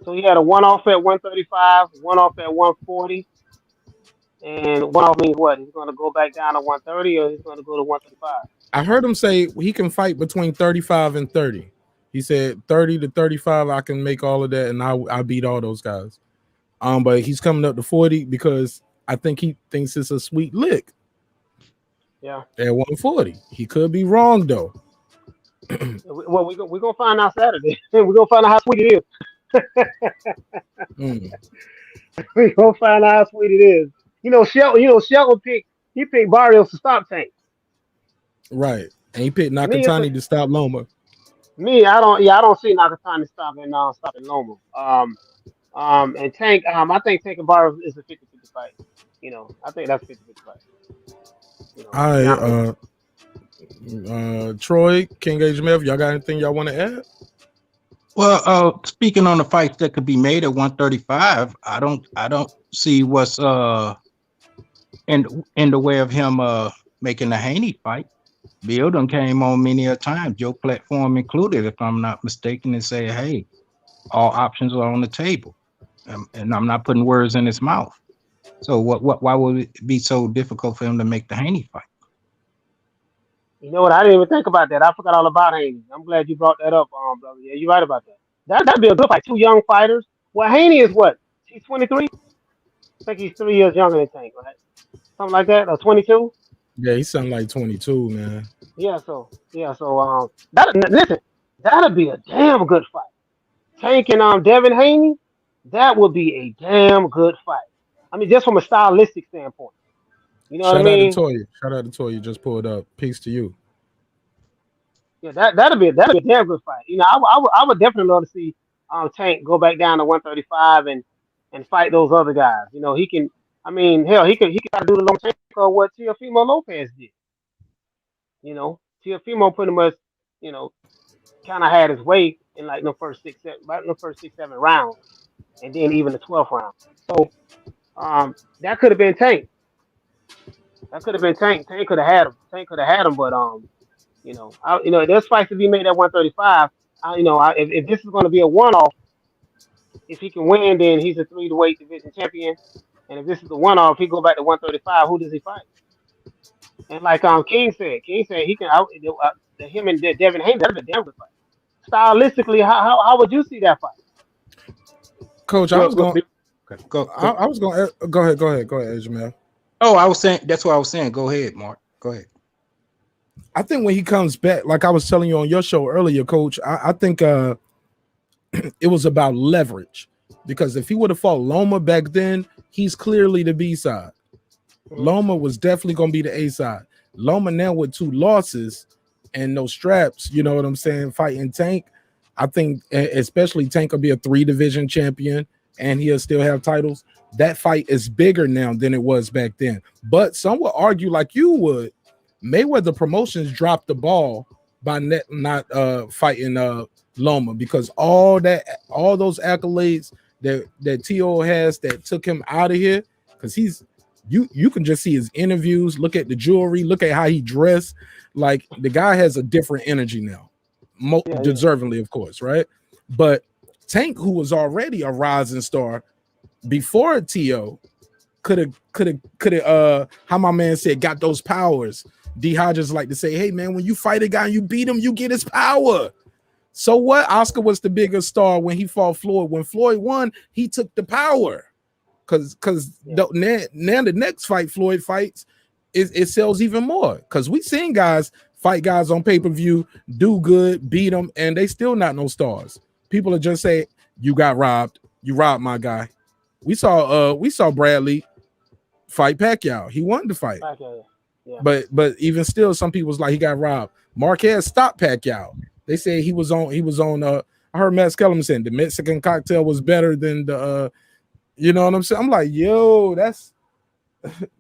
So he had a one-off at 135, one-off at 140, and one-off means what? He's gonna go back down to 130, or he's gonna go to 135. I heard him say he can fight between 35 and 30. He said 30 to 35, I can make all of that, and I beat all those guys. But he's coming up to 40 because I think he thinks it's a sweet lick. Yeah. At 140. He could be wrong though. Well, we're gonna find out Saturday. We're gonna find out how sweet it is. We're gonna find out how sweet it is. Shelton picked Barrios to stop Tank. Right. And he picked Nakatani to stop Loma. I don't see Nakatani stopping Loma. And Tank, I think Tank and Barrios is a 50-50 fight. I think that's a 50-50 fight. All right, Troy, King HMF, y'all got anything y'all want to add? Well, speaking on the fights that could be made at 135, I don't see what's in the way of him making the Haney fight. Bill done came on many a time, your platform included, if I'm not mistaken, and say, hey, all options are on the table. And I'm not putting words in his mouth. So why would it be so difficult for him to make the Haney fight? You know what? I didn't even think about that. I forgot all about Haney. I'm glad you brought that up, brother. Yeah, you're right about that. That'd be a good fight. Two young fighters. Well, Haney is what? He's 23? I think he's 3 years younger than Tank, right? Something like that, or 22? Yeah, he sounded like 22, man. Listen, that'd be a damn good fight. Tank and Devin Haney, that would be a damn good fight. I mean, just from a stylistic standpoint. You know what I mean? Shout out to Toya. Just pulled up. Peace to you. Yeah, that'd be a damn good fight. I would definitely love to see Tank go back down to 135 and fight those other guys. He can. I mean, hell, he could try to do the long tank or what Teofimo Lopez did. Teofimo pretty much, kind of had his way in like the first 6-7 rounds, and then even the 12th round. So that could have been Tank. Tank could have had him. But there's fights to be made at 135. If this is going to be a one-off, if he can win, then he's a 3-weight division champion. And if this is the one-off, he go back to 135. Who does he fight? And like King said he can him and Devin Haney. That's a damn good fight. Stylistically, how would you see that fight? Coach, I was going. Go ahead, Jamel. Oh, I was saying that's what I was saying. Go ahead, Mark. Go ahead. I think when he comes back, like I was telling you on your show earlier, Coach, I think it was about leverage. Because if he would have fought Loma back then, he's clearly the B side. Loma was definitely going to be the A side. Loma now with 2 losses and no straps, you know what I'm saying, fighting Tank. I think especially Tank will be a 3-division champion and he'll still have titles. That fight is bigger now than it was back then. But some would argue, like you would, Mayweather Promotions dropped the ball by not fighting Loma, because all those accolades that T.O. has that took him out of here, because you can just see his interviews, look at the jewelry, look at how he dressed. Like, the guy has a different energy now, deservingly, of course, right? But Tank, who was already a rising star before T.O., could have how my man said, got those powers. D. Hodges like to say, hey man, when you fight a guy and you beat him, you get his power. So what? Oscar was the bigger star when he fought Floyd. When Floyd won, he took the power. Now the next fight Floyd fights, it sells even more. Because we seen guys fight guys on pay-per-view, do good, beat them, and they still not no stars. People are just saying, you got robbed. You robbed my guy. We saw Bradley fight Pacquiao. He wanted to fight. Yeah. But even still, some people was like, he got robbed. Marquez stopped Pacquiao. They say he was on I heard Matt Skellum saying the Mexican cocktail was better than the you know what I'm saying? I'm like, yo, that's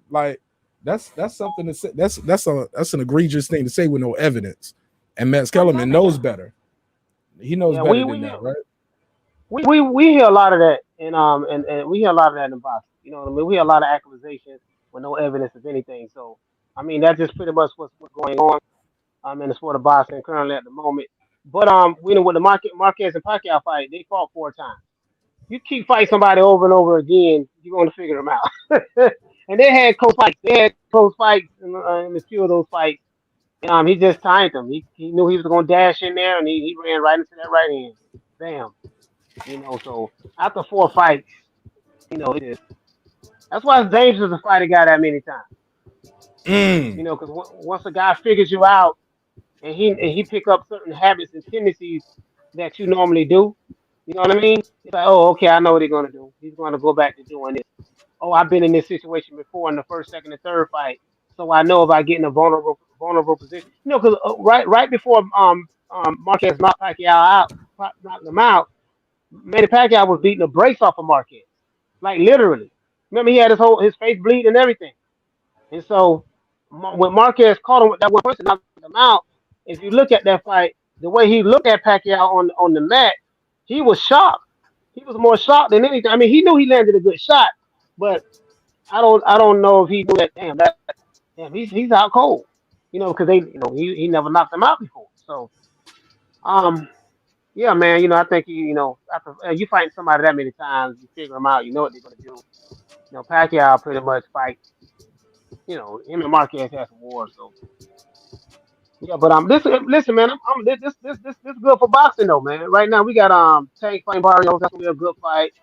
like That's something to say. That's an egregious thing to say with no evidence. And Matt Kellerman knows better. He knows Yeah, better than that, right? we hear a lot of that, and we hear a lot of that in boxing. You know what I mean? We hear a lot of accusations with no evidence of anything. So I mean, that's just pretty much what's going on in the sport of boxing currently at the moment. But we know with the Marquez and Pacquiao fight, they fought 4 times. You keep fighting somebody over and over again, you're going to figure them out. And they had close fights. They had close fights in a few of those fights. He just timed them. He knew he was going to dash in there, and he ran right into that right hand. Bam. So after 4 fights, it is. That's why it's dangerous to fight a guy that many times. Because once a guy figures you out and he pick up certain habits and tendencies that you normally do, you know what I mean? It's like, oh, okay, I know what he's gonna do. He's gonna go back to doing this. Oh, I've been in this situation before in the first, second, and third fight, so I know about getting a vulnerable position. Because right before Marquez knocked Pacquiao out, knocked him out, Manny Pacquiao was beating the brakes off of Marquez, like literally. Remember, he had his face bleed and everything. And so when Marquez caught him with that one person, knocked him out. If you look at that fight, the way he looked at Pacquiao on the mat, he was shocked. He was more shocked than anything. I mean, he knew he landed a good shot, but I don't know if he knew that. Damn, he's out cold. Because he never knocked him out before. So, yeah, man. I think after you fight somebody that many times, you figure them out. You know what they're gonna do. Pacquiao pretty much fights. Him and Marquez has some war. So, yeah, but listen, man. This good for boxing though, man. Right now we got Tank fighting Barrios. That's gonna be a good fight.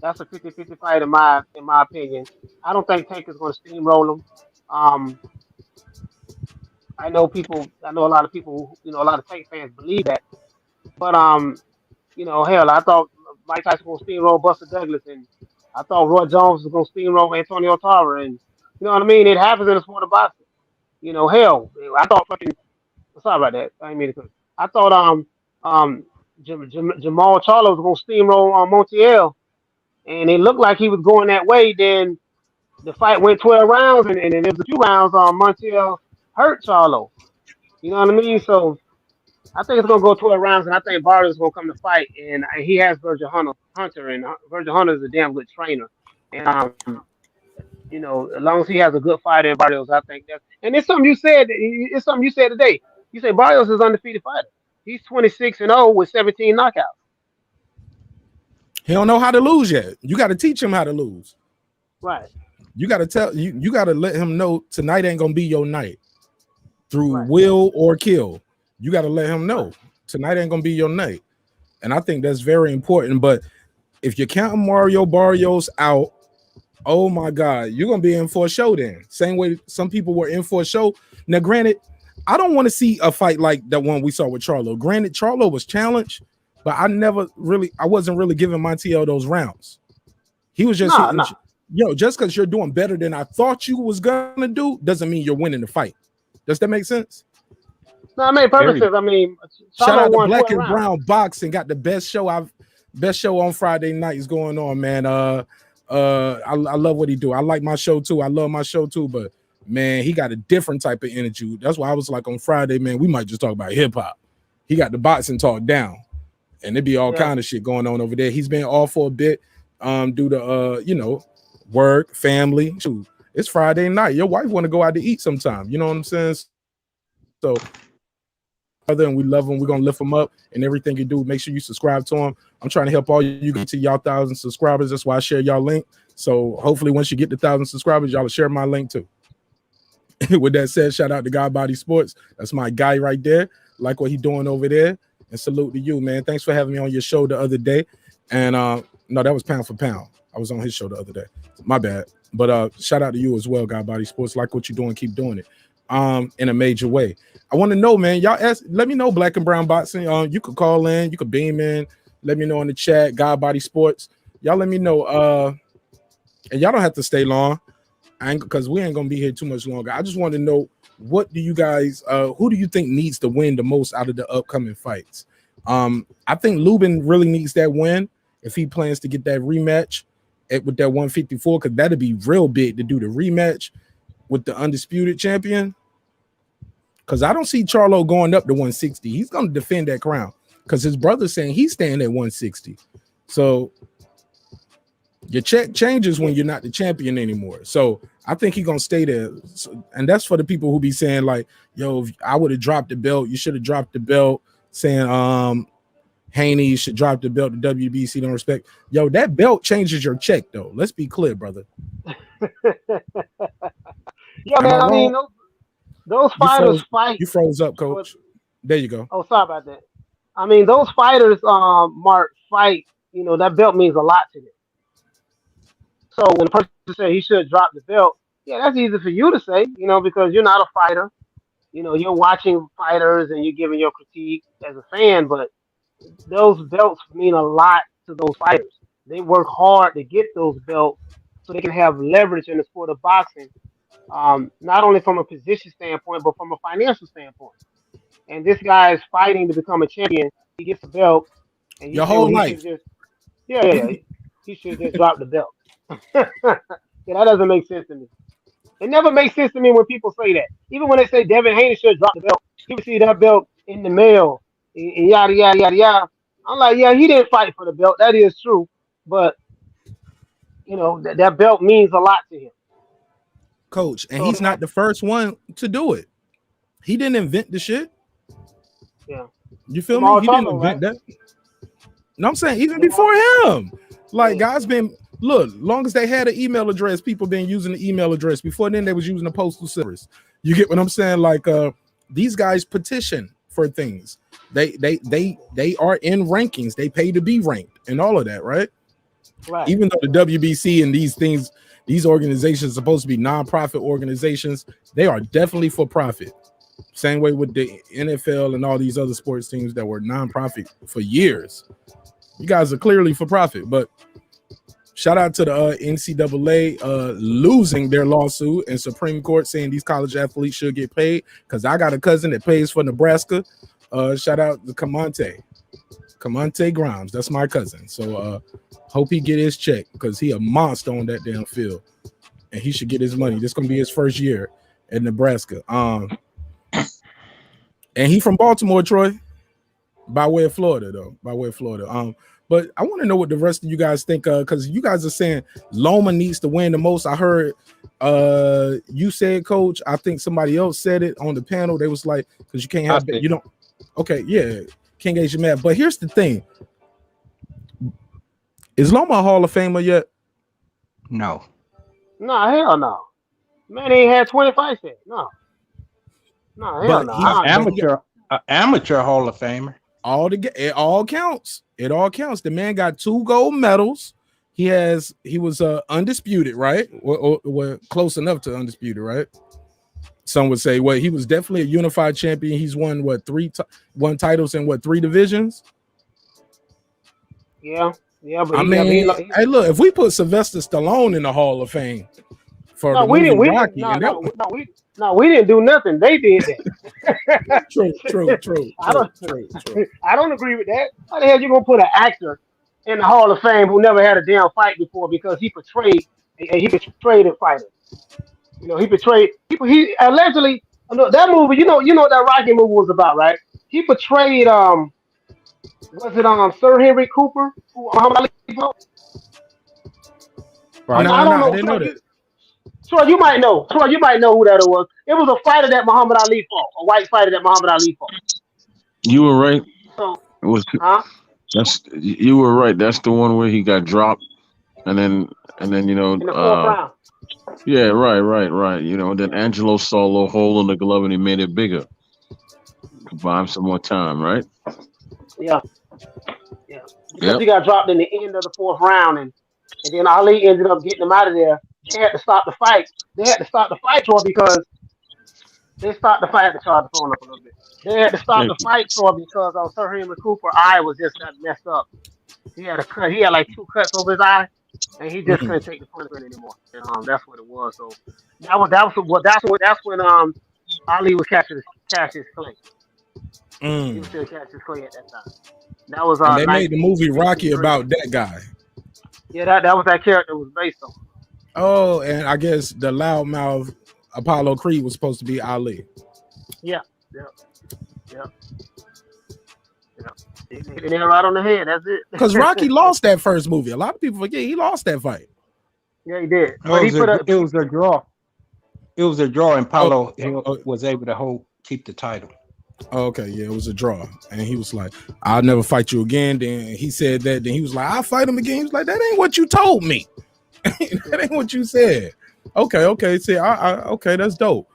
That's a 50-50 fight in my opinion. I don't think Tank is gonna steamroll him. I know a lot of people, a lot of Tank fans believe that. But hell, I thought Mike Tyson was gonna steamroll Buster Douglas, and I thought Roy Jones was gonna steamroll Antonio Tarver, and you know what I mean. It happens in the sport of boxing. Hell, I thought fucking. Sorry about that. I didn't mean to. I thought Jamal Charlo was gonna steamroll on Montiel, and it looked like he was going that way. Then the fight went 12 rounds, and there was a few rounds Montiel hurt Charlo. You know what I mean? So I think it's gonna go 12 rounds, and I think Barrios is gonna come to fight, and he has Virgil Hunter, and Virgil Hunter is a damn good trainer, and as long as he has a good fighter in Barrios, I think that. And it's something you said. It's something you said today. You say Barrios is undefeated fighter. He's 26-0 with 17 knockouts. He don't know how to lose yet. You got to teach him how to lose. Right. You got to tell you got to let him know tonight ain't gonna be your night through will or kill. You got to let him know tonight ain't gonna be your night, and I think that's very important. But if you're counting Mario Barrios out, oh my God, you're gonna be in for a show then. Same way some people were in for a show. Now, granted, I don't want to see a fight like that one we saw with Charlo. Granted, Charlo was challenged, but I wasn't really giving Montiel those rounds. He was just just because you're doing better than I thought you was gonna do doesn't mean you're winning the fight. Does that make sense? No, it made perfect sense. I mean, shout out to Black and Brown Boxing, got the best show on Friday nights going on, man. I love what he do. I like my show too. I love my show too, but man, he got a different type of energy. That's why I was like on Friday, man, we might just talk about hip hop. He got the boxing talk down, and there be all kind of shit going on over there. He's been off for a bit, due to work, family. Shoot, it's Friday night. Your wife want to go out to eat sometime. You know what I'm saying? So, and we love him. We're gonna lift him up, and everything you do, make sure you subscribe to him. I'm trying to help all you get to y'all 1,000 subscribers. That's why I share y'all link. So hopefully, once you get to 1,000 subscribers, y'all will share my link too. With that said, shout out to God Body Sports. That's my guy right there. Like what he doing over there, and salute to you, man. Thanks for having me on your show the other day. And no, that was Pound for Pound. I was on his show the other day. My bad. But shout out to you as well, God Body Sports. Like what you're doing, keep doing it. In a major way. I want to know, man. Y'all let me know, Black and Brown Boxing. You could call in, you could beam in, let me know in the chat, God Body Sports. Y'all let me know. And y'all don't have to stay long. Because we ain't gonna be here too much longer. I just want to know, what do you guys who do you think needs to win the most out of the upcoming fights? I think Lubin really needs that win if he plans to get that rematch with that 154, because that'd be real big to do the rematch. with the undisputed champion? Because I don't see Charlo going up to 160. He's going to defend that crown because his brother's saying he's staying at 160. So your check changes when you're not the champion anymore. So I think he's going to stay there. So, and that's for the people who be saying like, yo, if I would have dropped the belt. You should have dropped the belt. Saying Haney should drop the belt to WBC. Don't respect. Yo, that belt changes your check though. Let's be clear, brother. Yeah, man. I mean, those fighters fight. You froze up, coach. There you go. Oh, sorry about that. I mean, those fighters, Mark, fight. You know, that belt means a lot to them. So when the person says he should drop the belt, yeah, that's easy for you to say, you know, because you're not a fighter. You know, you're watching fighters and you're giving your critique as a fan, but those belts mean a lot to those fighters. They work hard to get those belts so they can have leverage in the sport of boxing. Not only from a position standpoint, but from a financial standpoint. And this guy is fighting to become a champion. He gets the belt. And your whole life. He should just drop the belt. Yeah, that doesn't make sense to me. It never makes sense to me when people say that. Even when they say Devin Haney should drop the belt. People see that belt in the mail and yada, yada, yada, yada. I'm like, yeah, he didn't fight for the belt. That is true. But, you know, that belt means a lot to him. Coach, and he's not the first one to do it. He didn't invent the shit. Yeah. You feel me? He didn't invent that. No, I'm saying even before him. Like guys been long as they had an email address, people been using the email address. Before then, they was using the postal service. You get what I'm saying? Like these guys petition for things. They are in rankings. They pay to be ranked and all of that, right? Right. Even though the WBC and these things, these organizations are supposed to be non-profit organizations, they are definitely for profit. Same way with the NFL and all these other sports teams that were non-profit for years. You guys are clearly for profit, but shout out to the NCAA losing their lawsuit and Supreme Court saying these college athletes should get paid because I got a cousin that pays for Nebraska. Shout out to Camonte Grimes. That's my cousin. So hope he get his check because he a monster on that damn field. And he should get his money. This is going to be his first year at Nebraska. And he from Baltimore, Troy, by way of Florida, though. By way of Florida. But I want to know what the rest of you guys think, because you guys are saying Loma needs to win the most. I heard you said, Coach. I think somebody else said it on the panel. They was like, because you can't have you don't. Okay, yeah, can't get you mad. But here's the thing: is Loma a Hall of Famer yet? No. No, hell no. Man, he ain't had 20 fights yet. No, hell no. Amateur Hall of Famer. It all counts. It all counts. The man got 2 gold medals. He was undisputed, right? Or close enough to undisputed, right? Some would say, well, he was definitely a unified champion. He's won won titles in 3 divisions. Yeah. But I mean, hey, look, if we put Sylvester Stallone in the Hall of Fame for we didn't do nothing. They did that. True. I don't agree with that. How the hell you gonna put an actor in the Hall of Fame who never had a damn fight before because he betrayed a fighter? You know, he betrayed people. He allegedly that movie. You know what that Rakim movie was about, right? He betrayed was it Sir Henry Cooper who Muhammad Ali fought? Right. I don't know. I didn't know that. Troy, you might know who that was. It was a fighter that Muhammad Ali fought, a white fighter that Muhammad Ali fought. You were right. So, it was. You were right. That's the one where he got dropped, and then you know. In the 4th round. Yeah, right. You know, then Angelo saw a little hole in the glove and he made it bigger. Buy him some more time, right? Yeah. Because he got dropped in the end of the 4th round, and then Ali ended up getting him out of there. They had to stop the fight. Troy, because they stopped the fight. I had to charge the phone up a little bit. They had to stop the fight, Troy, because on Sir Henry Cooper's eye was just messed up. He had a cut. He had like 2 cuts over his eye, and he just couldn't take the punishment anymore. And that's what it was. So that's when Ali was catching Cassius Clay. He was still Cassius Clay at that time. That was and they made the movie Rocky about that guy. Yeah, that was that character was based on. Oh, and I guess the loudmouth Apollo Creed was supposed to be Ali. Yeah. Hit it right on the head. That's it. Because Rocky lost that first movie. A lot of people forget he lost that fight. Yeah, he did. But it was a draw. It was a draw, and Paulo was able to keep the title. Okay, yeah, it was a draw. And he was like, I'll never fight you again. Then he said that. Then he was like, I'll fight him again. He was like, that ain't what you told me. That ain't what you said. Okay. See, okay, that's dope.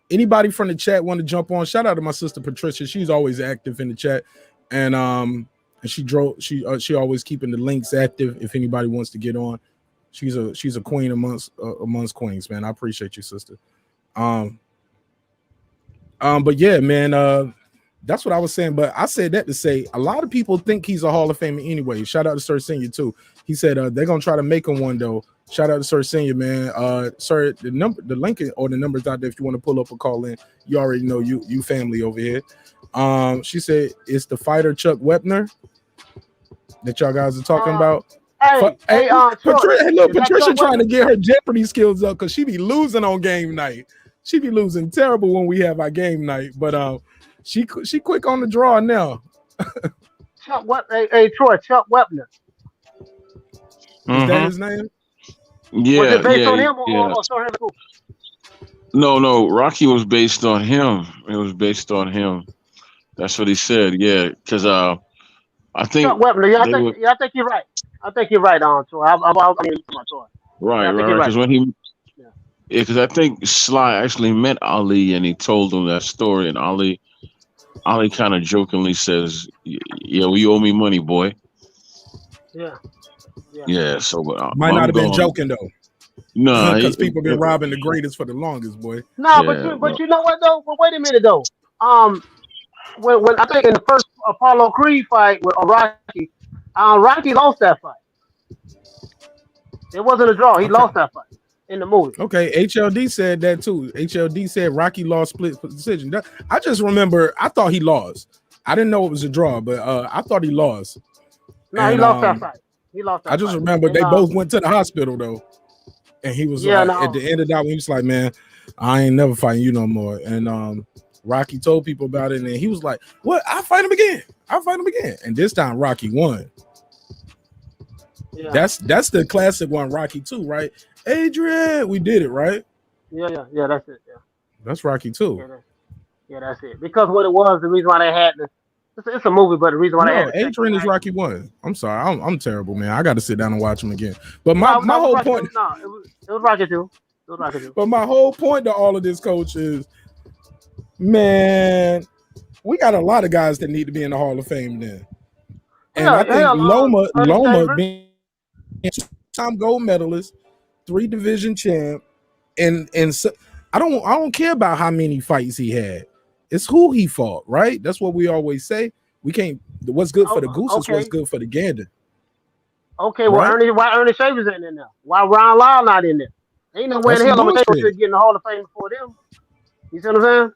Anybody from the chat want to jump on? Shout out to my sister Patricia. She's always active in the chat. And she always keeping the links active if anybody wants to get on. She's a queen amongst queens, man. I appreciate you, sister. But yeah, man, that's what I was saying. But I said that to say a lot of people think he's a Hall of Famer anyway. Shout out to Sir Senior too. He said they're gonna try to make him one though. Shout out to Sir Senior, man. Sir, the link or the numbers out there if you want to pull up or call in. You already know you family over here. She said it's the fighter Chuck Wepner that y'all guys are talking about. Patricia trying to get her Jeopardy skills up because she be losing on game night. She be losing terrible when we have our game night, but she quick on the draw now. Chuck Wepner. Is that his name? Yeah. Was it based on him or Sir Henry Cooper? No. Rocky was based on him. It was based on him. That's what he said. Yeah, because I think Chuck Wepner. I think you're right. I think you're right on. So right. Because when because I think Sly actually met Ali and he told him that story, and Ali kind of jokingly says, "Yeah, well, you owe me money, boy." Yeah. So might not have been joking though. No, because people been robbing the greatest for the longest, boy. No, but you know what though? Well, wait a minute though. When I think in the first Apollo Creed fight with Rocky, Rocky lost that fight. It wasn't a draw. He lost that fight in the movie. Okay, HLD said that too. HLD said Rocky lost split decision. I just remember I thought he lost. I didn't know it was a draw, but I thought he lost. No, he lost that fight. He lost that I just fight. remember they both went to the hospital though. And he was at the end of that one, he was like, man, I ain't never fighting you no more. And Rocky told people about it, and he was like, what? I'll fight him again. And this time Rocky won. Yeah. That's the classic one, Rocky 2, right? Adrian, we did it, right? Yeah, that's it. Yeah. That's Rocky 2. Yeah, that's it. Because what it was, the reason why they had this, it's a movie, but the reason why they had Adrian is Rocky 1. I'm sorry, I'm terrible, man. I got to sit down and watch him again. But my whole point, it was Rocky 2. But my whole point to all of this, coach, is, man, we got a lot of guys that need to be in the Hall of Fame then. And I think Loma being two-time gold medalist, 3 division champ, and so, I don't care about how many fights he had. It's who he fought, right? That's what we always say. We can't. What's good for the goose is what's good for the gander. Okay, well, right? Why Ernie Shavers ain't in there? Why Ron Lyle not in there? Ain't no way in hell I'm gonna get in the Hall of Fame before them. You see what I'm saying?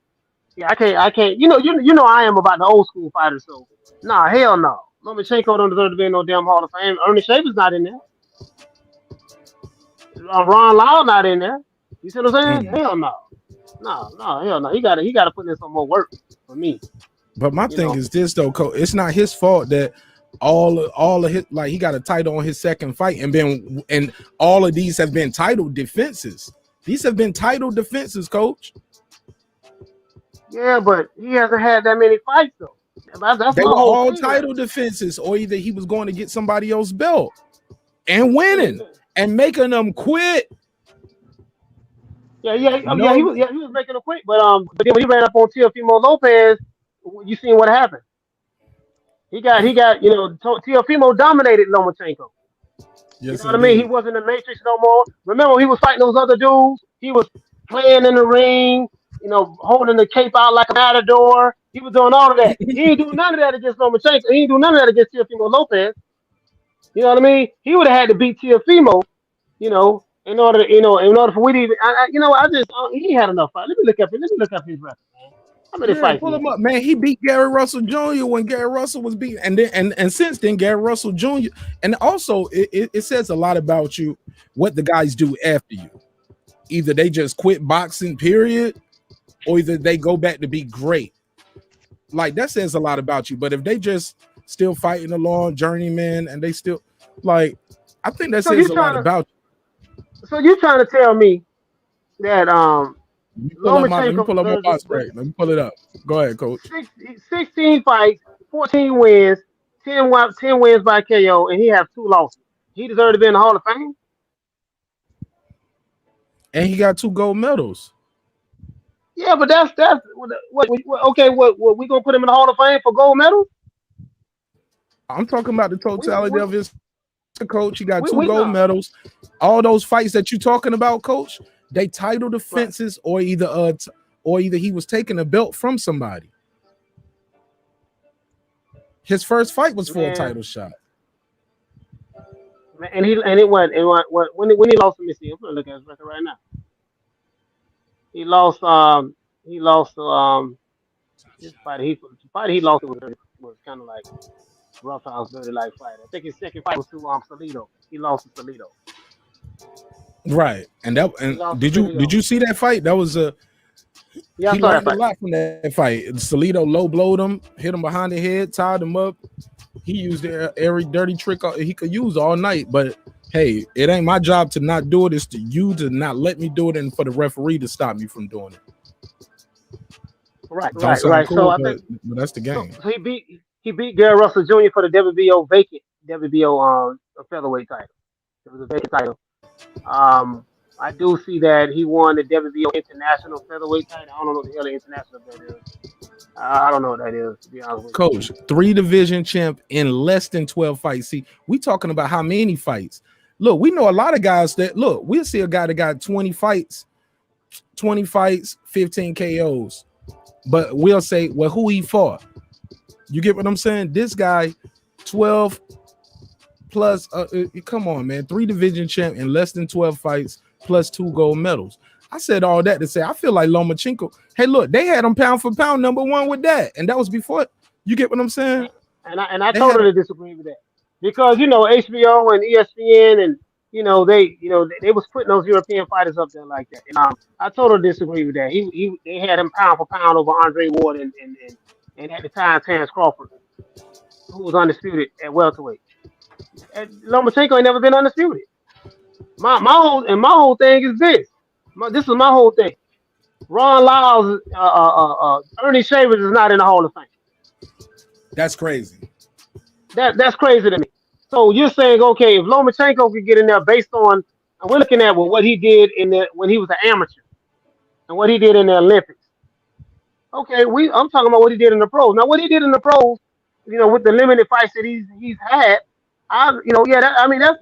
Yeah, I can't. You know, I am about the old school fighters. So, hell no. Lomachenko don't deserve to be in no damn Hall of Fame. Ernie Shavers not in there. Ron Lyle not in there. You see what I'm saying? Hell no. No, hell no. He gotta put in some more work for me. But my thing is this though, Coach. It's not his fault that all of his, like, he got a title on his second fight, and all of these have been title defenses. These have been title defenses, Coach. Yeah, but he hasn't had that many fights though. They were all title defenses, or either he was going to get somebody else's belt and winning and making them quit. Yeah, he was making them quit, but then when he ran up on Teofimo Lopez, you seen what happened. He got Teofimo dominated Lomachenko. Yes, you know what I mean? He wasn't in the Matrix no more. Remember, he was fighting those other dudes. He was playing in the ring, holding the cape out like a matador. He was doing all of that. He ain't doing none of that against Lomachenko. He ain't doing none of that against Teofimo Lopez. You know what I mean? He would have had to beat Teofimo, in order for we to even, he had enough fight. Let me look up his record, man. How many fights? Pull him up, man. He beat Gary Russell Jr. when Gary Russell was beat, and since then Gary Russell Jr. And also it says a lot about you what the guys do after you. either they just quit boxing, period, or either they go back to be great. Like that says a lot about you. But if they just still fighting along, journeyman, and they still like, I think that says a lot about you. So you trying to tell me that Let me pull up my box Lomachenko break. Let me pull it up. Go ahead, coach. 16 fights, 14 wins, 10 wins by KO, and he has 2 losses. He deserved to be in the Hall of Fame. And he got 2 gold medals. Yeah, but that's what okay. What we gonna put him in the Hall of Fame for gold medals? I'm talking about the totality of his coach. He got 2 gold no. medals. All those fights that you're talking about, coach, they title defenses, right. or either he was taking a belt from somebody. His first fight was for a title shot. And it went when he lost to Missy. I'm gonna look at his record right now. He lost this fight he lost was kind of like rough house dirty life fight. I think his second fight was to Salido. He lost to Salido. Right. And did you see that fight? That was he learned a lot from that fight. Salido low blowed him, hit him behind the head, tied him up. He used every dirty trick he could use all night. But hey, it ain't my job to not do it. It's to you to not let me do it, and for the referee to stop me from doing it. Right. Cool, So I think that's the game. So he beat Gary Russell Jr. for the WBO featherweight title. It was a vacant title. I do see that he won the WBO international featherweight title. I don't know what the hell the international belt is. I don't know what that is, to be honest with you. Coach, 3 division champ in less than 12 fights. See, we talking about how many fights. Look, we know a lot of guys we'll see a guy that got 20 fights, 15 KOs. But we'll say, well, who he fought. You get what I'm saying? This guy, 12 plus, come on, man. 3 division champ in less than 12 fights plus 2 gold medals. I said all that to say, I feel like Lomachenko. Hey, look, they had him pound for pound #1 with that. And that was before. You get what I'm saying? And I totally disagree with that. Because, HBO and ESPN and, they was putting those European fighters up there like that. And I totally disagree with that. They had him pound for pound over Andre Ward and at the time Terrence Crawford, who was undisputed at welterweight. And Lomachenko ain't never been undisputed. My whole thing is this. This is my whole thing. Ron Lyles, Ernie Shavers is not in the Hall of Fame. That's crazy. That's crazy to me. So you're saying, okay, if Lomachenko could get in there based on, and we're looking at what he did when he was an amateur and what he did in the Olympics. Okay, I'm talking about what he did in the pros. Now, what he did in the pros, with the limited fights that he's had, that's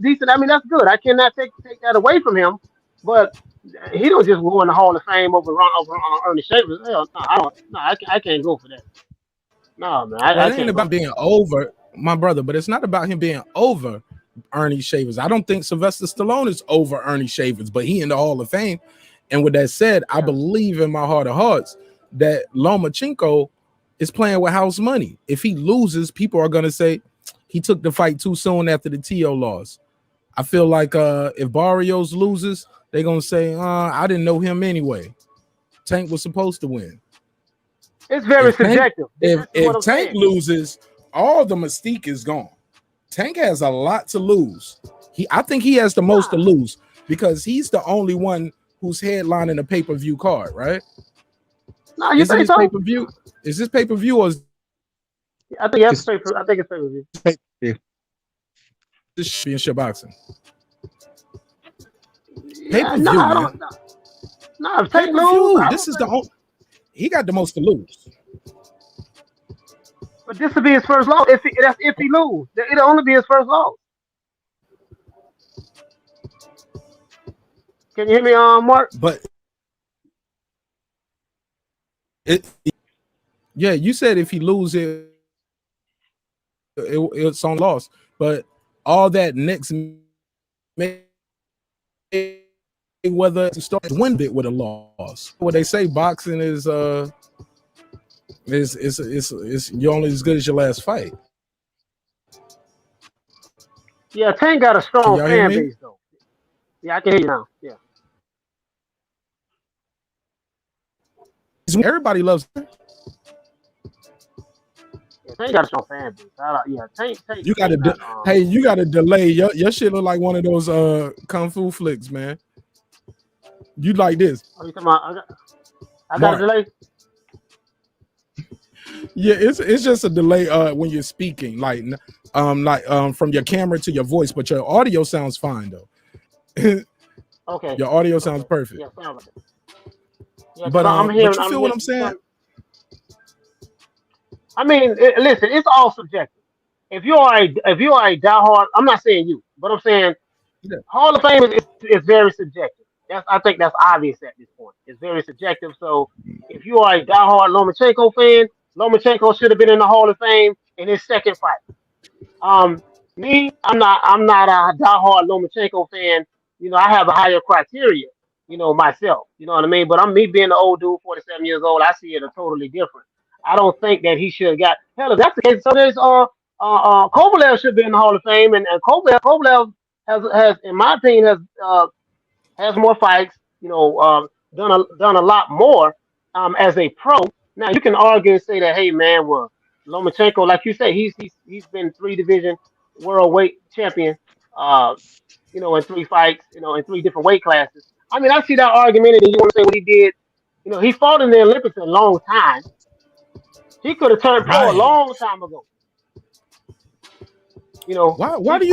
decent. That's good. I cannot take that away from him. But he don't just go in the Hall of Fame over Ernie Shavers. Hell, I can't go for that. No, man. It ain't about being over, my brother, but it's not about him being over Ernie Shavers. I don't think Sylvester Stallone is over Ernie Shavers, but he in the Hall of Fame. And with that said, I believe in my heart of hearts that Lomachenko is playing with house money. If he loses, people are going to say he took the fight too soon after the T.O. loss. I feel like if Barrios loses, they're going to say, I didn't know him anyway. Tank was supposed to win. It's very subjective. If Tank loses, all the mystique is gone. Tank has a lot to lose. I think he has the most to lose because he's the only one who's headlining a pay-per-view card, right? No, you think so? Pay-per-view? Is this pay-per-view or I think it's pay-per-view. This championship boxing? Yeah, pay-per-view, man. No, Tank lose. This is the only. He got the most to lose. But this will be his first loss. If he lose, it'll only be his first loss. Can you hear me, Mark? But you said if he loses, it's on loss. But all that next, whether to start win bit with a loss. What they say, boxing is you're only as good as your last fight. Yeah, Tank got a strong fan base though. Yeah, I can hear you now. Yeah. Everybody loves her. Yeah, Tank got a strong fan base. Yeah, Tank. You got to hey, you got to delay. Your shit look like one of those kung fu flicks, man. You like this? Oh, you talking about? I got a delay. Yeah, it's just a delay when you're speaking, like from your camera to your voice, but your audio sounds fine though. Okay. Your audio sounds perfect. Yeah, sound like it. Yeah, but I'm hearing. But you feel what I'm saying? I mean, listen, it's all subjective. If you are a diehard, I'm not saying you, but I'm saying Hall of Fame is very subjective. I think that's obvious at this point. It's very subjective. So if you are a diehard Lomachenko fan, Lomachenko should have been in the Hall of Fame in his second fight. Me, I'm not a diehard Lomachenko fan. You know, I have a higher criteria, you know, myself. You know what I mean? But me being an old dude, 47 years old, I see it a totally different. I don't think that he should have got hell. If that's the case, so there's Kovalev should be in the Hall of Fame, and Kovalev has, in my opinion, has more fights. You know, done a lot more as a pro. Now you can argue and say that, hey man, well, Lomachenko, like you say, he's been 3-division world weight champion. You know, in 3 fights, you know, in 3 different weight classes. I mean, I see that argument, and you want to say what he did. You know, he fought in the Olympics a long time. He could have turned pro a long time ago. You know, why do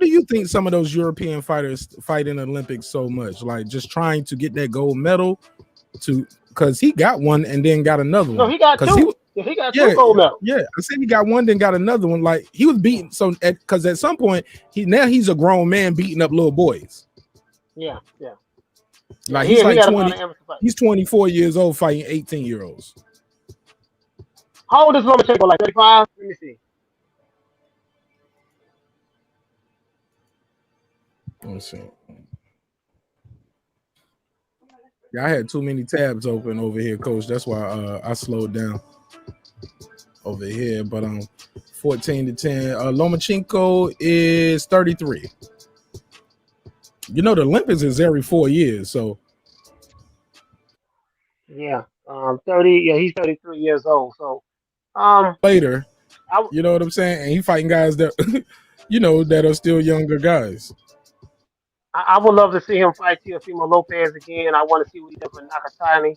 you think some of those European fighters fight in the Olympics so much? Like just trying to get that gold medal because he got one and then got another one. No, he got 2. He got 2 gold medals. Yeah, I said he got one, then got another one. Like he was beating because at some point he's a grown man beating up little boys. Yeah. Like he's like 20. He's 24 years old fighting 18-year-olds. How old is Lomachenko? Like 35? Let me see. Let's see. Yeah, I had too many tabs open over here, Coach. That's why I slowed down over here. But 14-10. Lomachenko is 33. You know the Olympics is every 4 years, so yeah. 30. Yeah, he's 33 years old. So later, you know what I'm saying? And he fighting guys that you know that are still younger guys. I would love to see him fight Teofimo Lopez again. I want to see what he does with Nakatani.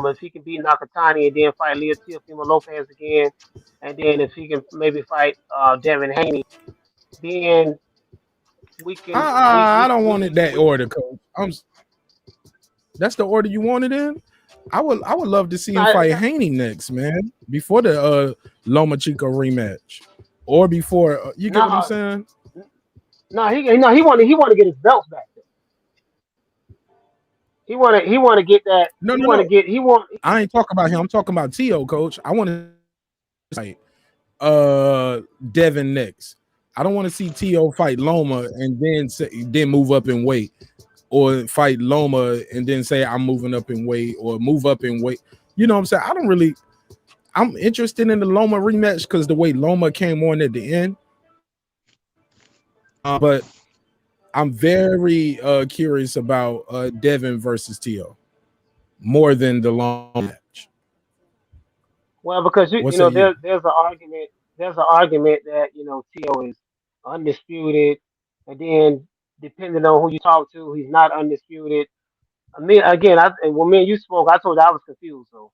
If he can beat Nakatani and then fight Teofimo Lopez again, and then if he can maybe fight Devin Haney, then we can. I don't want it that order, Coach. That's the order you wanted in. I would love to see him fight Haney next, man, before the Lomachenko rematch, or before you get what I'm saying. No, he want to get his belts back. He want to get that. I ain't talking about him. I'm talking about Tio, Coach. I want to fight Devin next. I don't want to see Tio fight Loma and then move up in weight, or fight Loma and then say I'm moving up in weight, or move up in weight. You know what I'm saying? I'm interested in the Loma rematch because the way Loma came on at the end. But I'm very curious about Devin versus Tio more than the long match. Well, because you know there's an argument. There's an argument that Tio is undisputed, and then depending on who you talk to, he's not undisputed. I mean, again, when me and you spoke, I told you I was confused. So,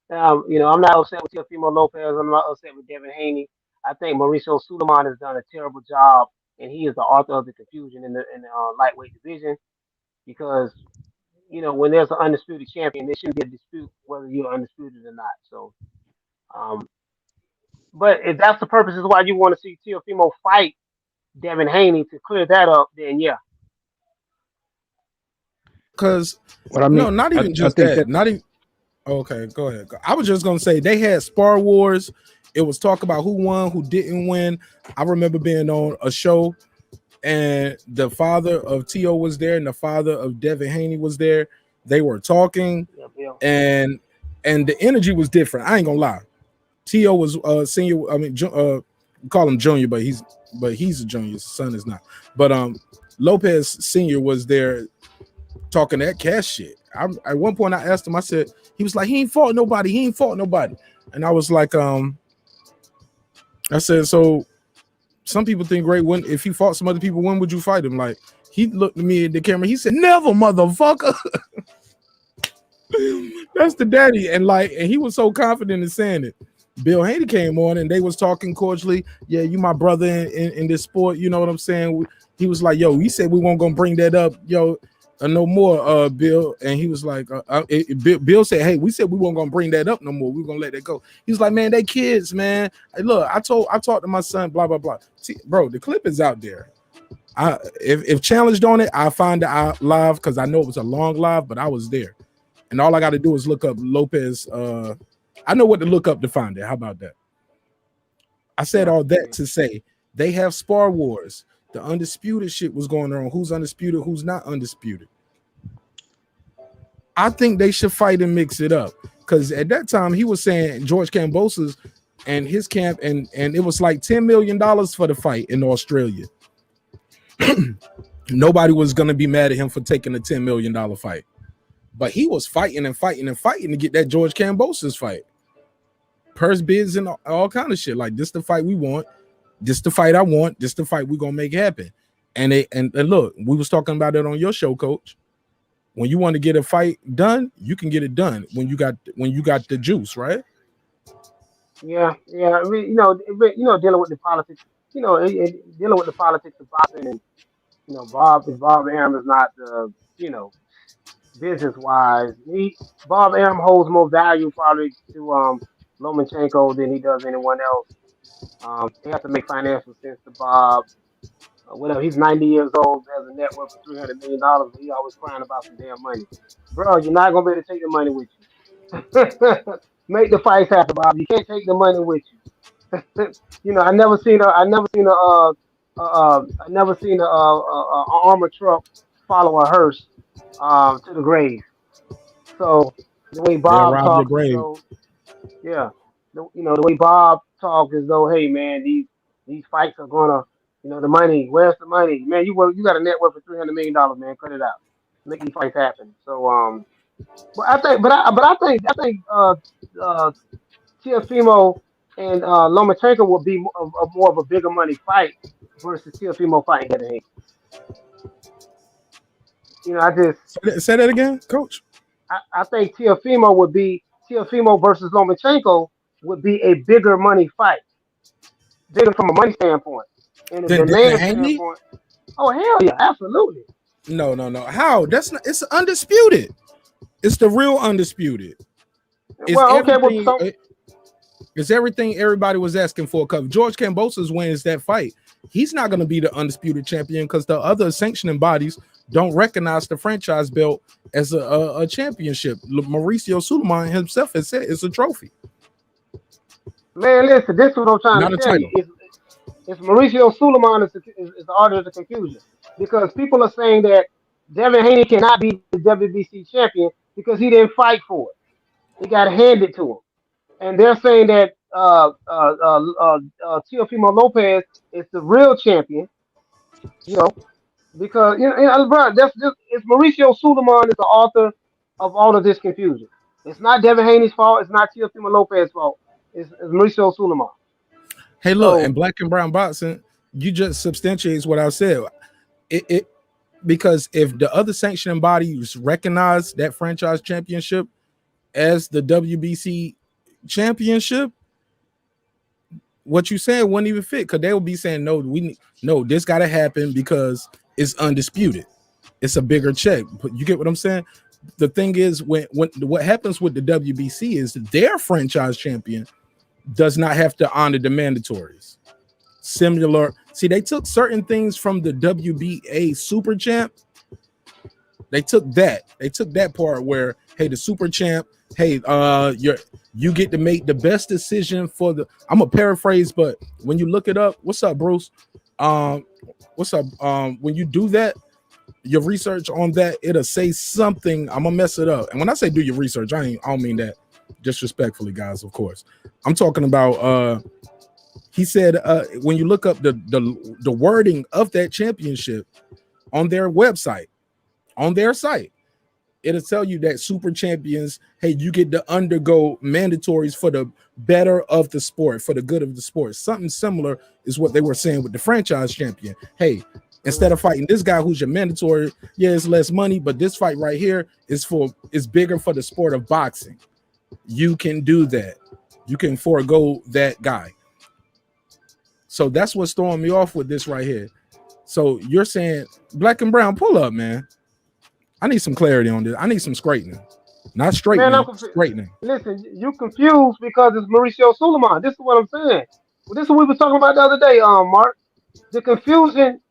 I'm not upset with Teofimo Lopez. I'm not upset with Devin Haney. I think Mauricio Suleiman has done a terrible job, and he is the author of the confusion in the lightweight division. Because when there's an undisputed champion, there shouldn't be a dispute whether you're undisputed or not. So, but if that's the purpose is why you want to see Teofimo fight Devin Haney to clear that up, then yeah. Because not even just that. Not even. Okay, go ahead. I was just gonna say they had spar wars. It was talk about who won, who didn't win. I remember being on a show, and the father of Tio was there, and the father of Devin Haney was there. They were talking, and the energy was different. I ain't gonna lie. Tio was senior. I mean, call him junior, but he's a junior. His son is not. But Lopez Senior was there talking that cash shit. at one point I asked him, I said, he was like, he ain't fought nobody. And I was like, I said, so some people think Ray wouldn't, if he fought some other people, when would you fight him? Like, he looked at me in the camera, he said, never, motherfucker. That's the daddy. And he was so confident in saying it. Bill Haney came on and they was talking cordially. Yeah, you my brother in this sport. You know what I'm saying? He was like, yo, he said we weren't gonna bring that up, yo, no more, Bill. And he was like, Bill said, hey, we said we weren't gonna bring that up no more. We were gonna let that go. He was like, man, they kids, man. Hey, look, I talked to my son, blah blah blah. See, bro, the clip is out there. If challenged on it, I'll find it out live because I know it was a long live, but I was there. And all I got to do is look up Lopez. I know what to look up to find it. How about that? I said all that to say they have spar wars. The undisputed shit was going on. Who's undisputed? Who's not undisputed? I think they should fight and mix it up. Because at that time, he was saying George Kambosos and his camp, and it was like $10 million for the fight in Australia. Nobody was going to be mad at him for taking a $10 million fight. But he was fighting to get that George Kambosos fight. Purse bids and all kind of shit. Like, this the fight we want. This the fight I want. This the fight we gonna make happen. And look, we was talking about it on your show, Coach. When you want to get a fight done, you can get it done when you got the juice, right? Yeah. I mean, dealing with the politics, dealing with the politics of boxing, and Bob Arum is not the, business wise. Bob Arum holds more value probably to Lomachenko than he does anyone else. He has to make financial sense to Bob. Whatever, he's 90 years old, has a net worth of $300 million, but he always crying about some damn money. Bro, you're not gonna be able to take the money with you. Make the fights happen, Bob. You can't take the money with you. I never seen a armored truck follow a hearse to the grave. So the way Bob talks, the way Bob talks is though, hey man, these fights are gonna, the money. Where's the money, man? You got a net worth of $300 million, man. Cut it out. Make these fights happen. So but I think Teofimo and Lomachenko will be more of a bigger money fight versus Teofimo fighting Daddy Kane. I just say that again, Coach. I think Teofimo versus Lomachenko would be a bigger money fight, bigger from a money standpoint. And the demand standpoint, oh hell yeah, absolutely. No. How? That's not. It's undisputed. It's the real undisputed. It's everything everybody was asking for. Because George Kambosos wins that fight, he's not going to be the undisputed champion because the other sanctioning bodies don't recognize the franchise belt as a championship. Mauricio Sulaiman himself has said it's a trophy. Man, listen, this is what I'm trying to tell you. It's Mauricio Sulaiman is the art of the confusion, because people are saying that Devin Haney cannot be the WBC champion because he didn't fight for it. He got handed to him. And they're saying that Teofimo Lopez is the real champion, because bro, it's Mauricio Sulaiman is the author of all of this confusion. It's not Devin Haney's fault. It's not Teofimo Lopez's fault. It's Mauricio Sulaiman. Hey, look, and Black and Brown Boxing, you just substantiates what I said. It because if the other sanctioning bodies recognize that franchise championship as the WBC championship, what you said wouldn't even fit, because they would be saying no, this got to happen because it's undisputed. It's a bigger check. But you get what I'm saying? The thing is, when what happens with the WBC is their franchise champion does not have to honor the mandatories. Similar, see, they took certain things from the WBA super champ. They took that part where, hey, the super champ, hey, you get to make the best decision for the. I'm gonna paraphrase, but when you look it up, what's up, Bruce? What's up? When you do that, your research on that, it'll say something. I'm gonna mess it up. And when I say do your research, I don't mean that disrespectfully, guys. Of course, I'm talking about. He said when you look up the wording of that championship on their website, on their site, it'll tell you that super champions, hey, you get to undergo mandatories for the better of the sport, for the good of the sport. Something similar is what they were saying with the franchise champion. Hey, instead of fighting this guy who's your mandatory, yeah, it's less money, but this fight right here is bigger for the sport of boxing. You can do that. You can forego that guy. So that's what's throwing me off with this right here. So you're saying Black and Brown, pull up, man. I need some clarity on this. I need some straightening. Not straightening, Man, straightening. Listen, you confused because it's Mauricio Suleiman. This is what I'm saying. Well, this is what we were talking about the other day, Mark. The confusion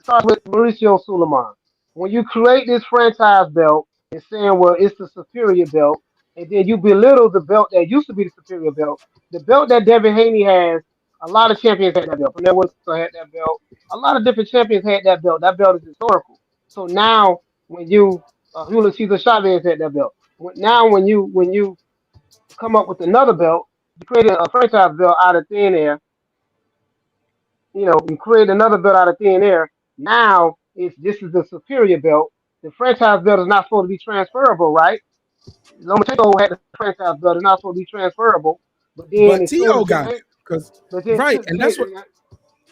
starts with Mauricio Suleiman. When you create this franchise belt and saying, well, it's the superior belt, and then you belittle the belt that used to be the superior belt. The belt that Devin Haney has, a lot of champions had that belt. Pernell Whitaker had that belt. A lot of different champions had that belt. That belt is historical. So now, when you Julio Cesar Chavez had that belt. Now, when you come up with another belt, you create a franchise belt out of thin air. You know, you create another belt out of thin air. Now, this is the superior belt. The franchise belt is not supposed to be transferable, right? Lomachenko had the franchise belt; it's not supposed to be transferable. But then, T.O. got it, right, and that's what.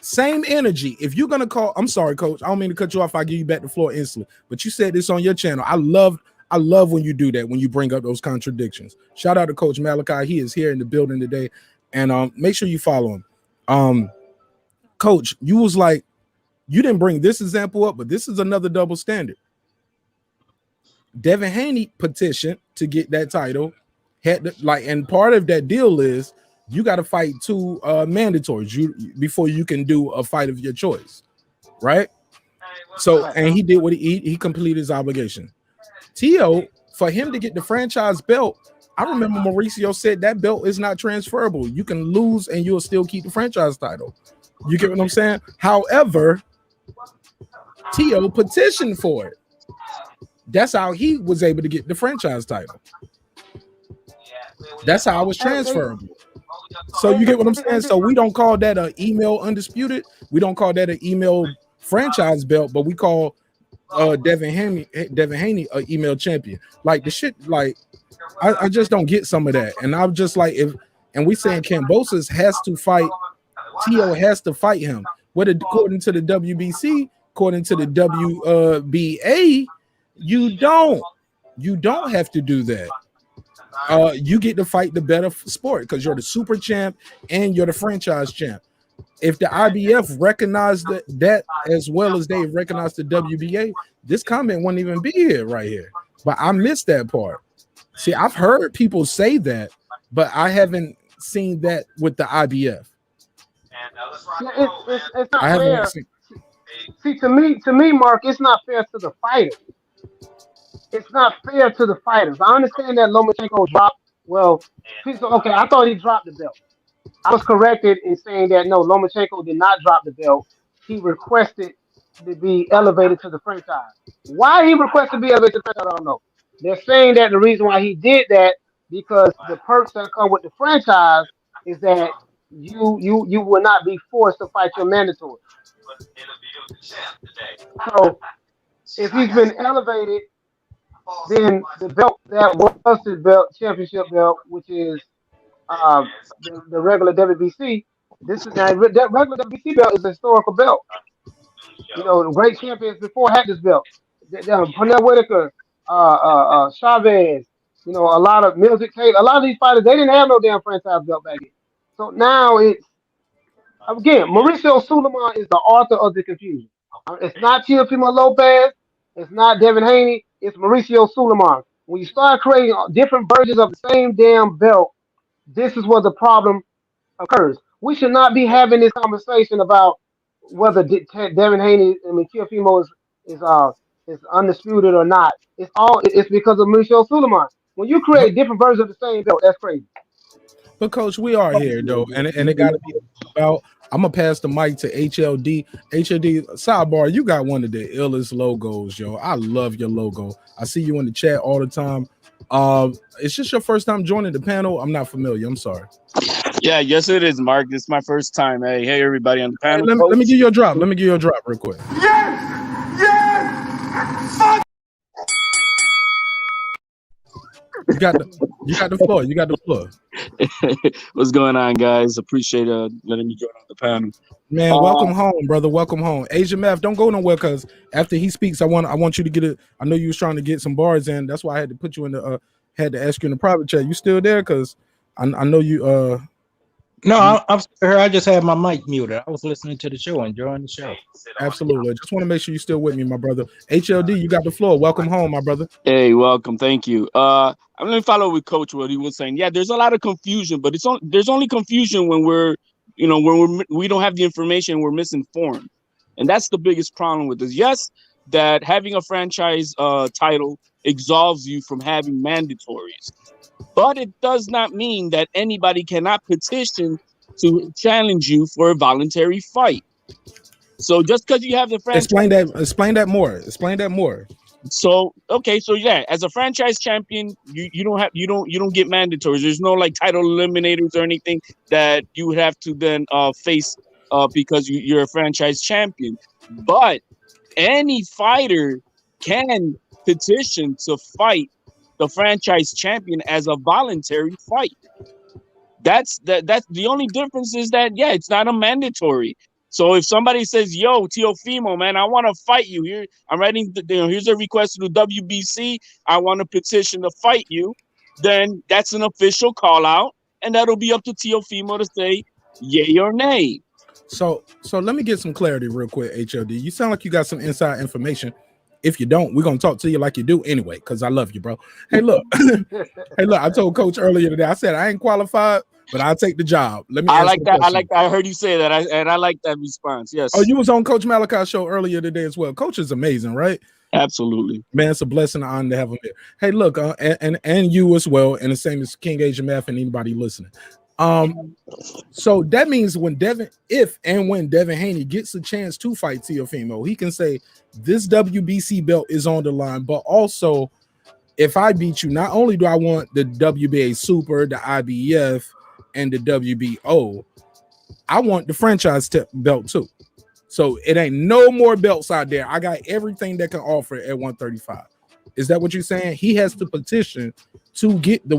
Same energy. If you're gonna call, I'm sorry, Coach. I don't mean to cut you off. I give you back the floor instantly. But you said this on your channel. I love when you do that. When you bring up those contradictions. Shout out to Coach Malachi. He is here in the building today, and make sure you follow him. Coach, you was like, you didn't bring this example up, but this is another double standard. Devin Haney petitioned to get that title, and part of that deal is you got to fight two mandatories before you can do a fight of your choice, right? So, and he did what he completed his obligation. T.O., for him to get the franchise belt, I remember Mauricio said that belt is not transferable. You can lose and you'll still keep the franchise title. You get what I'm saying? However, T.O. petitioned for it. That's how he was able to get the franchise title. That's how it was transferable. So you get what I'm saying? So we don't call that an email undisputed. We don't call that an email franchise belt, but we call Devin Haney an email champion. Like the shit, like I just don't get some of that. And I'm just like, and we saying Kambosos has to fight, T.O. has to fight him. What according to the WBC, according to the WBA, you don't have to do that. You get to fight the better sport because you're the super champ and you're the franchise champ. If the IBF recognized that as well as they recognized the WBA, this comment wouldn't even be here right here. But I missed that part. See, I've heard people say that, but I haven't seen that with the IBF. It's not fair. See, to me, Mark, it's not fair to the fighters. It's not fair to the fighters. I understand that Lomachenko dropped. Well, okay, I thought he dropped the belt. I was corrected in saying that no, Lomachenko did not drop the belt. He requested to be elevated to the franchise. Why he requested to be elevated to the franchise, I don't know. They're saying that the reason why he did that because the perks that come with the franchise is that you will not be forced to fight your mandatory. So if he's been elevated, then the belt that was his belt, championship belt, which is the regular WBC. That regular WBC belt is a historical belt. You know, the great champions before had this belt. Pernell Whitaker, Chavez, you know, a lot of Music Taylor, a lot of these fighters, they didn't have no damn franchise belt back then. So now it's, again, Mauricio Suleiman is the author of the confusion. It's not Teofimo Lopez, it's not Devin Haney, it's Mauricio Suleiman. When you start creating different versions of the same damn belt, this is where the problem occurs. We should not be having this conversation about whether Devin Haney, I mean, Teofimo is undisputed or not. It's because of Mauricio Suleiman. When you create different versions of the same belt, that's crazy. But Coach, we are here though, and it got to be about. I'm gonna pass the mic to HLD. HLD, sidebar, you got one of the illest logos, yo. I love your logo. I see you in the chat all the time. It's just your first time joining the panel. I'm not familiar. I'm sorry. Yeah, yes, it is, Mark. It's my first time. Hey, everybody on the panel. Hey, let me give you a drop. Let me give you a drop real quick. Yes! You got the floor. You got the floor. What's going on, guys? Appreciate letting me join on the panel. Man, welcome home, brother. Welcome home. Asia Math, don't go nowhere because after he speaks, I want you to get it. I know you was trying to get some bars in. That's why I had to put you in the had to ask you in the private chat. You still there? Because I know you No, I'm still here. I just had my mic muted. I was listening to the show, enjoying the show. Absolutely. Just want to make sure you're still with me, my brother. HLD, you got the floor. Welcome home, my brother. Hey, welcome. Thank you. I'm going to follow with Coach what he was saying. Yeah, there's a lot of confusion, but there's only confusion when we don't have the information, we're misinformed. And that's the biggest problem with this. Yes, that having a franchise title absolves you from having mandatories. But it does not mean that anybody cannot petition to challenge you for a voluntary fight. So just because you have the franchise, explain that more. So okay, so yeah, as a franchise champion, you don't get mandatories. There's no like title eliminators or anything that you would have to then face because you're a franchise champion. But any fighter can petition to fight the franchise champion as a voluntary fight. That's the only difference is that it's not a mandatory. So if somebody says, "Yo, Teofimo, man, I want to fight you here. I'm writing here's a request to the WBC. I want to petition to fight you," then that's an official call out, and that'll be up to Teofimo to say yay or nay. So let me get some clarity real quick, HLD. You sound like you got some inside information. If you don't, we're gonna talk to you like you do anyway, because I love you, bro. Hey, look, I told Coach earlier today. I said I ain't qualified, but I'll take the job. Let me. I like that. I heard you say that, and I like that response. Yes. Oh, you was on Coach Malachi's show earlier today as well. Coach is amazing, right? Absolutely, man. It's a blessing and honor to have him here. Hey, look, and you as well, and the same as King Asia Math and anybody listening. So that means when Devin Haney gets a chance to fight Teofimo, he can say this WBC belt is on the line, but also if I beat you, not only do I want the WBA Super, the IBF, and the WBO, I want the franchise belt too. So it ain't no more belts out there. I got everything that can offer at 135. Is that what you're saying? He has to petition to get the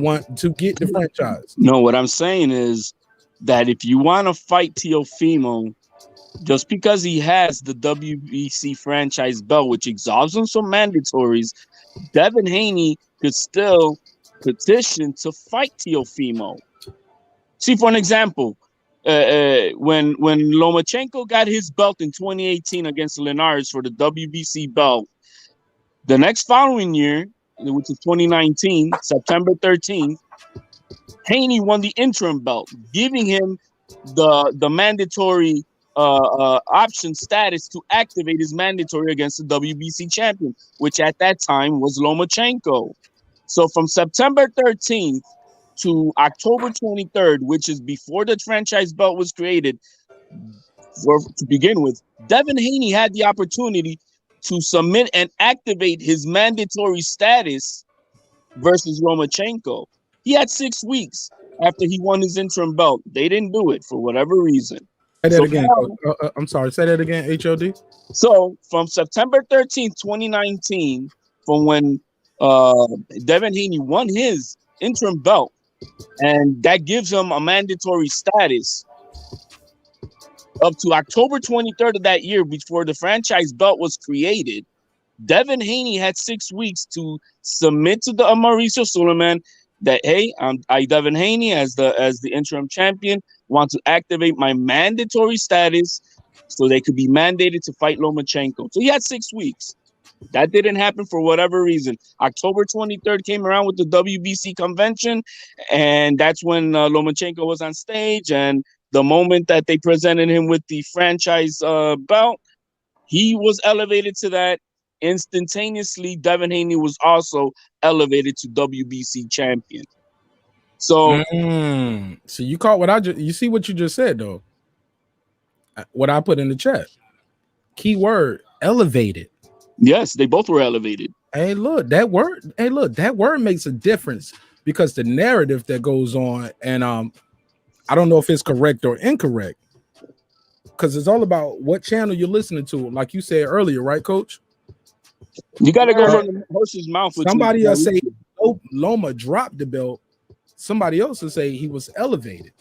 franchise. No, what I'm saying is that if you want to fight Teofimo, just because he has the WBC franchise belt, which absolves him some mandatories, Devin Haney could still petition to fight Teofimo. See, for an example, when Lomachenko got his belt in 2018 against Linares for the WBC belt, the next following year, which is 2019, September 13th, Haney won the interim belt, giving him the mandatory option status to activate his mandatory against the WBC champion, which at that time was Lomachenko. So from September 13th to October 23rd, which is before the franchise belt was created, to begin with, Devin Haney had the opportunity to submit and activate his mandatory status versus Lomachenko. He had 6 weeks after he won his interim belt. They didn't do it for whatever reason. Say that again. I'm sorry. Say that again, HOD. So from September 13th, 2019, from when Devin Haney won his interim belt, and that gives him a mandatory status, up to October 23rd of that year, before the franchise belt was created, Devin Haney had 6 weeks to submit to the Mauricio Suleiman that, hey, I Devin Haney as the interim champion want to activate my mandatory status so they could be mandated to fight Lomachenko. So he had 6 weeks. That didn't happen for whatever reason. October 23rd came around with the WBC convention, and that's when Lomachenko was on stage, and the moment that they presented him with the franchise belt, he was elevated to that. Instantaneously, Devin Haney was also elevated to WBC champion. So, so you caught what you see what you just said though. What I put in the chat. Keyword elevated. Yes, they both were elevated. Hey, look, that word makes a difference because the narrative that goes on, and I don't know if it's correct or incorrect, because it's all about what channel you're listening to. Like you said earlier, right, Coach? You got to go from the horse's mouth. Somebody else say Loma dropped the belt, somebody else would say he was elevated.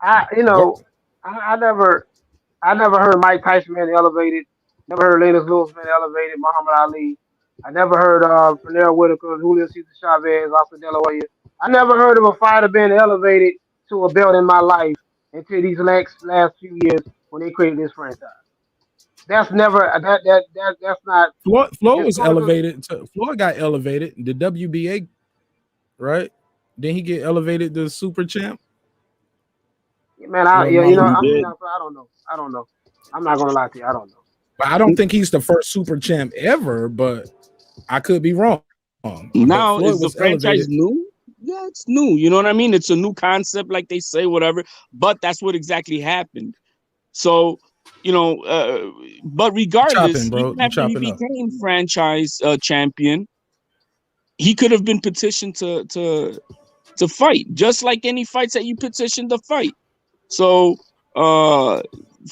I never heard Mike Tyson being elevated. Never heard Lennox Lewis being elevated. Muhammad Ali. I never heard Pernell Whitaker, Julio Cesar Chavez, Oscar De La Hoya. I never heard of a fighter being elevated to a belt in my life until these last few years when they created this franchise. That's never that's not. Floyd was historical. elevated. Floyd got elevated. The WBA, right? Then he get elevated to super champ. Man, I don't know. I don't know. I'm not gonna lie to you. I don't know. But I don't think he's the first super champ ever. But I could be wrong. Now is the franchise new? Yeah, it's new. You know what I mean? It's a new concept, like they say, whatever. But that's what exactly happened. So, but regardless, even after he became franchise champion, he could have been petitioned to fight, just like any fights that you petitioned to fight. So, for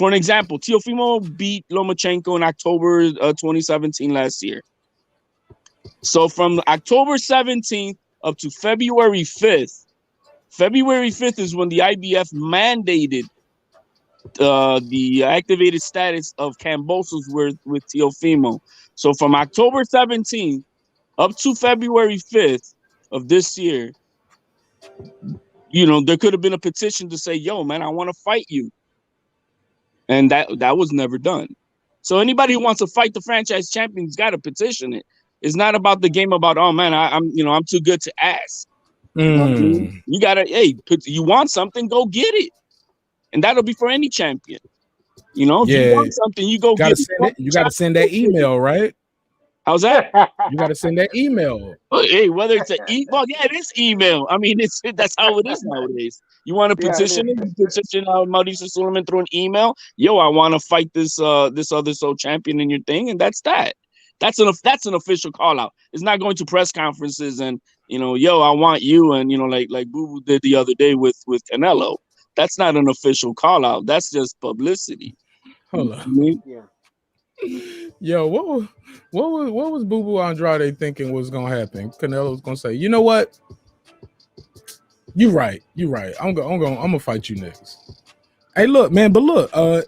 an example, Teofimo beat Lomachenko in October 2017 last year. So from October 17th up to February 5th, February 5th is when the IBF mandated the activated status of Kambosos with Teofimo. So from October 17th up to February 5th of this year, there could have been a petition to say, yo, man, I want to fight you. And that was never done. So anybody who wants to fight the franchise champion's got to petition it. It's not about the game about, oh man, I'm too good to ask. You know what I mean? You gotta, you want something, go get it. And that'll be for any champion. If you want something, you go get it. You gotta send that email, right? How's that? You gotta send that email. Hey, whether it's well, yeah, it is email. I mean, that's how it is nowadays. You want to petition it? You petition Mauricio Suleiman through an email. Yo, I want to fight this other champion in your thing, and that's that. That's an official call out. It's not going to press conferences and yo, I want you, and like Boo Boo did the other day with Canelo. That's not an official call out. That's just publicity. Hold on. Yeah. Yo, what was Boo Boo Andrade thinking was gonna happen? Canelo was gonna say, you know what? You're right. I'm gonna fight you next. Hey, look, man, but look, I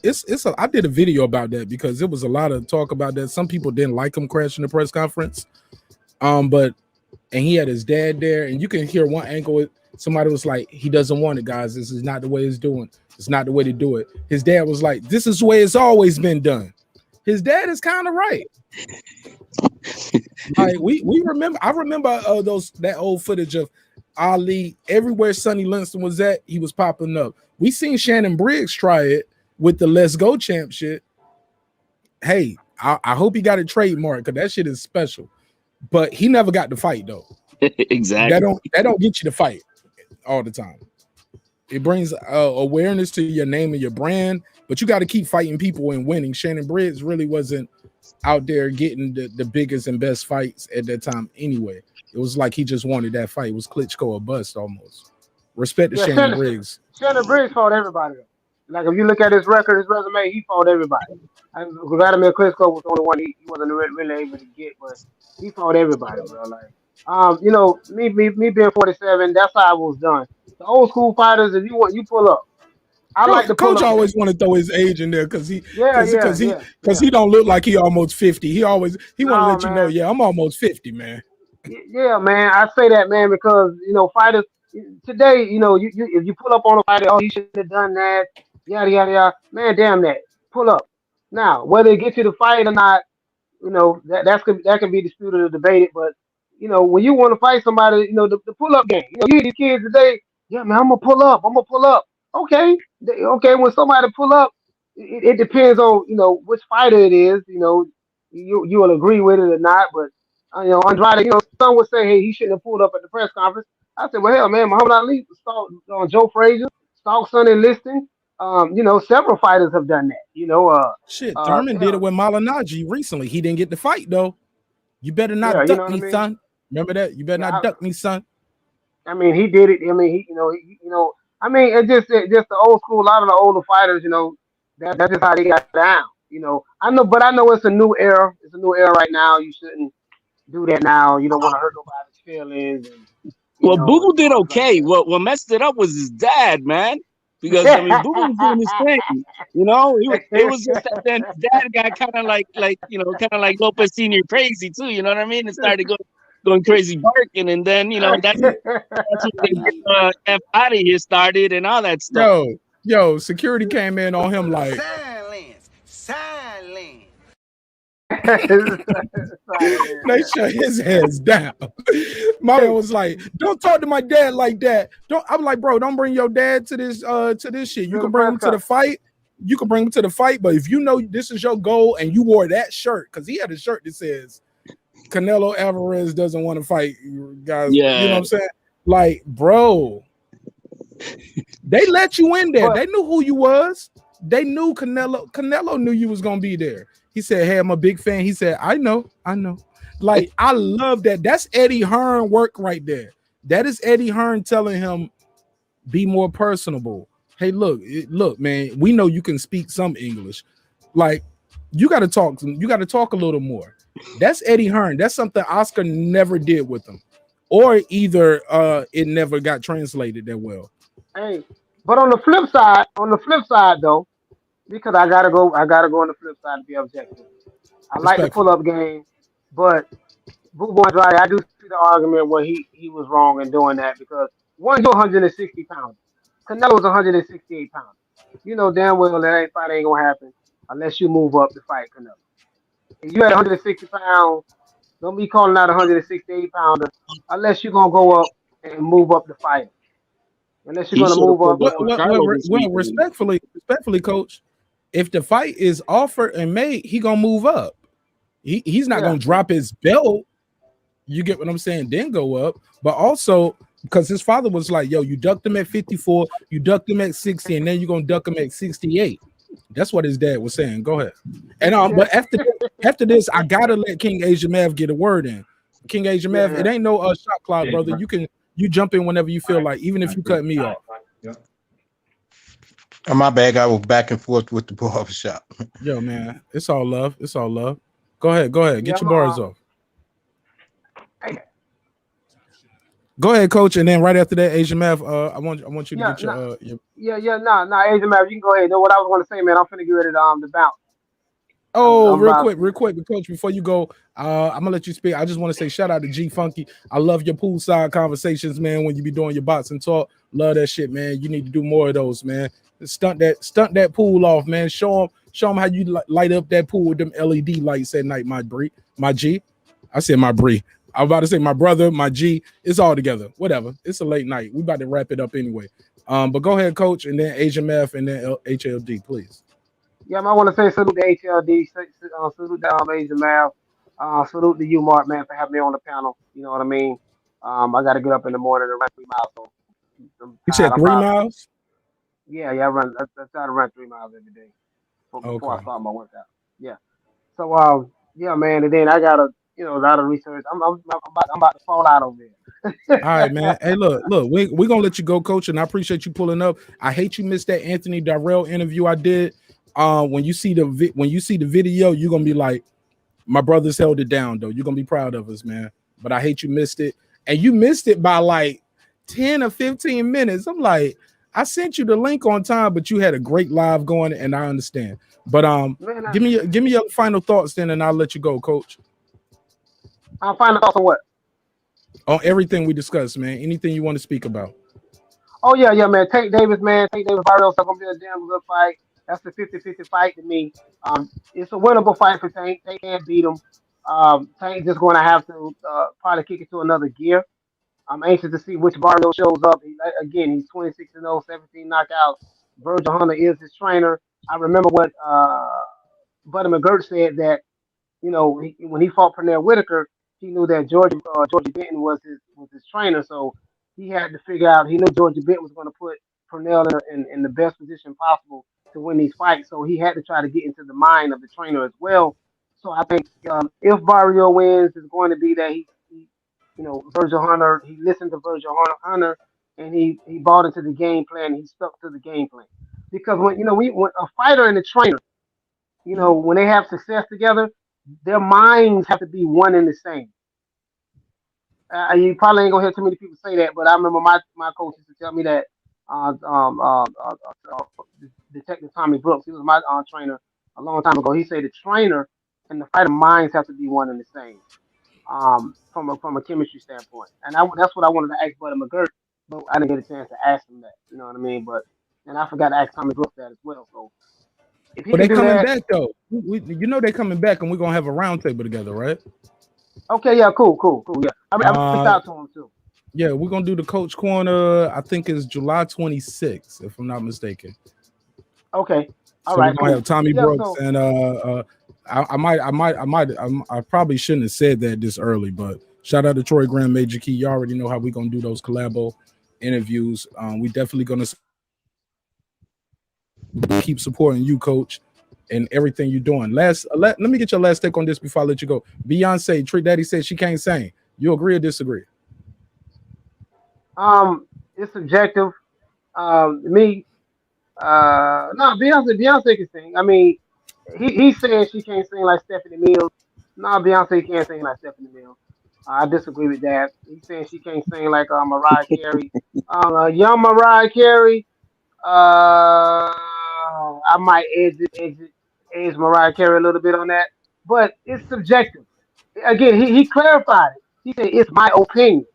did a video about that because there was a lot of talk about that. Some people didn't like him crashing the press conference. And he had his dad there, and you can hear one angle. Somebody was like, he doesn't want it, guys. This is not the way it's doing. It's not the way to do it. His dad was like, this is the way it's always been done. His dad is kind of right. Like we remember. I remember that old footage of Ali. Everywhere Sonny Liston was at, he was popping up. We seen Shannon Briggs try it with the Let's Go champ shit. Hey, I hope he got a trademark because that shit is special. But he never got to fight though. Exactly. That don't get you to fight all the time. It brings awareness to your name and your brand, but you got to keep fighting people and winning. Shannon Briggs really wasn't out there getting the biggest and best fights at that time anyway. It was like he just wanted that fight. It was Klitschko or bust almost. Respect to Shannon Briggs. Shannon Briggs fought everybody. Like if you look at his record, his resume, he fought everybody. Vladimir Klitschko was the only one he wasn't really able to get, but he fought everybody, bro. Like, me being 47, that's how I was done. The old school fighters, if you pull up. I like the coach always want to throw his age in there because he don't look like he almost 50. He want to let you know, yeah, I'm almost 50, man. Yeah, man. I say that, man, because fighters today, you if you pull up on a fighter, oh, he should have done that, yada yada yada. Man, damn that. Pull up. Now, whether it gets you to fight or not, that can be disputed or debated, but when you want to fight somebody, the pull up game. You hear these kids today, yeah, man, I'm gonna pull up. Okay. When somebody pull up, it depends on which fighter it is. You will agree with it or not. But Andrade, some would say, hey, he shouldn't have pulled up at the press conference. I said, well, hell, man, Muhammad Ali stalked Joe Frazier, stalked Sonny Liston. Several fighters have done that. Thurman did it with Malinaji recently. He didn't get the fight though. You better not duck me, son. Remember that? You better not duck me, son. I mean, he did it. I mean, it's just the old school. A lot of the older fighters, that's just how they got down. I know it's a new era. It's a new era right now. You shouldn't do that now. You don't want to hurt nobody's feelings, and Well, and Boo did parts like okay. that. What messed it up was his dad, man. Because I mean, Boo was doing his thing. It was just that then his dad got kind of kind of like Lopez Senior crazy too. You know what I mean? And started going crazy barking, and then that's when the F out of here started and all that stuff. Yo, security came in on him like Silence. they shut his ass down. My man was like, "Don't talk to my dad like that." I'm like, bro, don't bring your dad to this shit. You can bring him to the fight. You can bring him to the fight, but if you know this is your goal and you wore that shirt, because he had a shirt that says Canelo Alvarez doesn't want to fight guys. Yeah. You know what I'm saying? Like, bro, they let you in there. They knew who you was. They knew Canelo knew you was gonna be there. He said, "Hey, I'm a big fan." He said, I know. Like, I love that. That's Eddie Hearn work right there. That is Eddie Hearn telling him, be more personable. Hey, look, man, we know you can speak some English. Like, you got to talk a little more. That's Eddie Hearn. That's something Oscar never did with him. Or either it never got translated that well. Hey, but on the flip side though, because I gotta go on the flip side to be objective. I like the pull up game, but Boo Boy Andrade, I do see the argument where he was wrong in doing that because one, you're 160 pounds. Canelo's 168 pounds. You know damn well that fight ain't gonna happen unless you move up to fight Canelo. If you at 160 pounds, don't be calling out 168 pounder unless you're gonna go up and move up the fight. Unless you're gonna move up. Well, respectfully, coach, if the fight is offered and made, he gonna move up. He's not gonna drop his belt. You get what I'm saying? Then go up, but also because his father was like, "Yo, you ducked him at 54, you ducked him at 60, and then you're gonna duck him at 68." That's what his dad was saying. Go ahead. And but after this, I gotta let King Asia Mav get a word in. King Asia Mav, it ain't no shot clock, brother. You jump in whenever you feel like, even if you cut me off. Oh, my bad. I was back and forth with the barbershop. Yo, man, it's all love. It's all love. Go ahead. Get your bars off. Go ahead, coach, and then right after that, Asian Math, I want you to get your Asian Math, you can go ahead. Know what I was going to say, man? I'm finna get ready to bounce. Oh, real quick, coach, before you go, I'm gonna let you speak. I just want to say shout out to G Funky. I love your poolside conversations, man. When you be doing your boxing talk, love that shit, man. You need to do more of those, man. Stunt that pool off, man. Show them how you light up that pool with them LED lights at night, my G. I said my Bree. I was about to say my brother, my G. It's all together. Whatever. It's a late night. We about to wrap it up anyway. But go ahead, coach, and then Asian Math, and then HLD, please. Yeah, I want to say salute to HLD, salute to Asian Math, salute to you, Marq, man, for having me on the panel. You know what I mean? I got to get up in the morning and run 3 miles. So you said 3 miles? Yeah, I try to run 3 miles every day before I start my workout. Yeah. So yeah, man, and then I got a lot of research. I'm about to fall out over there. All right, man. Hey, look, we're gonna let you go, coach, and I appreciate you pulling up. I hate you missed that Anthony Darrell interview I did. When you see the video, you're gonna be like, my brothers held it down, though. You're gonna be proud of us, man. But I hate you missed it, and you missed it by like 10 or 15 minutes. I'm like, I sent you the link on time, but you had a great live going, and I understand. But give me your final thoughts then, and I'll let you go, coach. Final thoughts on what? On everything we discussed, man. Anything you want to speak about? Oh yeah, man. Tank Davis Barrios. That's gonna be a damn good fight. That's the 50-50 fight to me. It's a winnable fight for Tank. Tank can't beat him. Tank just going to have to probably kick it to another gear. I'm anxious to see which Barrios shows up. He's 26-0, 17 knockouts. Virgil Hunter is his trainer. I remember what Buddy McGirt said that when he fought Pernell Whitaker, he knew that Georgia Benton was his trainer. So he had to figure out. He knew Georgia Benton was going to put Pernell in the best position possible to win these fights. So he had to try to get into the mind of the trainer as well. So I think if Barrio wins, it's going to be that he Virgil Hunter, he listened to Virgil Hunter, and he bought into the game plan. He stuck to the game plan because when a fighter and a trainer, when they have success together, their minds have to be one and the same. You probably ain't gonna hear too many people say that, but I remember my coach used to tell me that. Uh, um, uh, uh, uh, Detective Tommy Brooks, he was my trainer a long time ago. He said the trainer and the fighter minds have to be one and the same. From a chemistry standpoint, and that's what I wanted to ask Buddy McGirt, but I didn't get a chance to ask him that. You know what I mean? But and I forgot to ask Tommy Brooks that as well. So if he But can they do coming that, back though. You know they coming back, and we're gonna have a roundtable together, right? okay, yeah, cool. Yeah, I reached Uh, out to him too. yeah, we're gonna do the coach corner. I think it's July 26th, if I'm not mistaken. Okay, all So we're right, gonna cool. have Tommy Yeah, Brooks so and I probably shouldn't have said that this early, but shout out to Troy Graham, Major Key. You already know how we're gonna do those collabo interviews. We definitely gonna keep supporting you, Coach, and everything you're doing. Let me get your last take on this before I let you go. Beyonce, Trick Daddy said she can't sing. You agree or disagree? it's subjective. Me, no, Beyonce can sing. I mean, he's saying she can't sing like Stephanie Mills. No, Beyonce can't sing like Stephanie Mills. I disagree with that. He's saying she can't sing like Mariah Carey. Young Mariah Carey. I might edge Mariah Carey a little bit on that, but it's subjective. Again, he clarified it. He said it's my opinion.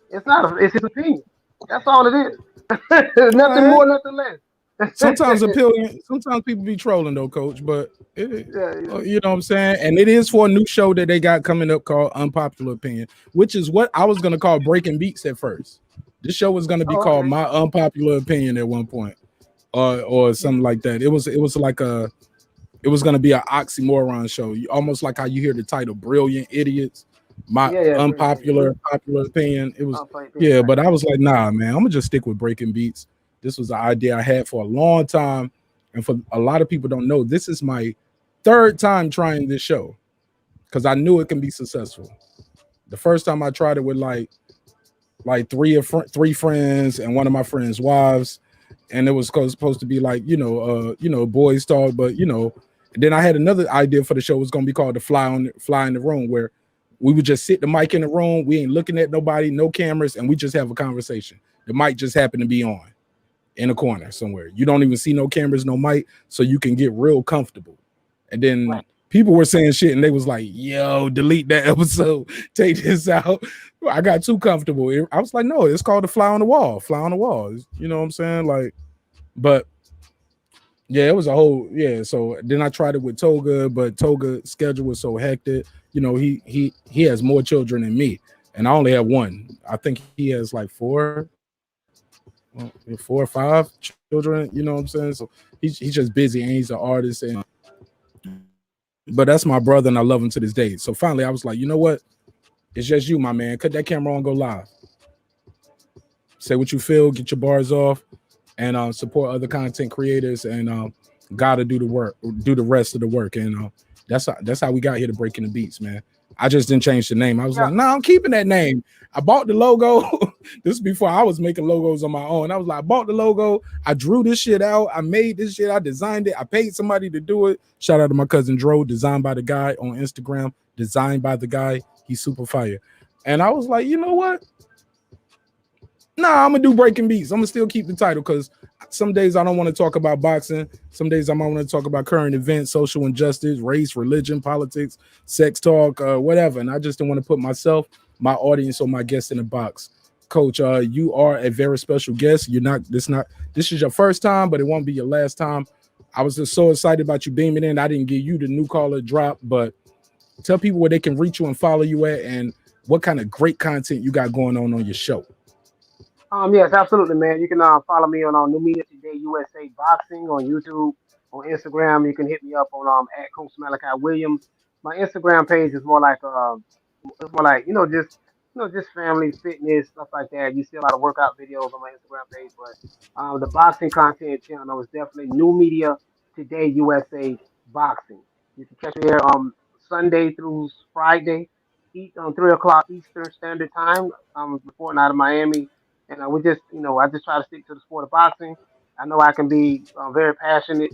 It's not. It's his opinion. That's all it is. All Nothing right. more, nothing less. Sometimes sometimes people be trolling though, Coach, but Yeah. you know what I'm saying? And it is for a new show that they got coming up called Unpopular Opinion, which is what I was gonna call Breaking Beats at first. This show was gonna be Oh, called okay. My Unpopular Opinion at one point, or something like that. It was like it was gonna be an oxymoron show, almost like how you hear the title "Brilliant Idiots." My Yeah, brilliant. unpopular popular opinion. It was Opinion, yeah, right. but I was like, nah, man, I'm gonna just stick with Breaking Beats. This was an idea I had for a long time, and for a lot of people don't know, this is my third time trying this show because I knew it can be successful. The first time I tried it with like three friends and one of my friends' wives, and it was supposed to be like boys talk, but then I had another idea for the show. It was gonna be called the Fly in the Room, where we would just sit the mic in the room, we ain't looking at nobody, no cameras, and we just have a conversation. The mic just happened to be on in a corner somewhere. You don't even see no cameras, no mic, so you can get real comfortable. And then Right. people were saying shit, and they was like, "Yo, delete that episode, take this out." I got too comfortable. I was like, "No, it's called the Fly on the Wall." Fly on the Wall. You know what I'm saying? Like, but yeah, it was a whole So then I tried it with Toga, but Toga's schedule was so hectic. He has more children than me, and I only have one. I think he has like four or five children. You know what I'm saying? So he's just busy, and he's an artist. And but that's my brother, and I love him to this day. So finally, I was like, you know what? It's just you, my man. Cut that camera on, go live. Say what you feel, get your bars off, and support other content creators, and gotta do the work, do the rest of the work. And that's how we got here to Breaking the Beats, man. I just didn't change the name. I was like, no, I'm keeping that name. I bought the logo. This is before I was making logos on my own. I was like, I bought the logo. I drew this shit out. I made this shit. I designed it. I paid somebody to do it. Shout out to my cousin Dro, designed by the guy on Instagram. Designed by the guy. He's super fire. And I was like, you know what? Nah, I'm gonna do Breaking Beats. I'm gonna still keep the title because some days I don't want to talk about boxing. Some days I might want to talk about current events, social injustice, race, religion, politics, sex talk, whatever. And I just don't want to put myself, my audience, or my guests in a box. Coach, you are a very special guest. This is your first time, but it won't be your last time. I was just so excited about you beaming in. I didn't give you the new caller drop, but tell people where they can reach you and follow you at, and what kind of great content you got going on your show. Yes, absolutely, man. You can follow me on New Media Today USA Boxing on YouTube, on Instagram. You can hit me up on at Coach Malachi Williams. My Instagram page is more like it's more like just family fitness stuff like that. You see a lot of workout videos on my Instagram page, but the boxing content channel is definitely New Media Today USA Boxing. You can catch me here Sunday through Friday, eat on 3 o'clock Eastern Standard Time. I'm reporting out of Miami, and I just try to stick to the sport of boxing. I know I can be very passionate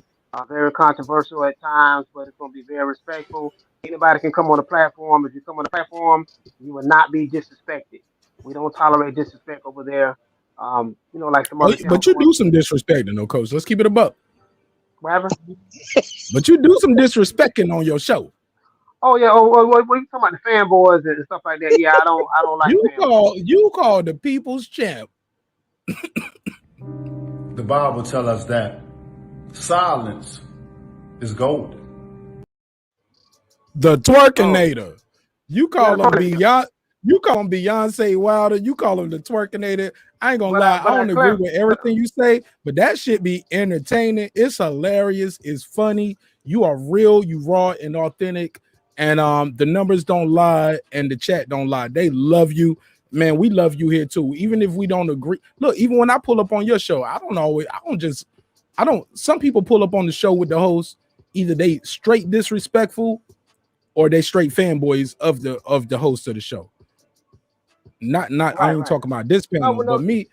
very controversial at times, but it's going to be very respectful. Anybody can come on the platform. If you come on the platform, you will not be disrespected. We don't tolerate disrespect over there. Like some Oh, other channels. but you do some disrespecting, though, Coach. Let's keep it a buck. Whatever. But you do some disrespecting on your show. Oh yeah. What you talking about the fanboys and stuff like that? Yeah, I don't like fanboys. You call the people's champ. The Bible tells us that silence is golden. The twerkinator. You call him Beyonce. You call him Beyonce Wilder. You call him the twerkinator. I ain't gonna lie. I don't agree with everything you say, but that shit be entertaining. It's hilarious. It's funny. You are real. You raw and authentic. And the numbers don't lie, and the chat don't lie. They love you, man. We love you here too. Even if we don't agree. Look, even when I pull up on your show, I don't. Some people pull up on the show with the host. Either they straight disrespectful, or they straight fanboys of the host of the show. Not I ain't talking about this panel, but me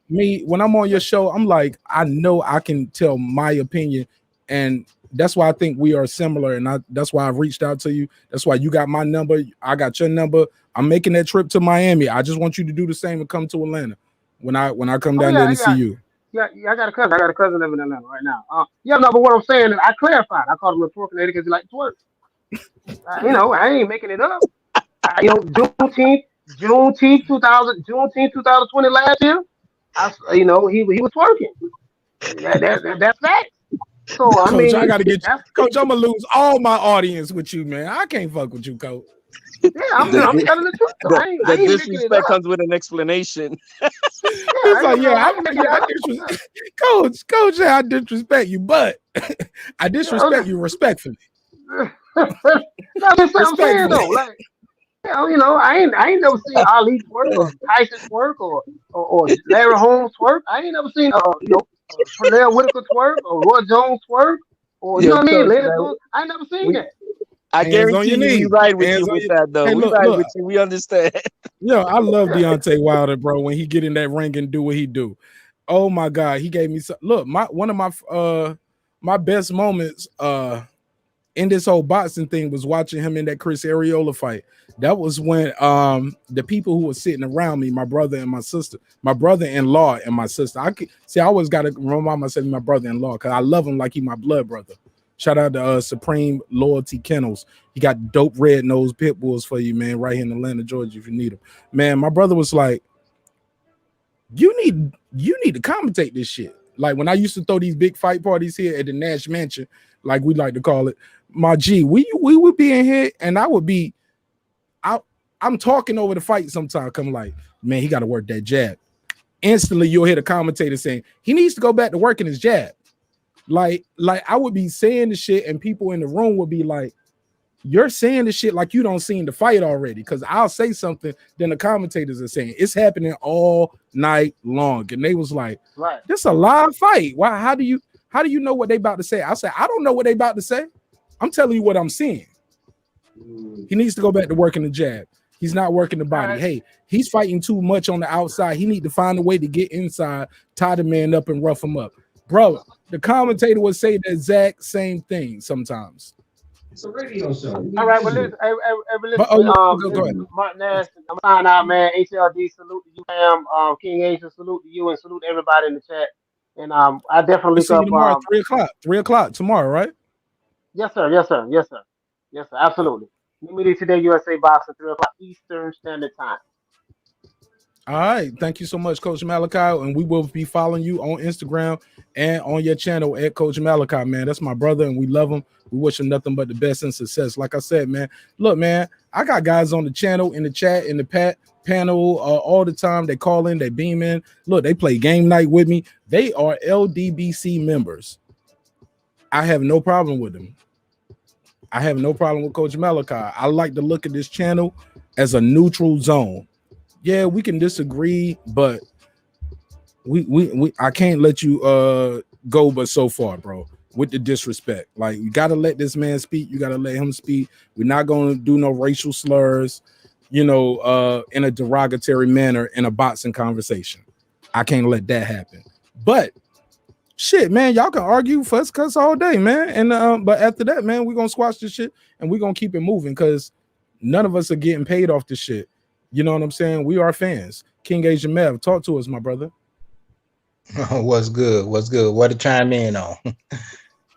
when I'm on your show, I'm like, I know I can tell my opinion, and that's why I think we are similar, and that's why I've reached out to you. That's why you got my number, I got your number. I'm making that trip to Miami. I just want you to do the same and come to Atlanta when I come down there to see you. Yeah, I got a cousin. I got a cousin living in Atlanta right now. But what I'm saying is I clarified. I called him a twerkinator because he likes to twerk. I ain't making it up. Juneteenth 2020 last year. He was twerking. That's fact. So Coach, I gotta get you. Coach, I'm gonna lose all my audience with you, man. I can't fuck with you, Coach. Yeah, I'm telling the truth. The disrespect comes with an explanation. He's like, Coach, I disrespect you, but I disrespect you respectfully. That's what I'm saying though. Like, I ain't never seen Ali twerk or Tyson twerk or Larry Holmes twerk. I ain't never seen Pernell Whitaker twerk or Roy Jones twerk or you know what I mean? I ain't never seen that. I guarantee you, we ride with you with that though. Hey, we ride with you. We understand. Yo, I love Deontay Wilder, bro. When he get in that ring and do what he do, oh my God, he gave me some. Look, one of my best moments in this whole boxing thing was watching him in that Chris Arreola fight. That was when the people who were sitting around me, my brother and my sister, my brother-in-law and my sister. I always got to remind myself my brother-in-law because I love him like he my blood brother. Shout out to Supreme Loyalty Kennels. He got dope red-nosed pit bulls for you, man, right here in Atlanta, Georgia, if you need them. Man, my brother was like, you need to commentate this shit. Like when I used to throw these big fight parties here at the Nash Mansion, like we like to call it, my G, we would be in here and I would be I'm talking over the fight sometimes. I'm like, man, he got to work that jab. Instantly, you'll hear the commentator saying he needs to go back to working his jab. Like I would be saying the shit, and people in the room would be like, "You're saying the shit like you don't seen the fight already." Because I'll say something, then the commentators are saying it's happening all night long, and they was like, "Right, this a live fight. Why? How do you know what they about to say?" I said, "I don't know what they about to say. I'm telling you what I'm seeing." He needs to go back to working the jab. He's not working the body. Right. Hey, he's fighting too much on the outside. He need to find a way to get inside, tie the man up, and rough him up. Bro, the commentator would say the exact same thing sometimes. It's a radio show. All right, well, listen, go ahead. Marq Nash, I'm signing out, man. HLD, salute to you, fam. King Asia, salute to you, and salute to everybody in the chat. And I definitely see you tomorrow, 3 o'clock tomorrow, right? Yes, sir. Absolutely. Media Today USA Boxing 3 o'clock Eastern Standard Time. All right. Thank you so much, Coach Malachi. And we will be following you on Instagram and on your channel at Coach Malachi, man. That's my brother, and we love him. We wish him nothing but the best and success. Like I said, man, look, man, I got guys on the channel, in the chat, in the panel all the time. They call in, they beam in. Look, they play game night with me. They are LDBC members. I have no problem with them. I have no problem with Coach Malachi. I like to look at this channel as a neutral zone. Yeah, we can disagree, but we I can't let you go but so far, bro, with the disrespect. Like, you got to let this man speak. You got to let him speak. We're not going to do no racial slurs, in a derogatory manner in a boxing conversation. I can't let that happen. But Shit, man, y'all can argue, fuss, cuss all day, man. And but after that, man, we're gonna squash this shit and we're gonna keep it moving because none of us are getting paid off this shit. You know what I'm saying? We are fans. King Asian Mev, talk to us, my brother. What's good? What's good? What to chime in on?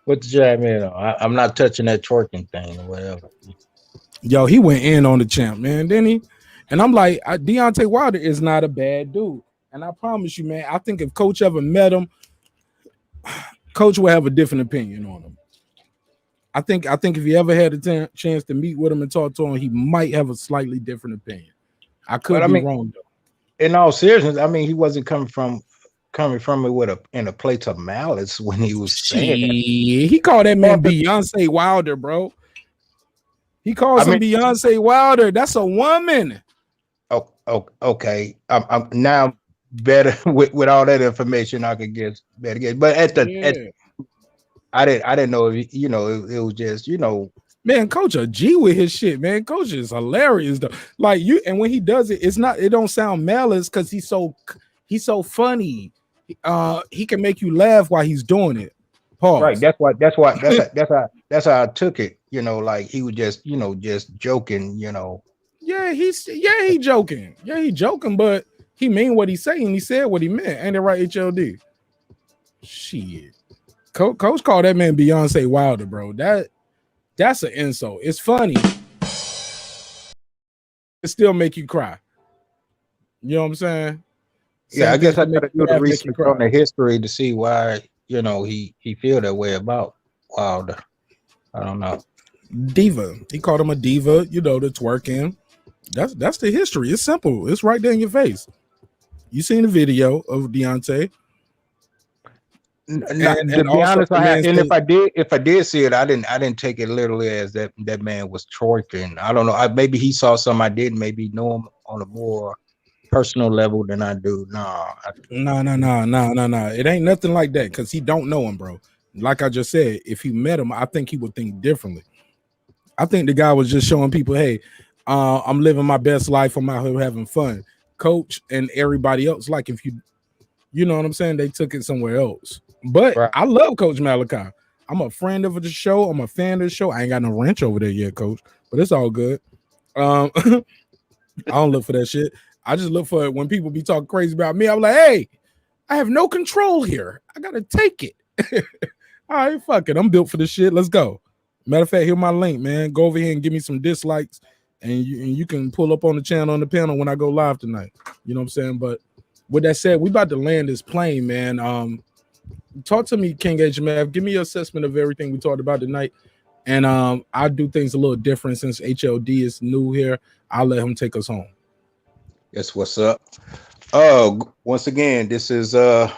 What to chime in on? I'm not touching that twerking thing or whatever. Yo, he went in on the champ, man, didn't he? And I'm like, Deontay Wilder is not a bad dude. And I promise you, man, I think if Coach ever met him, Coach will have a different opinion on him. I think if he ever had a chance to meet with him and talk to him, he might have a slightly different opinion. I could be wrong though. In all seriousness, I mean, he wasn't coming from it with in a place of malice when he was saying that. He called that man Beyonce Wilder, bro. He calls him Beyonce Wilder. That's a woman. Oh, okay. I'm now better with all that information. I could get better. But I didn't know if it was just Man, Coach a G with his shit, man. Coach is hilarious though. Like you, and when he does it, it don't sound malice because he's so funny. He can make you laugh while he's doing it. Pause. Right. That's how I took it. Like he was just joking. Yeah, he joking. Yeah, he joking, but he mean what he saying. He said what he meant. Ain't it right, HLD? Shit. Coach called that man Beyonce Wilder, bro. That's an insult. It's funny. It still make you cry. You know what I'm saying? Yeah, I guess I gotta do the research on the history to see why he feel that way about Wilder. I don't know. Diva. He called him a diva. That's working. That's the history. It's simple. It's right there in your face. You seen the video of Deontay. To be honest, if I did see it, I didn't take it literally as that man was twerking. I don't know. Maybe he saw something I didn't maybe know him on a more personal level than I do. No. It ain't nothing like that because he don't know him, bro. Like I just said, if he met him, I think he would think differently. I think the guy was just showing people, hey, I'm living my best life. I'm out here having fun. Coach and everybody else, like if you know what I'm saying, they took it somewhere else. But right. I love Coach Malachi. I'm a friend of the show. I'm a fan of the show. I ain't got no ranch over there yet, Coach, but it's all good. I don't look for that shit. I just look for it when people be talking crazy about me. I'm like, hey, I have no control here. I gotta take it. All right, fuck it. I'm built for this shit. Let's go. Matter of fact, here's my link, man. Go over here and give me some dislikes, and you can pull up on the channel on the panel when I go live tonight. You know what I'm saying? But with that said, we about to land this plane, man. Talk to me, King HMF. Give me your assessment of everything we talked about tonight. And I'll do things a little different since HLD is new here. I'll let him take us home. Yes, what's up? Once again, this is a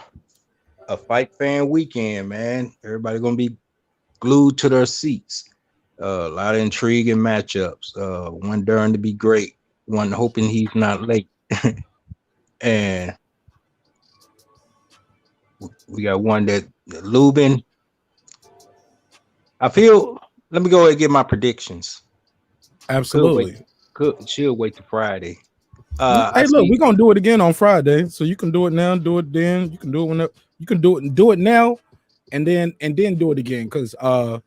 fight fan weekend, man. Everybody gonna be glued to their seats. A lot of intriguing matchups. One darn to be great. One hoping he's not late. And we got one that Lubin. Let me go ahead and get my predictions. Absolutely. She'll wait till Friday. Hey, look, we're gonna do it again on Friday. So you can do it now, do it then. You can do it whenever you can do it now and then do it again. Cause I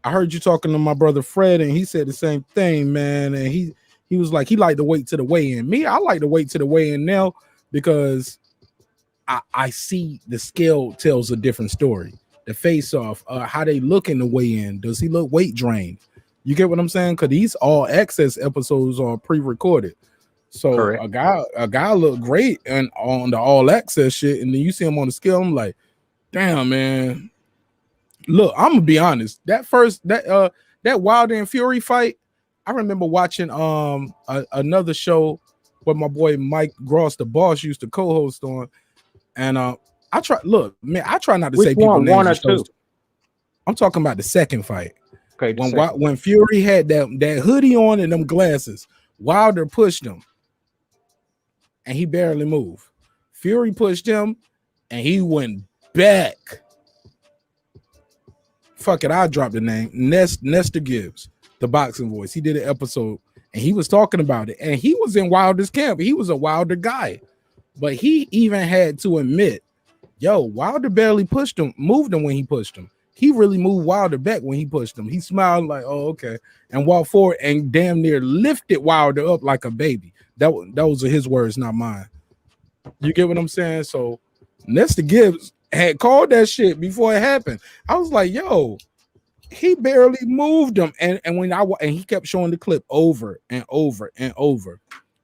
heard you talking to my brother Fred, and he said the same thing, man. And he was like, he liked to wait to the weigh-in. Me, I like to wait to the weigh-in now because I see the scale tells a different story. The face-off, how they look in the weigh-in. Does he look weight drained? You get what I'm saying? Because these all access episodes are pre-recorded. So correct. a guy looked great and on the all access shit, and then you see him on the scale. I'm like, damn, man. Look, I'm gonna be honest. That Wilder and Fury fight, I remember watching another show where my boy Mike Gross, the boss, used to co-host on. And I try not to say people names. One or two. I'm talking about the second fight. Okay. When Fury had that hoodie on and them glasses, Wilder pushed him, and he barely moved. Fury pushed him, and he went back. Fuck it, I dropped the name. Nestor Gibbs, the boxing voice. He did an episode, and he was talking about it, and he was in Wilder's camp. He was a Wilder guy. But he even had to admit, yo, Wilder barely moved him when he pushed him. He really moved Wilder back when he pushed him. He smiled like, oh, okay, and walked forward and damn near lifted Wilder up like a baby. Those are his words, not mine. You get what I'm saying? So Nesta Gibbs had called that shit before it happened. I was like, yo, he barely moved him. And he kept showing the clip over and over and over.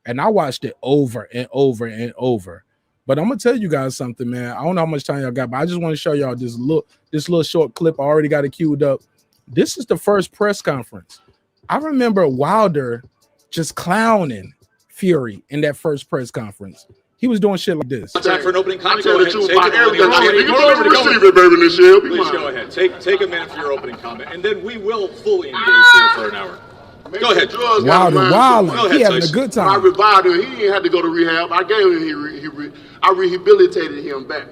And I watched it over and over and over. But I'm gonna tell you guys something, man. I don't know how much time y'all got, but I just want to show y'all this little short clip. I already got it queued up. This is the first press conference. I remember Wilder just clowning Fury in that first press conference. He was doing shit like this. Time for an opening comment. Go ahead. Please go ahead. Take a minute for your opening comment, and then we will fully engage here for an hour. Go ahead. Wilder. He having a good time. I revived him. He didn't have to go to rehab. I gave him. I rehabilitated him back,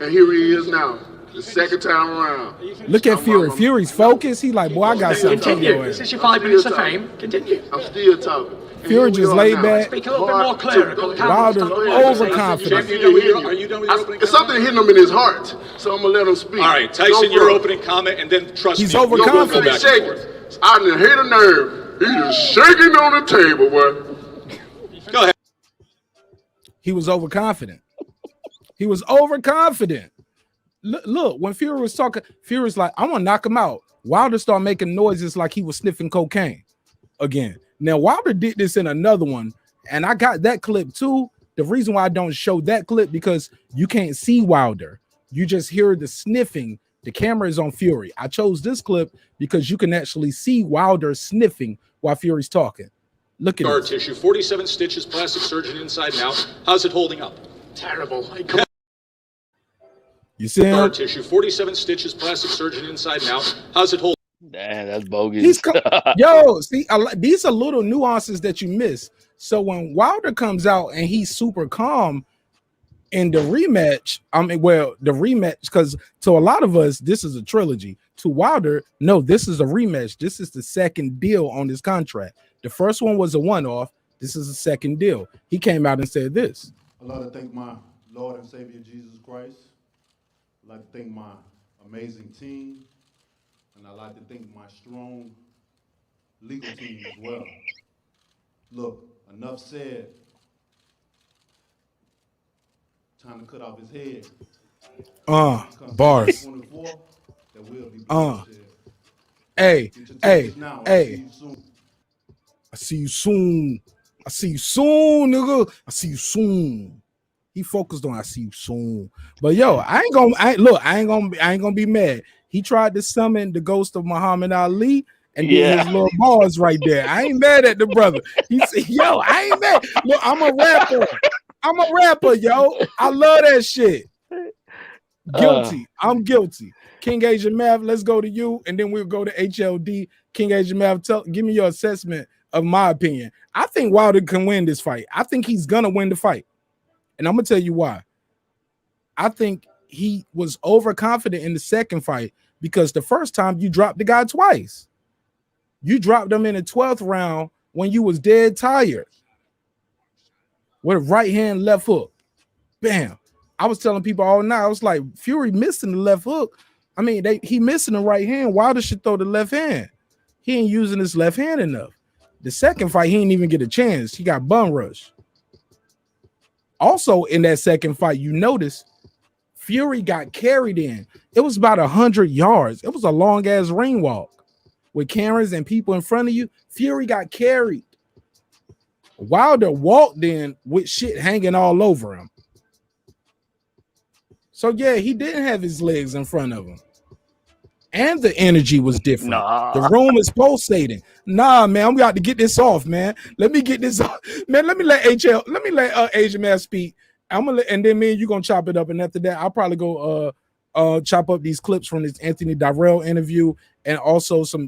and here he is now. The second time around. Look at Fury. Fury's focused. He like, boy, I got something. Continue. This is your 5 minutes of fame. Continue. I'm still talking. Fury just laid back. Speak a little bit more clear. Wilder overconfident. Are you done with your opening comment? Something hitting him in his heart, so I'm gonna let him speak. All right, Tyson, your opening comment, and then trust me. He's overconfident. I didn't hit a nerve. He just shaking on the table, boy. Go ahead. He was overconfident. He was overconfident. Look, when Fury was talking, Fury was like, I'm gonna knock him out. Wilder started making noises like he was sniffing cocaine again. Now, Wilder did this in another one, and I got that clip too. The reason why I don't show that clip because you can't see Wilder. You just hear the sniffing. The camera is on Fury. I chose this clip because you can actually see Wilder sniffing while Fury's talking. Look at Scar this. tissue, 47 stitches, plastic surgeon inside and out. How's it holding up? Terrible. You see him? Scar tissue, 47 stitches, plastic surgeon inside and out. How's it holding? Damn, that's bogus. Yo, see, these are little nuances that you miss. So when Wilder comes out and he's super calm in the rematch, the rematch, because to a lot of us, this is a trilogy. To Wilder, no, this is a rematch. This is the second deal on this contract. The first one was a one-off. This is a second deal. He came out and said this. I'd like to thank my Lord and Savior, Jesus Christ. I'd like to thank my amazing team. And I'd like to thank my strong legal team as well. Look, enough said. Time to cut off his head. Bars. Hey. I see you soon. I see you soon, nigga. I see you soon. He focused on I see you soon. But yo, I ain't gonna be mad. He tried to summon the ghost of Muhammad Ali and did his little bars right there. I ain't mad at the brother. He said, yo, I ain't mad. Look, I'm a rapper, yo. I love that shit. Guilty. I'm guilty. King Asian Math, let's go to you, and then we'll go to HLD. King Asian Math, give me your assessment of my opinion. I think Wilder can win this fight. I think he's gonna win the fight. And I'm gonna tell you why. I think he was overconfident in the second fight because the first time you dropped the guy twice. You dropped him in the 12th round when you was dead tired with a right hand left hook. Bam. I was telling people all night, I was like, Fury missing the left hook. I mean, he missing the right hand. Wilder should throw the left hand. He ain't using his left hand enough. The second fight, he didn't even get a chance. He got bum rush. Also, in that second fight, you notice Fury got carried in. It was about 100 yards. It was a long-ass ring walk with cameras and people in front of you. Fury got carried. Wilder walked in with shit hanging all over him. So, yeah, he didn't have his legs in front of him. And the energy was different. The room is pulsating. Nah, man, I'm about to get this off, man. Let me get this off. Man, let me let Asian Man speak. And then me and you gonna chop it up. And after that, I'll probably go chop up these clips from this Anthony Darrell interview and also some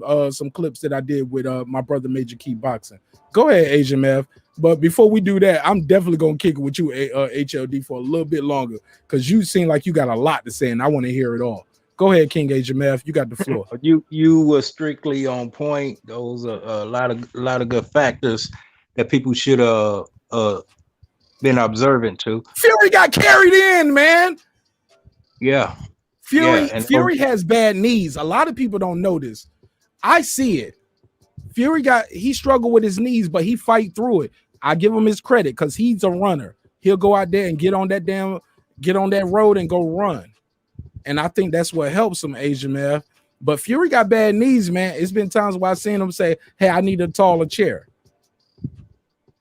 clips that I did with my brother Major Key Boxing. Go ahead, Asian Math. But before we do that, I'm definitely gonna kick it with you, HLD, for a little bit longer because you seem like you got a lot to say, and I want to hear it all. Go ahead, King Asian Math. You got the floor. You were strictly on point. Those are a lot of good factors that people should been observant to. Fury got carried in, man. Yeah. Fury, And Fury has bad knees. A lot of people don't know this. I see it. Fury he struggled with his knees, but he fight through it. I give him his credit because he's a runner. He'll go out there and get on that road and go run. And I think that's what helps him, Asian man. But Fury got bad knees, man. It's been times where I've seen him say, "Hey, I need a taller chair."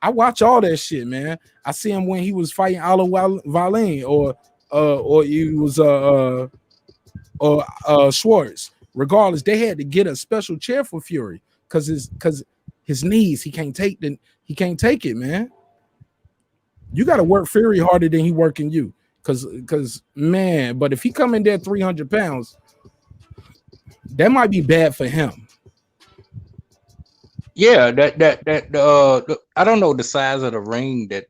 I watch all that shit, man. I see him when he was fighting Ala Valin or he was Schwartz. Regardless, they had to get a special chair for Fury because his knees, he can't take it, man. You got to work Fury harder than he working you, because man. But if he come in there 300 pounds, that might be bad for him. Yeah, I don't know the size of the ring that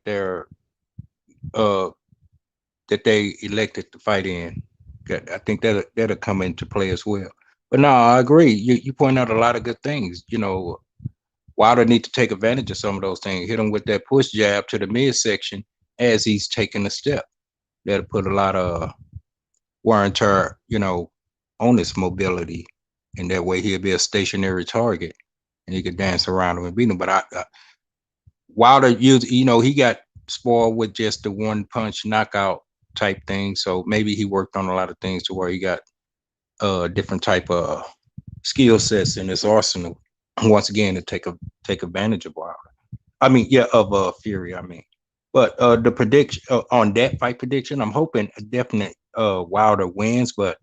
they elected to fight in. I think that'll come into play as well. But no, I agree. You point out a lot of good things. You know, Wilder need to take advantage of some of those things. Hit him with that push jab to the midsection as he's taking a step. That'll put a lot of wear and tear, you know, on his mobility. And that way he'll be a stationary target and he could dance around him and beat him. But Wilder, you know, he got spoiled with just the one punch knockout type thing. So maybe he worked on a lot of things to where he got different type of skill sets in his arsenal once again to take advantage of Wilder. I mean, yeah, of Fury. I mean, but the prediction on that fight prediction, I'm hoping a definite Wilder wins, but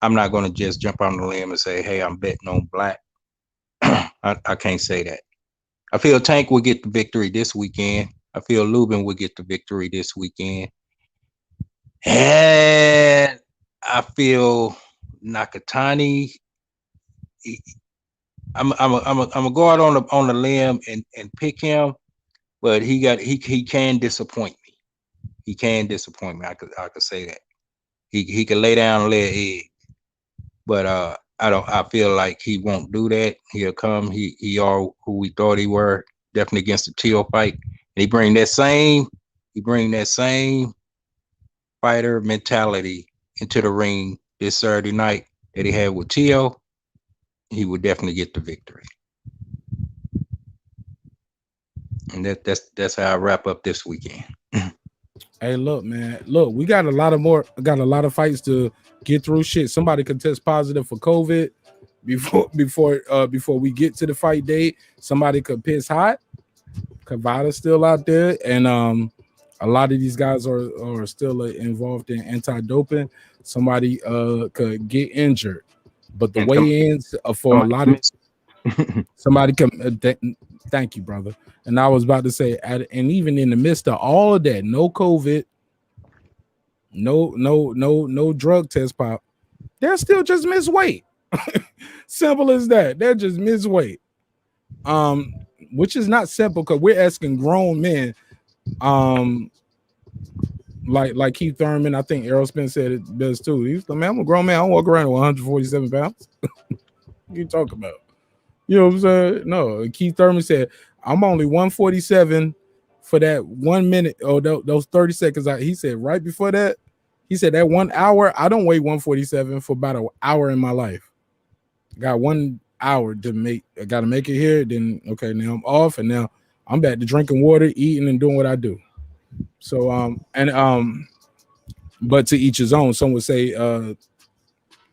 I'm not going to just jump on the limb and say, hey, I'm betting on black. I can't say that. I feel Tank will get the victory this weekend. I feel Lubin will get the victory this weekend. And I feel Nakatani. I'm gonna go out on the limb and pick him, but he can disappoint me. He can disappoint me. I could say that. He could lay down and lay an egg, but I feel like he won't do that. He'll come. He are who we thought he were. Definitely against the Teal fight. And he bring that same fighter mentality into the ring this Saturday night that he had with Teal. He would definitely get the victory. And that's how I wrap up this weekend. Hey, look, man. Look, we got a lot of fights to get through. Shit, somebody could test positive for COVID before we get to the fight date. Somebody could piss hot. Kavada's still out there, and a lot of these guys are still involved in anti-doping. Somebody could get injured, but the weigh-ins for a lot of somebody can. Thank you, brother. And I was about to say, and even in the midst of all of that, no COVID, no drug test pop, they're still just miss weight. Simple as that. They're just miss weight. Which is not simple because we're asking grown men, like Keith Thurman. I think Aerosmith said it best too. He's like, man, I'm a grown man. I don't walk around with 147 pounds. What you talking about? You know what I'm saying? No, Keith Thurman said, I'm only 147 for that 1 minute or those 30 seconds. He said right before that, he said that 1 hour, I don't weigh 147 for about an hour in my life. Got 1 hour to make, I got to make it here. Then, okay, now I'm off and now I'm back to drinking water, eating and doing what I do. So, but to each his own. Some would say that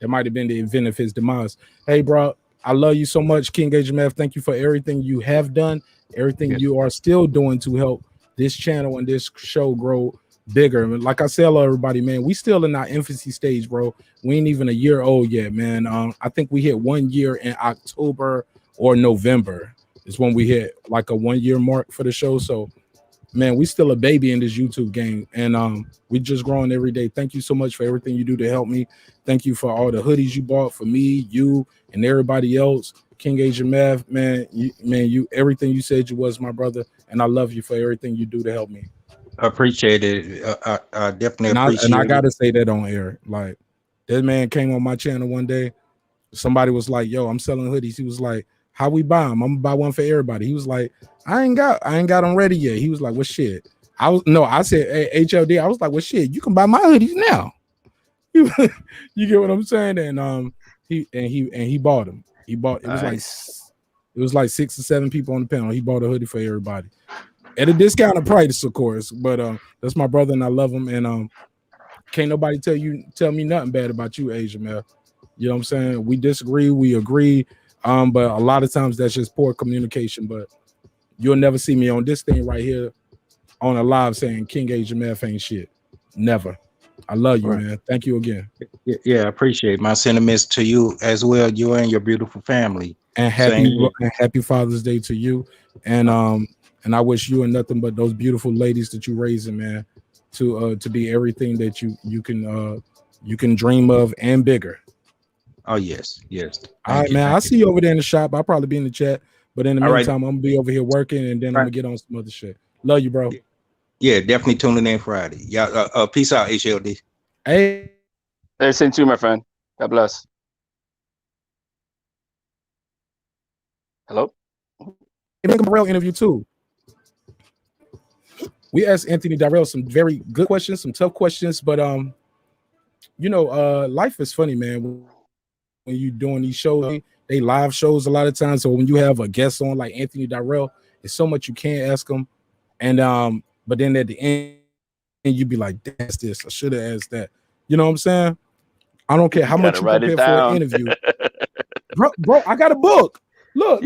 might have been the event of his demise. Hey, bro, I love you so much, King HMF. Thank you for everything you have done, everything you are still doing to help this channel and this show grow bigger. Like I tell everybody, man, we still in our infancy stage, bro. We ain't even a year old yet, man. I think we hit 1 year in October or November is when we hit like a 1 year mark for the show. So, man, we still a baby in this YouTube game, and we just growing every day. Thank you so much for everything you do to help me. Thank you for all the hoodies you bought for me, you, and everybody else. King Asian Math, man, you everything you said you was, my brother, and I love you for everything you do to help me. I appreciate it. I definitely appreciate it. And I gotta say that on air. Like, this man came on my channel one day. Somebody was like, "Yo, I'm selling hoodies." He was like, "How we buy them? I'm gonna buy one for everybody." He was like, I ain't got them ready yet. He was like, "Well, shit." I said, hey, HLD. I was like, "Well, shit, you can buy my hoodies now." You get what I'm saying? And he bought him. He bought it was like 6 or 7 people on the panel. He bought a hoodie for everybody at a discounted price, of course. But that's my brother, and I love him. And can't nobody tell me nothing bad about you, Asia, man. You know what I'm saying? We disagree, we agree. But a lot of times that's just poor communication. But you'll never see me on this thing right here on a live saying King Asia Math ain't shit. Never. I love you, man. Thank you again. Yeah, I appreciate my sentiments to you as well. You and your beautiful family. And happy Father's Day to you. And I wish you and nothing but those beautiful ladies that you raising, man, to be everything that you can dream of and bigger. Oh yes. All right, man. I'll see you over there in the shop. I'll probably be in the chat, but in the meantime, I'm gonna be over here working, and then I'm gonna get on some other shit. Love you, bro. Yeah, definitely tuning in Friday. Yeah, peace out, HLD. Hey, same to you, my friend. God bless. Hello. Make a Darrell interview too. We asked Anthony Darrell some very good questions, some tough questions, but life is funny, man. When you doing these shows, they live shows a lot of times. So when you have a guest on like Anthony Darrell, there's so much you can't ask them, and but then at the end, you be like, "That's this. I should have asked that." You know what I'm saying? I don't care how much you prepare for an interview, bro. I got a book. Look.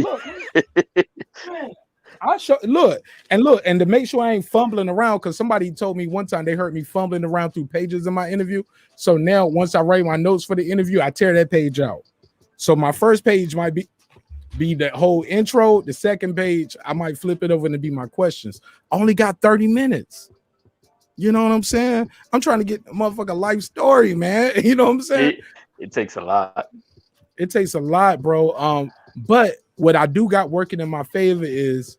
I show look, and to make sure I ain't fumbling around, because somebody told me one time they heard me fumbling around through pages in my interview. So now once I write my notes for the interview, I tear that page out. So my first page might be the whole intro. The second page, I might flip it over and be my questions. I only got 30 minutes. You know what I'm saying? I'm trying to get a motherfucking life story, man. You know what I'm saying? It takes a lot. It takes a lot, bro. But what I do got working in my favor is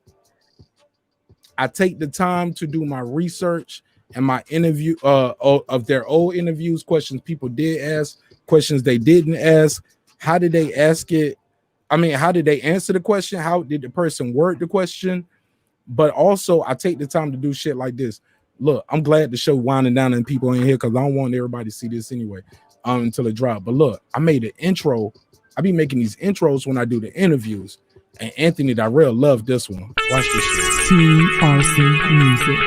I take the time to do my research and my interview of their old interviews, questions people did ask, questions they didn't ask. How did they ask it? I mean, how did they answer the question? How did the person word the question? But also, I take the time to do shit like this. Look, I'm glad the show winding down and people in here because I don't want everybody to see this anyway until it drops. But look, I made an intro. I be making these intros when I do the interviews. And Anthony Darrell loved this one. Watch this shit. TRC Music.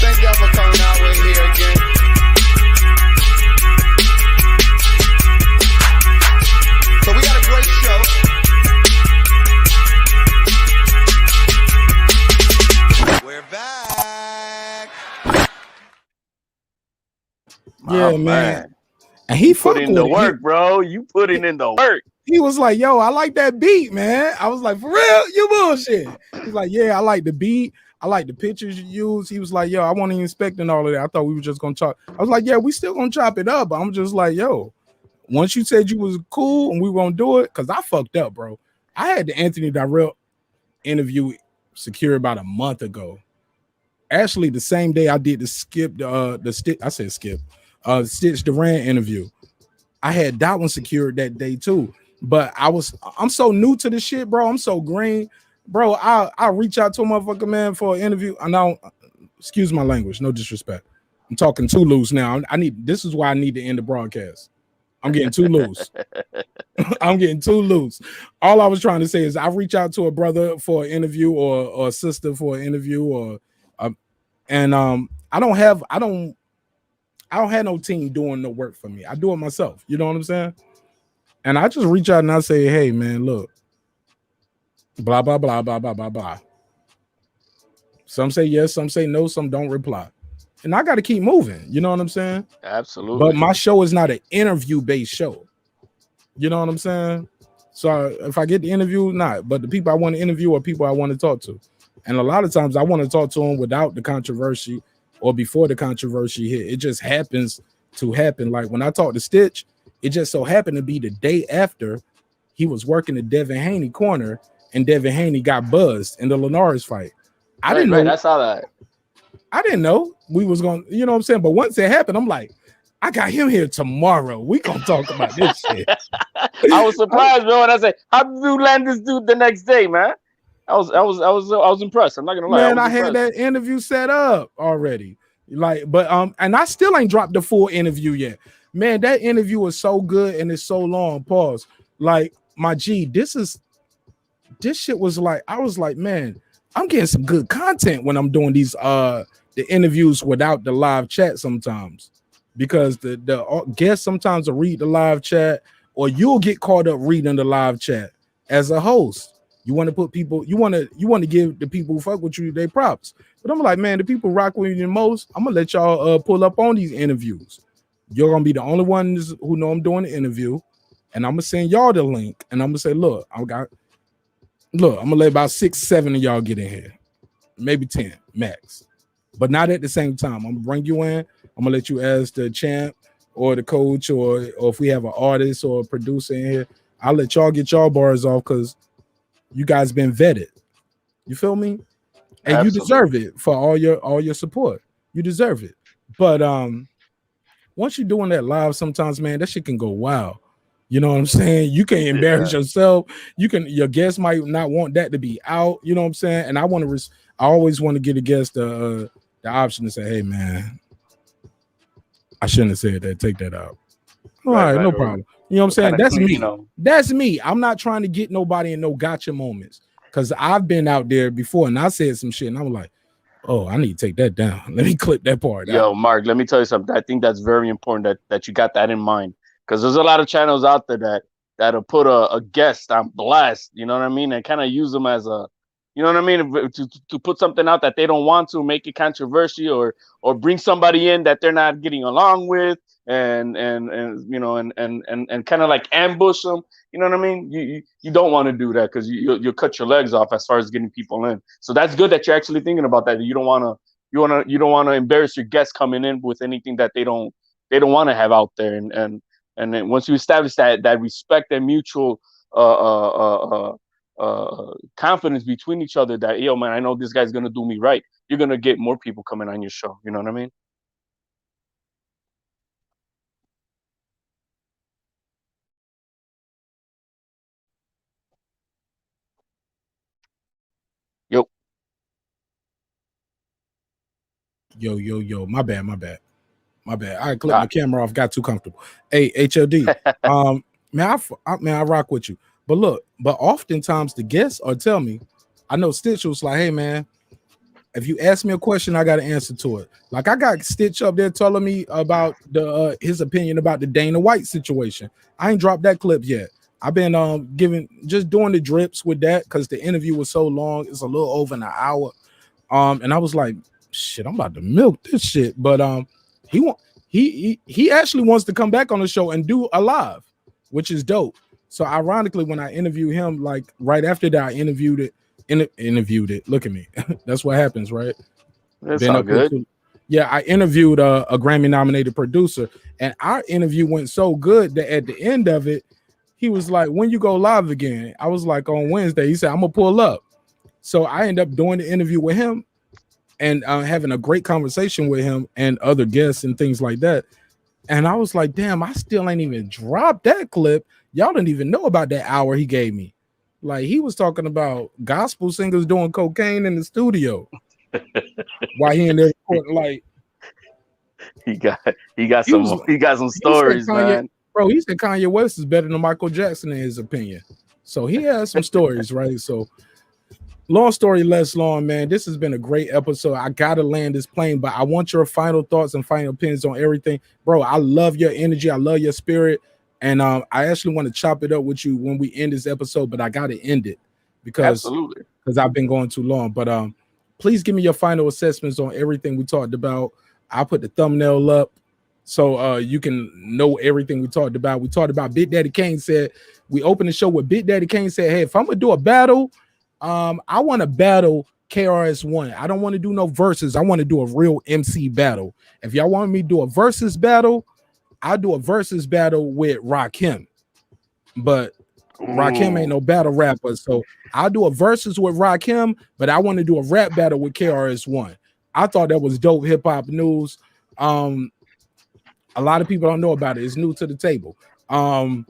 Thank y'all for coming out. We're here again. So we got a great show. We're back. Yeah, man. And he put in the work, bro. You putting in the work. He was like, yo, I like that beat, man. I was like, for real? You bullshit. He's like, yeah, I like the beat. I like the pictures you use. He was like, yo, I wasn't even expecting all of that. I thought we were just going to chop. I was like, yeah, we still going to chop it up. I'm just like, yo, once you said you was cool and we were going to do it, because I fucked up, bro. I had the Anthony Darrell interview secured about a month ago. Actually, the same day I did the Stitch Duran interview. I had that one secured that day too. But I'm so new to this shit, bro. I'm so green. Bro, I'll reach out to a motherfucker, man, for an interview. I know, excuse my language, no disrespect. I'm talking too loose now. This is why I need to end the broadcast. I'm getting too loose. I'm getting too loose. All I was trying to say is I reach out to a brother for an interview or a sister for an interview or I don't have no team doing no work for me. I do it myself. You know what I'm saying? And I just reach out and I say, hey man, look, blah, blah, blah, blah, blah, blah, blah. Some say yes, some say no, some don't reply. And I got to keep moving. You know what I'm saying? Absolutely. But my show is not an interview-based show. You know what I'm saying? So if I get the interview, not. But the people I want to interview are people I want to talk to. And a lot of times I want to talk to them without the controversy or before the controversy hit. It just happens to happen. Like when I talked to Stitch, it just so happened to be the day after he was working the Devin Haney corner and Devin Haney got buzzed in the Linares fight. I didn't know. I saw that. I didn't know we was going, you know what I'm saying? But once it happened, I'm like, I got him here tomorrow. We gonna talk about this shit. I was surprised, bro, when I said, "How did you land this dude the next day, man?" I was impressed. I'm not gonna lie. Man, I I had that interview set up already. Like, but and I still ain't dropped the full interview yet. Man, that interview was so good and it's so long. Pause. Like, my G, this shit was like, I was like, man, I'm getting some good content when I'm doing these the interviews without the live chat sometimes. Because the guests sometimes will read the live chat, or you'll get caught up reading the live chat as a host. You want to put people, you want to give the people who fuck with you their props. But I'm like, man, the people rock with you the most, I'm gonna let y'all pull up on these interviews. You're gonna be the only ones who know I'm doing the interview, and I'm gonna send y'all the link, and I'm gonna say, look, I'm gonna let about 6, 7 of y'all get in here, maybe 10 max, but not at the same time. I'm gonna bring you in. I'm gonna let you ask the champ or the coach, or if we have an artist or a producer in here, I'll let y'all get y'all bars off because you guys been vetted. You feel me? And Absolutely. you deserve it for all your support. You deserve it. But once you're doing that live, sometimes, man, that shit can go wild. You know what I'm saying? You can embarrass yourself. Your guest might not want that to be out. You know what I'm saying? And I always want to give the guest the option to say, hey, man, I shouldn't have said that. Take that out. All right, no problem. You know what I'm saying? That's me. That's me. I'm not trying to get nobody in no gotcha moments, because I've been out there before and I said some shit and I'm like, oh, I need to take that down. Let me clip that part out. Yo, Mark, let me tell you something. I think that's very important that you got that in mind, because there's a lot of channels out there that'll put a guest on blast, you know what I mean, and kind of use them as a, you know what I mean, to put something out that they don't want to, make it controversial, or bring somebody in that they're not getting along with, and you know, and kind of like ambush them. You know what I mean? You don't want to do that, because you'll cut your legs off as far as getting people in. So that's good that you're actually thinking about that. You don't want to embarrass your guests coming in with anything that they don't want to have out there. And then once you establish that respect and mutual confidence between each other, that, yo, man, I know this guy's gonna do me right, you're gonna get more people coming on your show. You know what I mean? Yo, my bad. I clipped my camera off, got too comfortable. Hey, HLD, man, I rock with you. But look, oftentimes the guests are tell me, I know Stitch was like, hey, man, if you ask me a question, I got an answer to it. Like, I got Stitch up there telling me about his opinion about the Dana White situation. I ain't dropped that clip yet. I've been just doing the drips with that because the interview was so long. It's a little over an hour. And I was like, shit, I'm about to milk this shit. But he actually wants to come back on the show and do a live, which is dope. So ironically, when I interviewed him, like right after that, I interviewed it. Look at me. That's what happens, right? That's all good. Yeah, I interviewed a Grammy nominated producer, and our interview went so good that at the end of it, he was like, when you go live again? I was like, on Wednesday. He said, I'm gonna pull up. So I ended up doing the interview with him and having a great conversation with him and other guests and things like that. And I was like, damn, I still ain't even dropped that clip. Y'all didn't even know about that hour he gave me. Like, he was talking about gospel singers doing cocaine in the studio. Why he in there recording, like, he got some stories, man. Bro, he said Kanye West is better than Michael Jackson in his opinion. So he has some stories, right? So long story less long, man. This has been a great episode. I gotta land this plane, but I want your final thoughts and final opinions on everything. Bro, I love your energy. I love your spirit. And I actually want to chop it up with you when we end this episode, but I gotta end it because I've been going too long. But please give me your final assessments on everything we talked about. I'll put the thumbnail up so you can know everything we talked about. We talked about Daddy Kane said, we opened the show with Daddy Kane said, hey, if I'm gonna do a battle, I want to battle KRS-1. I don't want to do no verses. I want to do a real MC battle. If y'all want me to do a versus battle, I'll do a versus battle with Rakim. But Rakim ain't no battle rapper. So I'll do a versus with Rakim, but I want to do a rap battle with KRS-1. I thought that was dope hip hop news. A lot of people don't know about it. It's new to the table. And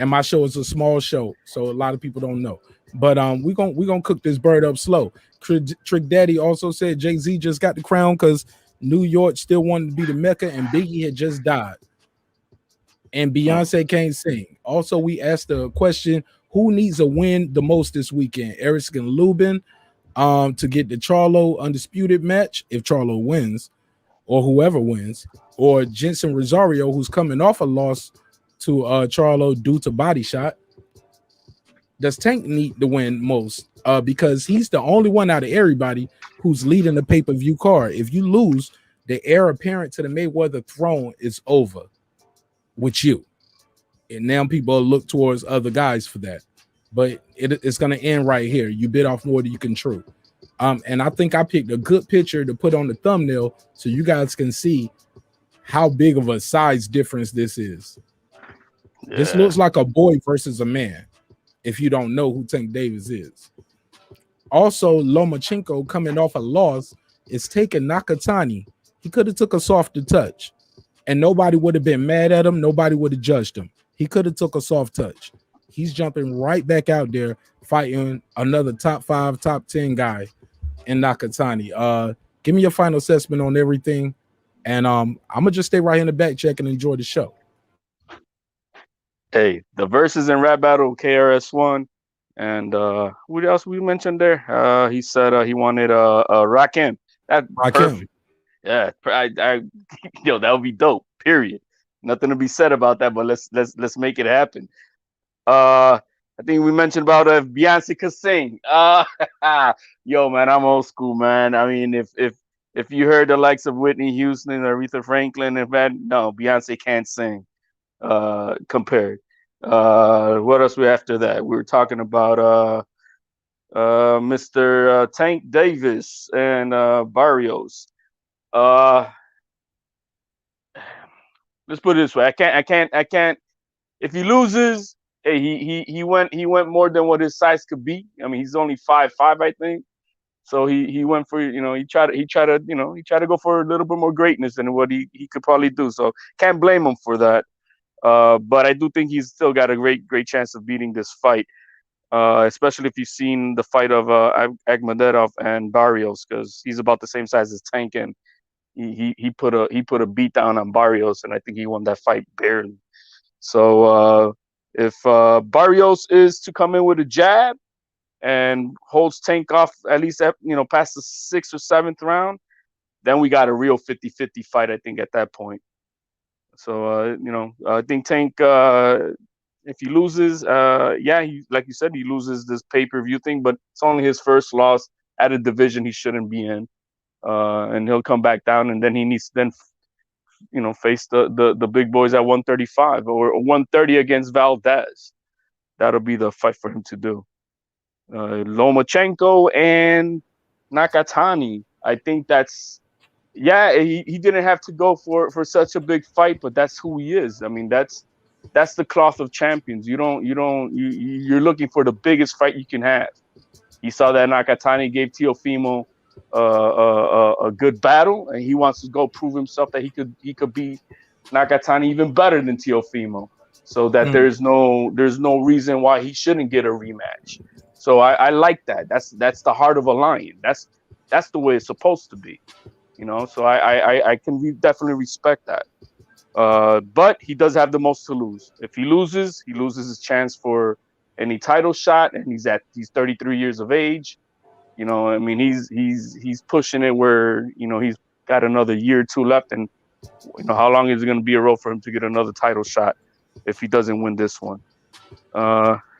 my show is a small show, so a lot of people don't know. But we gonna cook this bird up slow. Trick Daddy also said Jay-Z just got the crown because New York still wanted to be the Mecca, and Biggie had just died. And Beyonce can't sing. Also, we asked the question: who needs a win the most this weekend? Eric and Lubin, to get the Charlo undisputed match if Charlo wins, or whoever wins, or Jensen Rosario, who's coming off a loss to Charlo due to body shot. Does Tank need to win most? Because he's the only one out of everybody who's leading the pay-per-view card. If you lose, the heir apparent to the Mayweather throne is over with you. And now people look towards other guys for that. But it's going to end right here. You bit off more than you can chew. And I think I picked a good picture to put on the thumbnail so you guys can see how big of a size difference this is. Yeah. This looks like a boy versus a man, if you don't know who Tank Davis is. Also, Lomachenko, coming off a loss, is taking Nakatani. He could have took a softer touch, and nobody would have been mad at him. Nobody would have judged him. He could have took a soft touch. He's jumping right back out there, fighting another top 5, top 10 guy in Nakatani. Give me your final assessment on everything, and I'm gonna just stay right here in the back check and enjoy the show. Hey, the verses in rap battle KRS-1, and what else we mentioned there? He said he wanted Rakim. That perfect. Yeah, yo, that would be dope. Period. Nothing to be said about that, but let's make it happen. I think we mentioned about if Beyonce could sing. Yo, man, I'm old school, man. I mean, if you heard the likes of Whitney Houston and Aretha Franklin, no, Beyonce can't sing. Compared. What else we after that? We were talking about Mr. Tank Davis and Barrios. Let's put it this way. I can't. If he loses, hey, he went more than what his size could be. I mean, he's only 5'5", I think. So he went for, he tried to go for a little bit more greatness than what he could probably do. So can't blame him for that. But I do think he's still got a great chance of beating this fight, especially if you've seen the fight of Akhmedov and Barrios, because he's about the same size as Tank, and he put a beat down on Barrios, and I think he won that fight barely. So if Barrios is to come in with a jab and holds Tank off at least past the 6th or 7th round, then we got a real 50-50 fight, I think, at that point. So, I think Tank, if he loses, like you said, he loses this pay-per-view thing, but it's only his first loss at a division he shouldn't be in. And he'll come back down, and then he needs to then, face the big boys at 135 or 130 against Valdez. That'll be the fight for him to do. Lomachenko and Nakatani, I think that's, he didn't have to go for such a big fight, but that's who he is. I mean, that's the cloth of champions. You're looking for the biggest fight you can have. You saw that Nakatani gave Teofimo a good battle, and he wants to go prove himself that he could be Nakatani even better than Teofimo, so that there's no reason why he shouldn't get a rematch. So I like that. That's the heart of a lion. That's the way it's supposed to be. So I can definitely respect that. But he does have the most to lose. If he loses his chance for any title shot, and he's 33 years of age. I mean, he's pushing it where, he's got another year or two left, and how long is it going to be a road for him to get another title shot if he doesn't win this one?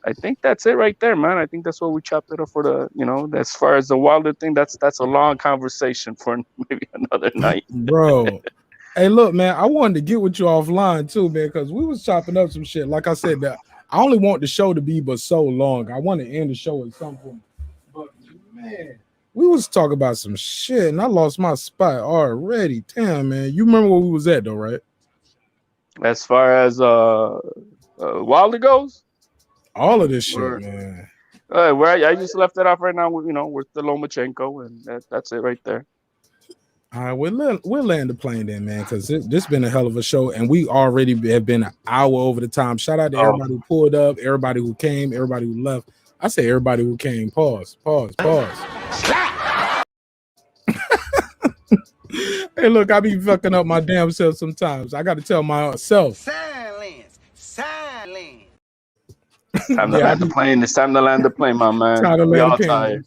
I think that's it right there, man. I think that's what we chopped it up for the, as far as the Wilder thing, that's a long conversation for maybe another night. Bro. Hey, look, man, I wanted to get with you offline too, man, because we was chopping up some shit. Like I said, that I only want the show to be but so long. I want to end the show at some point. But man, we was talking about some shit, and I lost my spot already. Damn, man. You remember where we was at though, right? As far as Wilder goes? All of this shit, man. Where I just left it off right now with with the Lomachenko, and that's it right there. All right, we'll land the plane then, man, because this been a hell of a show, and we already have been an hour over the time. Shout out to everybody who pulled up, everybody who came, everybody who left. I say everybody who came. Pause. Hey, look, I be fucking up my damn self sometimes. I got to tell myself. Silence. Time to land the plane. It's time to land the plane, my man. Time to land Y'all the plane, tired. man.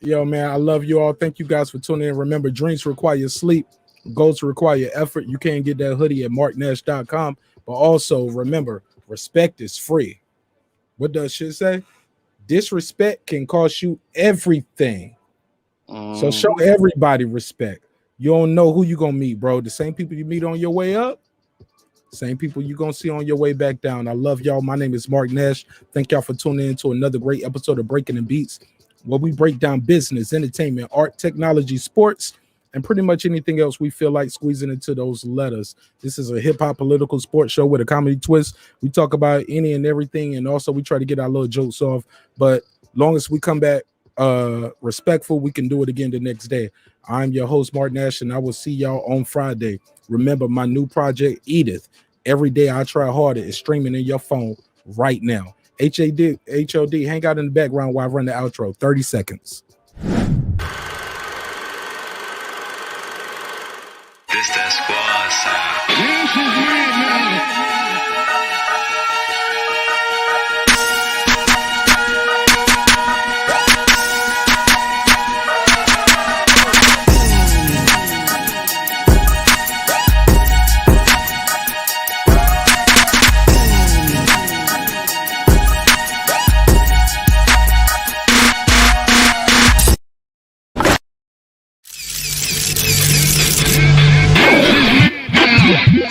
Yo, man, I love you all. Thank you guys for tuning in. Remember, dreams require sleep. Goals require effort. You can't get that hoodie at marqnash.com. But also, remember, respect is free. What does shit say? Disrespect can cost you everything. So show everybody respect. You don't know who you going to meet, bro. The same people you meet on your way up, same people you're going to see on your way back down. I love y'all. My name is Marq Nash. Thank y'all for tuning in to another great episode of Breakin' and Beats, where we break down business, entertainment, art, technology, sports, and pretty much anything else we feel like squeezing into those letters. This is a hip-hop political sports show with a comedy twist. We talk about any and everything, and also we try to get our little jokes off. But long as we come back respectful, we can do it again the next day. I'm your host, Marq Nash, and I will see y'all on Friday. Remember, my new project, Edith, Every Day I Try Harder, is streaming in your phone right now. HOD, hang out in the background while I run the outro. 30 seconds. This that squad sound.